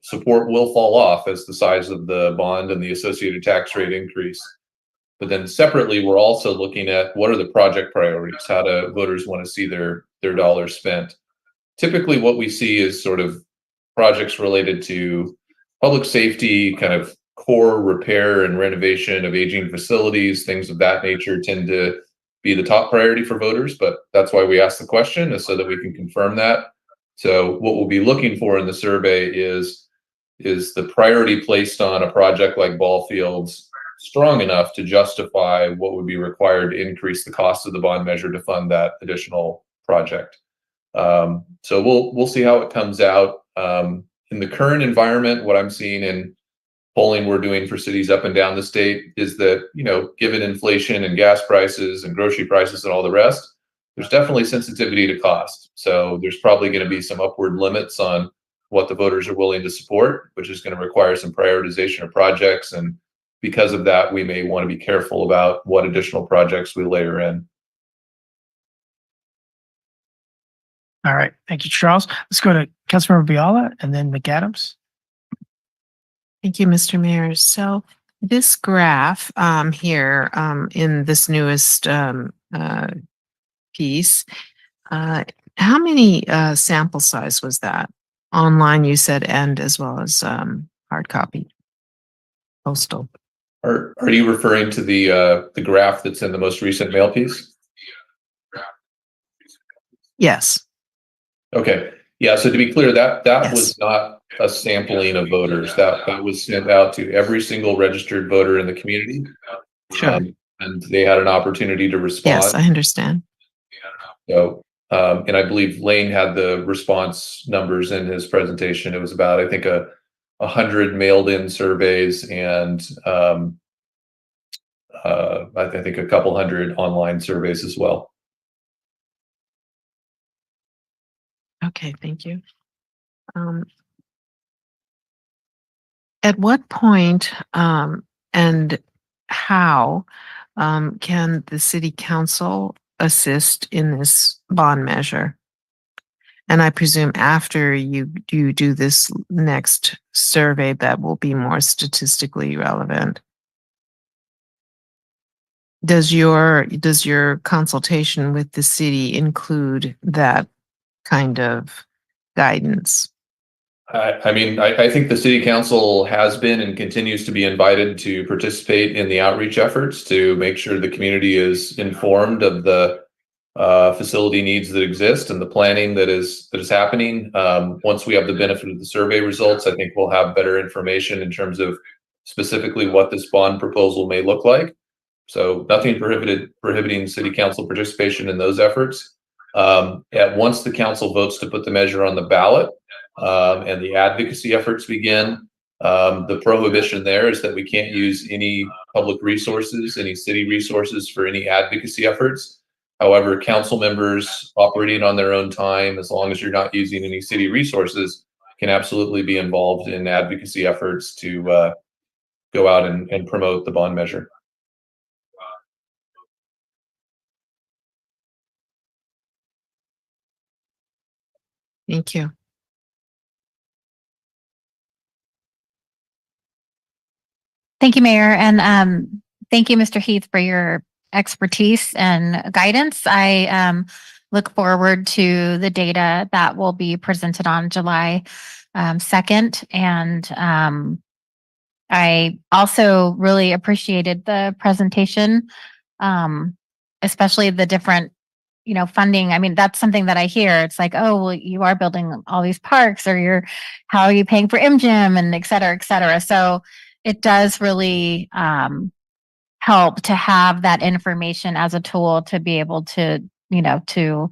support will fall off as the size of the bond and the associated tax rate increase. But then separately, we're also looking at what are the project priorities? How do voters want to see their dollars spent? Typically, what we see is sort of projects related to public safety, kind of core repair and renovation of aging facilities, things of that nature tend to be the top priority for voters, but that's why we ask the question, is so that we can confirm that. So what we'll be looking for in the survey is the priority placed on a project like ball fields strong enough to justify what would be required to increase the cost of the bond measure to fund that additional project. So we'll see how it comes out. In the current environment, what I'm seeing in polling we're doing for cities up and down the state is that, given inflation and gas prices and grocery prices and all the rest, there's definitely sensitivity to cost. So there's probably going to be some upward limits on what the voters are willing to support, which is going to require some prioritization of projects. And because of that, we may want to be careful about what additional projects we layer in. All right. Thank you, Charles. Let's go to Councilmember Biala and then McAdams. Thank you, Mr. Mayor. So this graph here in this newest piece, how many sample size was that? Online, you said, and as well as hard copy, postal. Are you referring to the graph that's in the most recent mail piece? Yes. Okay. Yeah. So to be clear, that Yes. was not a sampling of voters. That was sent out to every single registered voter in the community. Sure. And they had an opportunity to respond. Yes, I understand. So, and I believe Lane had the response numbers in his presentation. It was about, I think, 100 mailed in surveys and I think a couple hundred online surveys as well. Okay, thank you. At what point and how can the city council assist in this bond measure? And I presume after you do this next survey that will be more statistically relevant. Does your consultation with the city include that kind of guidance? I mean, I think the city council has been and continues to be invited to participate in the outreach efforts to make sure the community is informed of the facility needs that exist and the planning that is happening. Once we have the benefit of the survey results, I think we'll have better information in terms of specifically what this bond proposal may look like. So nothing prohibiting city council participation in those efforts. Once the council votes to put the measure on the ballot and the advocacy efforts begin, the prohibition there is that we can't use any public resources, any city resources for any advocacy efforts. However, council members operating on their own time, as long as you're not using any city resources, can absolutely be involved in advocacy efforts to go out and promote the bond measure. Thank you. Thank you, Mayor. And thank you, Mr. Heath, for your expertise and guidance. I look forward to the data that will be presented on July 2nd. And I also really appreciated the presentation, especially the different funding. I mean, that's something that I hear. It's like, oh, well, you are building all these parks, or how are you paying for MGym and et cetera, et cetera. So it does really help to have that information as a tool to be able to, to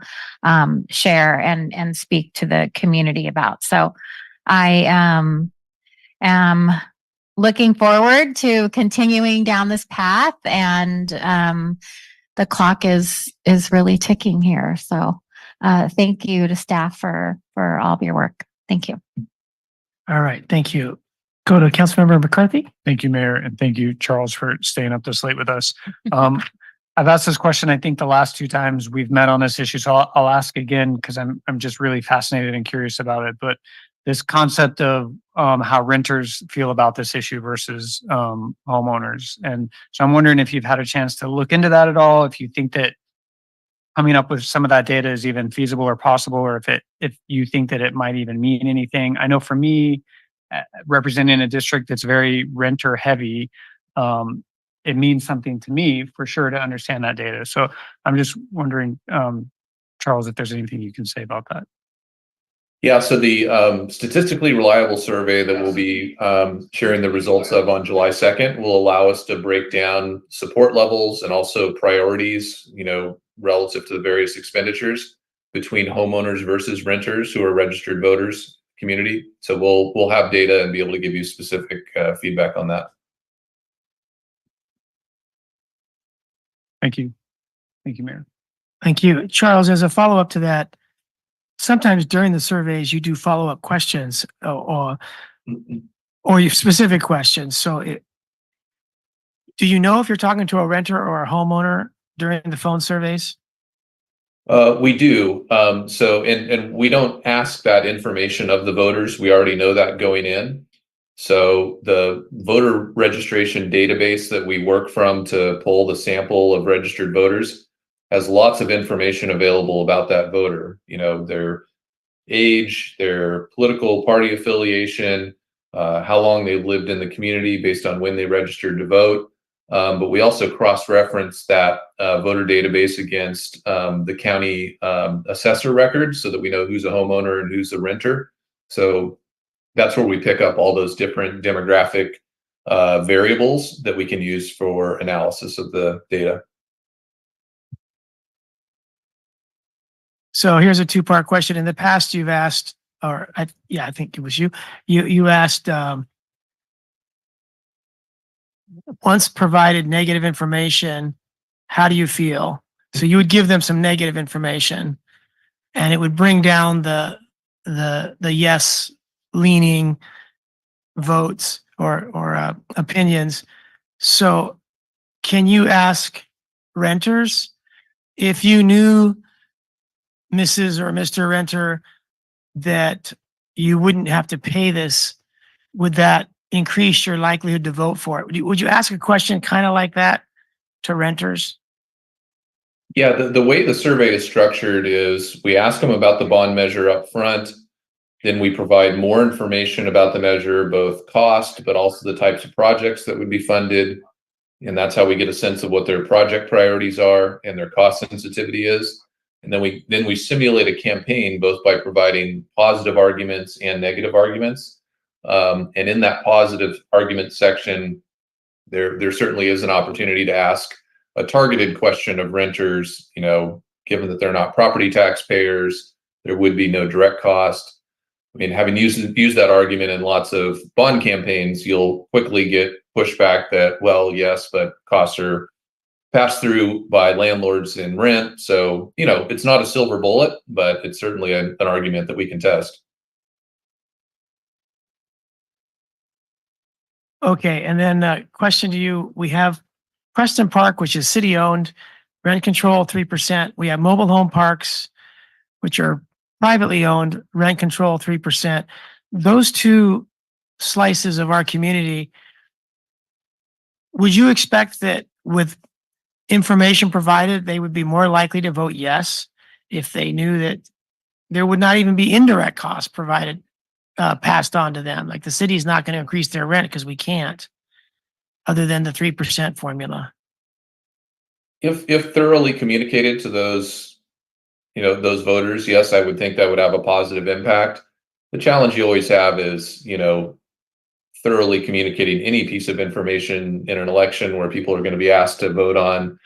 share and speak to the community about. So I am looking forward to continuing down this path, and the clock is really ticking here. So thank you to staff for all of your work. Thank you. All right, thank you. Go to Councilmember McCarthy. Thank you, Mayor, and thank you, Charles, for staying up this late with us. I've asked this question, I think, the last 2 times we've met on this issue, so I'll ask again because I'm just really fascinated and curious about it. But this concept of how renters feel about this issue versus homeowners, and so I'm wondering if you've had a chance to look into that at all. If you think that coming up with some of that data is even feasible or possible, or if you think that it might even mean anything. I know for me, representing a district that's very renter heavy, it means something to me for sure to understand that data. So I'm just wondering, Charles, if there's anything you can say about that. Yeah, so the statistically reliable survey that we'll be sharing the results of on July 2nd will allow us to break down support levels and also priorities, relative to the various expenditures between homeowners versus renters who are registered voters community. So we'll have data and be able to give you specific feedback on that. Thank you. Thank you, Mayor. Thank you. Charles, as a follow-up to that, sometimes during the surveys, you do follow-up questions or you specific questions. So do you know if you're talking to a renter or a homeowner during the phone surveys? We do. And we don't ask that information of the voters. We already know that going in. So the voter registration database that we work from to pull the sample of registered voters has lots of information available about that voter, their age, their political party affiliation, how long they've lived in the community based on when they registered to vote. But we also cross-reference that voter database against the county assessor records so that we know who's a homeowner and who's a renter. So that's where we pick up all those different demographic variables that we can use for analysis of the data. So here's a 2-part question. In the past, you've asked, I think it was you. You asked, once provided negative information, how do you feel? So you would give them some negative information, and it would bring down the yes leaning votes or opinions. So can you ask renters if you knew Mrs. or Mr. Renter that you wouldn't have to pay this, would that increase your likelihood to vote for it? Would you ask a question kind of like that to renters? Yeah, the way the survey is structured is we ask them about the bond measure up front, then we provide more information about the measure, both cost, but also the types of projects that would be funded. And that's how we get a sense of what their project priorities are and their cost sensitivity is. And then we simulate a campaign both by providing positive arguments and negative arguments. And in that positive argument section, there certainly is an opportunity to ask a targeted question of renters, given that they're not property taxpayers, there would be no direct cost. I mean, having used that argument in lots of bond campaigns, you'll quickly get pushback that, well, yes, but costs are passed through by landlords in rent. So, it's not a silver bullet, but it's certainly an argument that we can test. Okay, and then a question to you. We have Preston Park, which is city-owned, rent control 3%. We have mobile home parks, which are privately owned, rent control 3%. Those two slices of our community, would you expect that with information provided, they would be more likely to vote yes if they knew that there would not even be indirect costs provided, passed on to them. Like the city's not going to increase their rent because we can't, other than the 3% formula. If thoroughly communicated to those, those voters, yes, I would think that would have a positive impact. The challenge you always have is, thoroughly communicating any piece of information in an election where people are going to be asked to vote on,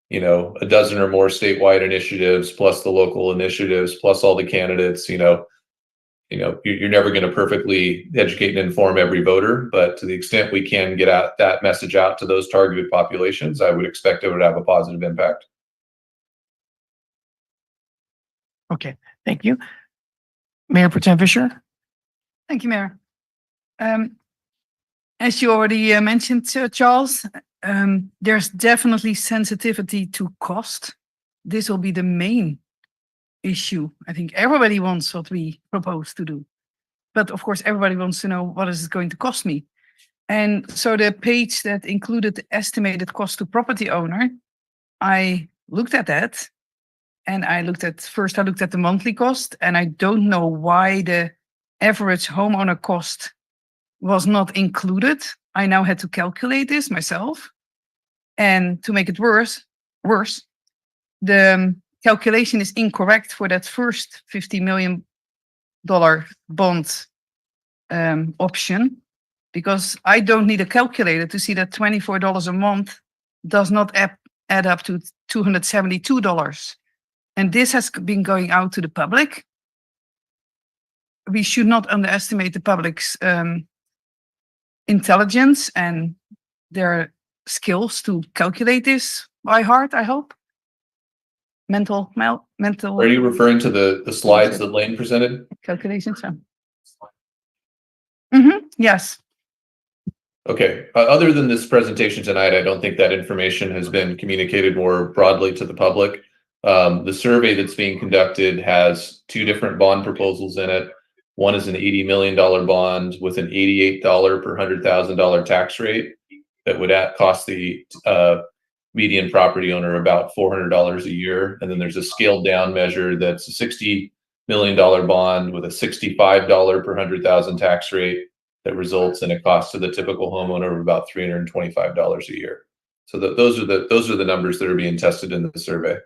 a dozen or more statewide initiatives, plus the local initiatives, plus all the candidates. You're never going to perfectly educate and inform every voter, but to the extent we can get out that message out to those targeted populations, I would expect it would have a positive impact. Okay, thank you. Mayor Pro Tem Fisher? Thank you, Mayor. As you already mentioned, Charles, there's definitely sensitivity to cost. This will be the main issue. I think everybody wants what we propose to do. But of course, everybody wants to know what is it going to cost me. And so the page that included the estimated cost to property owner, I looked at that. And I looked at the monthly cost, and I don't know why the average homeowner cost was not included. I now had to calculate this myself. And to make it worse, the calculation is incorrect for that first $50 million bond option, because I don't need a calculator to see that $24 a month does not add up to $272. And this has been going out to the public. We should not underestimate the public's intelligence and their skills to calculate this by heart, I hope. Mental. Are you referring to the slides that Lane presented? Calculations. Yes. Okay. Other than this presentation tonight, I don't think that information has been communicated more broadly to the public. The survey that's being conducted has two different bond proposals in it. One is an $80 million bond with an $88 per $100,000 tax rate that would cost the median property owner about $400 a year. And then there's a scaled down measure that's a $60 million bond with a $65 per 100,000 tax rate that results in a cost to the typical homeowner of about $325 a year. So those are the numbers that are being tested in the survey.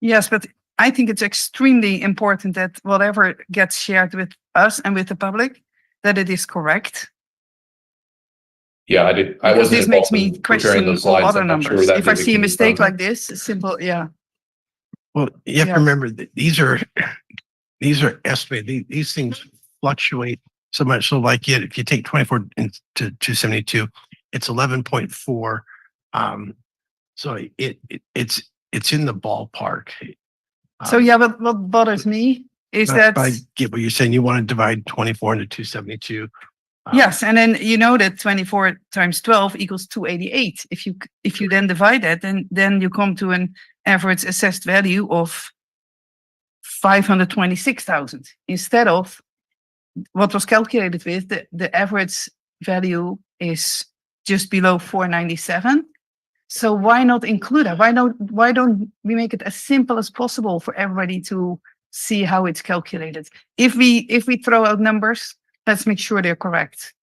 Yes, but I think it's extremely important that whatever gets shared with us and with the public, that it is correct. Yeah, I Because wasn't this makes me involved in preparing question those all slides. other I'm not sure numbers. where that If I data see a came mistake from. like this, simple, yeah. Well, you have Yeah. to remember that these are estimated. These things fluctuate so much. So like if you take 24 into 272, it's 11.4. So it's in the ballpark. So yeah, but what bothers me is that, I get what you're saying. You want to divide 24 into 272. yes, and then you know that 24 times 12 equals 288. If you then divide that, then you come to an average assessed value of 526,000 instead of what was calculated with the average value is just below 497. So why not include that? Why don't we make it as simple as possible for everybody to see how it's calculated? If we throw out numbers, let's make sure they're correct.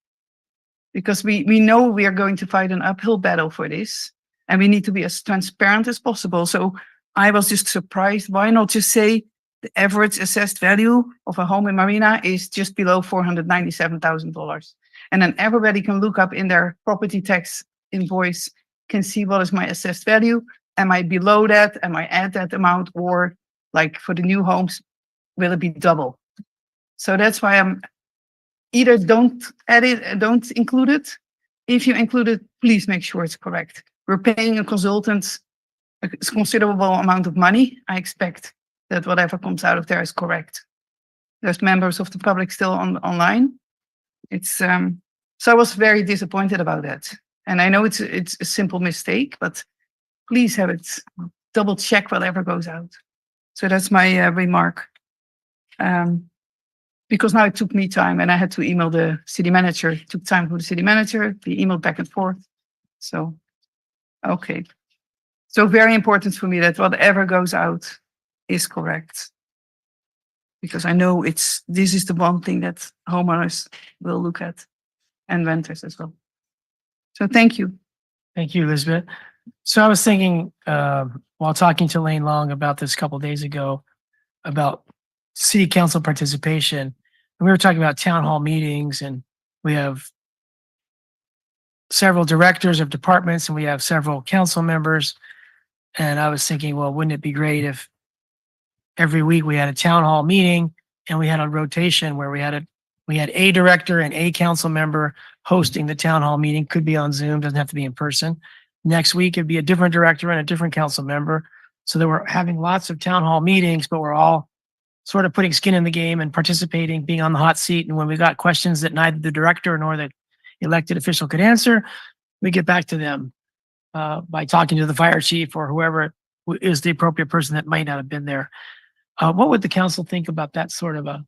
Because we know we are going to fight an uphill battle for this, and we need to be as transparent as possible. So I was just surprised. Why not just say the average assessed value of a home in Marina is just below $497,000. And then everybody can look up in their property tax invoice, can see what is my assessed value. Am I below that? Am I at that amount? Or like for the new homes, will it be double? So that's why I'm either don't add it, don't include it. If you include it, please make sure it's correct. We're paying a consultant a considerable amount of money. I expect that whatever comes out of there is correct. There's members of the public still online. It's so I was very disappointed about that. And I know it's a simple mistake, but please have it double check whatever goes out. So that's my remark. Because now it took me time and I had to email the city manager. It took time for the city manager. We emailed back and forth. So, okay. So very important for me that whatever goes out is correct. Because I know this is the one thing that homeowners will look at and renters as well. So thank you. Thank you, Elizabeth. So I was thinking, while talking to Lane Long about this a couple days ago, about city council participation, and we were talking about town hall meetings, and we have several directors of departments and we have several council members. And I was thinking, well, wouldn't it be great if every week we had a town hall meeting and we had a rotation where we had a director and a council member hosting the town hall meeting, could be on Zoom, doesn't have to be in person. Next week, it'd be a different director and a different council member. So that we're having lots of town hall meetings, but we're all sort of putting skin in the game and participating, being on the hot seat. And when we got questions that neither the director nor the elected official could answer, we get back to them by talking to the fire chief or whoever is the appropriate person that might not have been there. What would the council think about that sort of a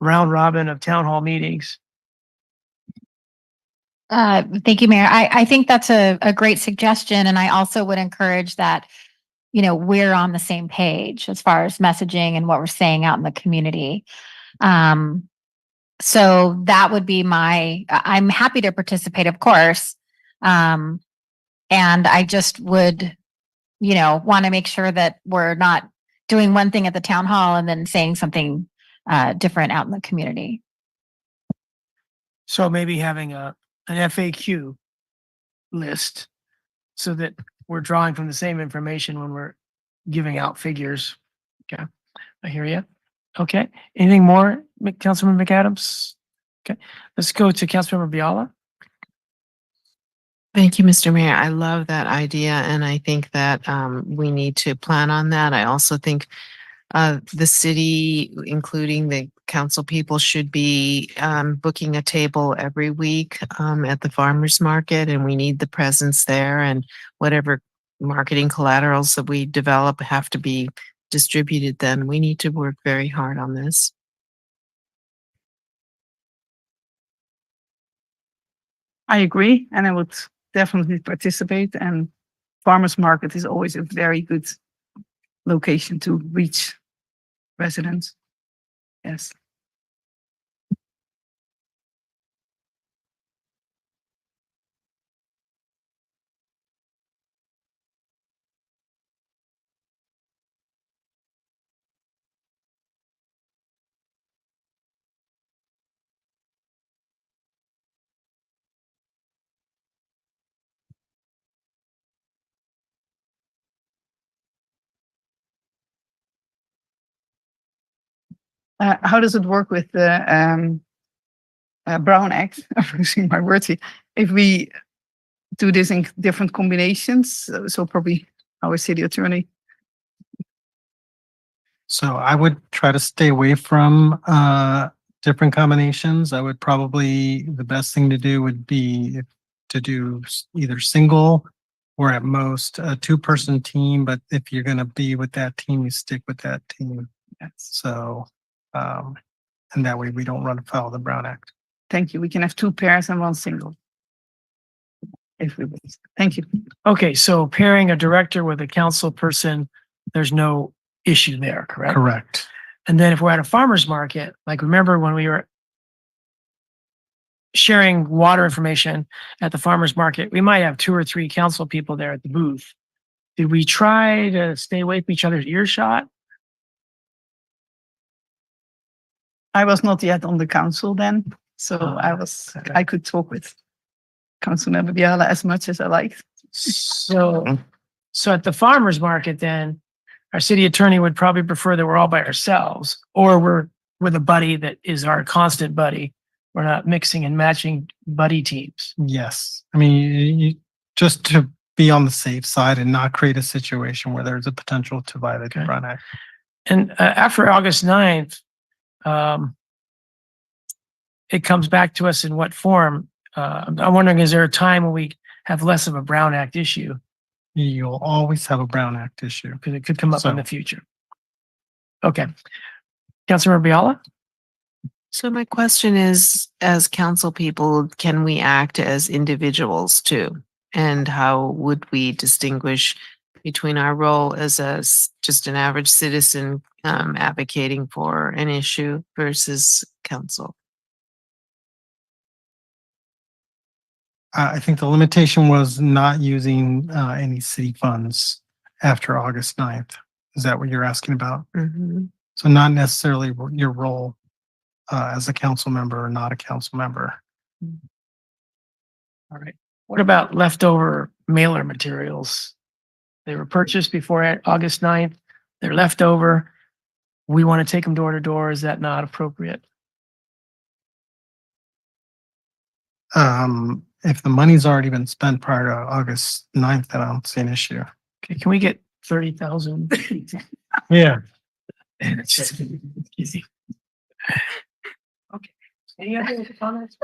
round robin of town hall meetings? Thank you, Mayor. I think that's a great suggestion. And I also would encourage that, we're on the same page as far as messaging and what we're saying out in the community. So that would be I'm happy to participate, of course. And I just would, want to make sure that we're not doing one thing at the town hall and then saying something different out in the community. So maybe having an FAQ list so that we're drawing from the same information when we're giving out figures. Okay, I hear you. Okay, anything more, Councilman McAdams? Okay, let's go to Councilmember Biala. Thank you, Mr. Mayor. I love that idea, and I think that we need to plan on that. I also think the city, including the council people, should be booking a table every week at the farmers market, and we need the presence there, and whatever marketing collaterals that we develop have to be distributed then. We need to work very hard on this. I agree, and I would definitely participate. And farmers market is always a very good location to reach residents. Yes. How does it work with the Brown Act? I'm losing my words here. If we do this in different combinations, so probably our city attorney. So I would try to stay away from different combinations. I would probably, the best thing to do would be to do either single or at most a two-person team. But if you're going to be with that team, you stick with that team. So, and that way we don't run afoul of the Brown Act. Thank you. We can have two pairs and one single. If we wish. Thank you. Okay, so pairing a director with a council person, there's no issue there, correct? Correct. And then if we're at a farmer's market, like remember when we were sharing water information at the farmer's market, we might have 2 or 3 council people there at the booth. Did we try to stay away from each other's earshot? I was not yet on the council then, so I could talk with Councilmember Biala as much as I liked. So at the farmer's market then, our city attorney would probably prefer that we're all by ourselves, or we're with a buddy that is our constant buddy. We're not mixing and matching buddy teams. Yes. I mean, just to be on the safe side and not create a situation where there's a potential to violate the Brown Act. And after August 9th, it comes back to us in what form? I'm wondering, is there a time when we have less of a Brown Act issue? You'll always have a Brown Act issue. Because it could come up in the future. Okay. Councilmember Biala? So my question is, as council people, can we act as individuals too? And how would we distinguish between our role as just an average citizen advocating for an issue versus council? I think the limitation was not using any city funds after August 9th. Is that what you're asking about? Mhm. So not necessarily your role as a council member or not a council member. All right. What about leftover mailer materials? They were purchased before August 9th. They're left over. We want to take them door to door. Is that not appropriate? If the money's already been spent prior to August 9th, then I don't see an issue. Okay, can we get 30,000? Yeah. It's just easy. Okay. Any other comments?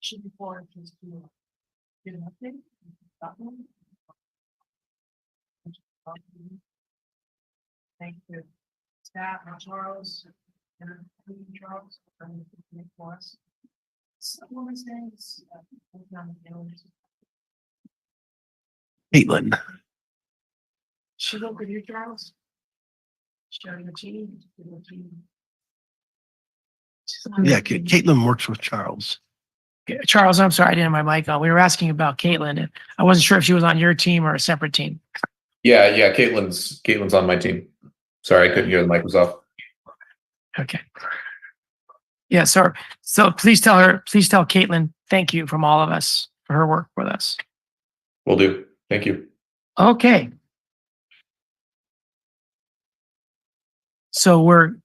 Should be forward just to get an update. That one. Thank you. Staff, Charles, and Charles, for us. Someone's names. Caitlin. Should look with you, Charles. Sharing the team. Yeah, Caitlin works with Charles. Charles, I'm sorry, I didn't have my mic on. We were asking about Caitlin. And I wasn't sure if she was on your team or a separate team. Yeah, Caitlin's on my team. Sorry, I couldn't hear the mic was off. Okay. Yeah, so please tell Caitlin, thank you from all of us for her work with us. Will do. Thank you. Okay. So we're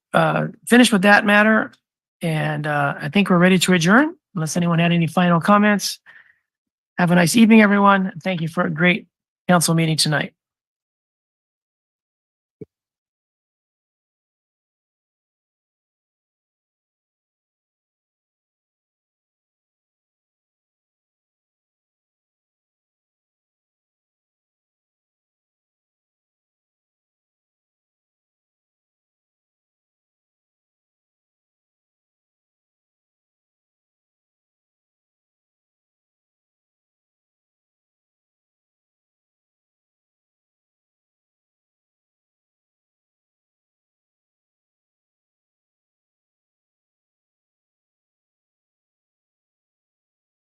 finished with that matter. And I think we're ready to adjourn, unless anyone had any final comments. Have a nice evening, everyone. Thank you for a great council meeting tonight.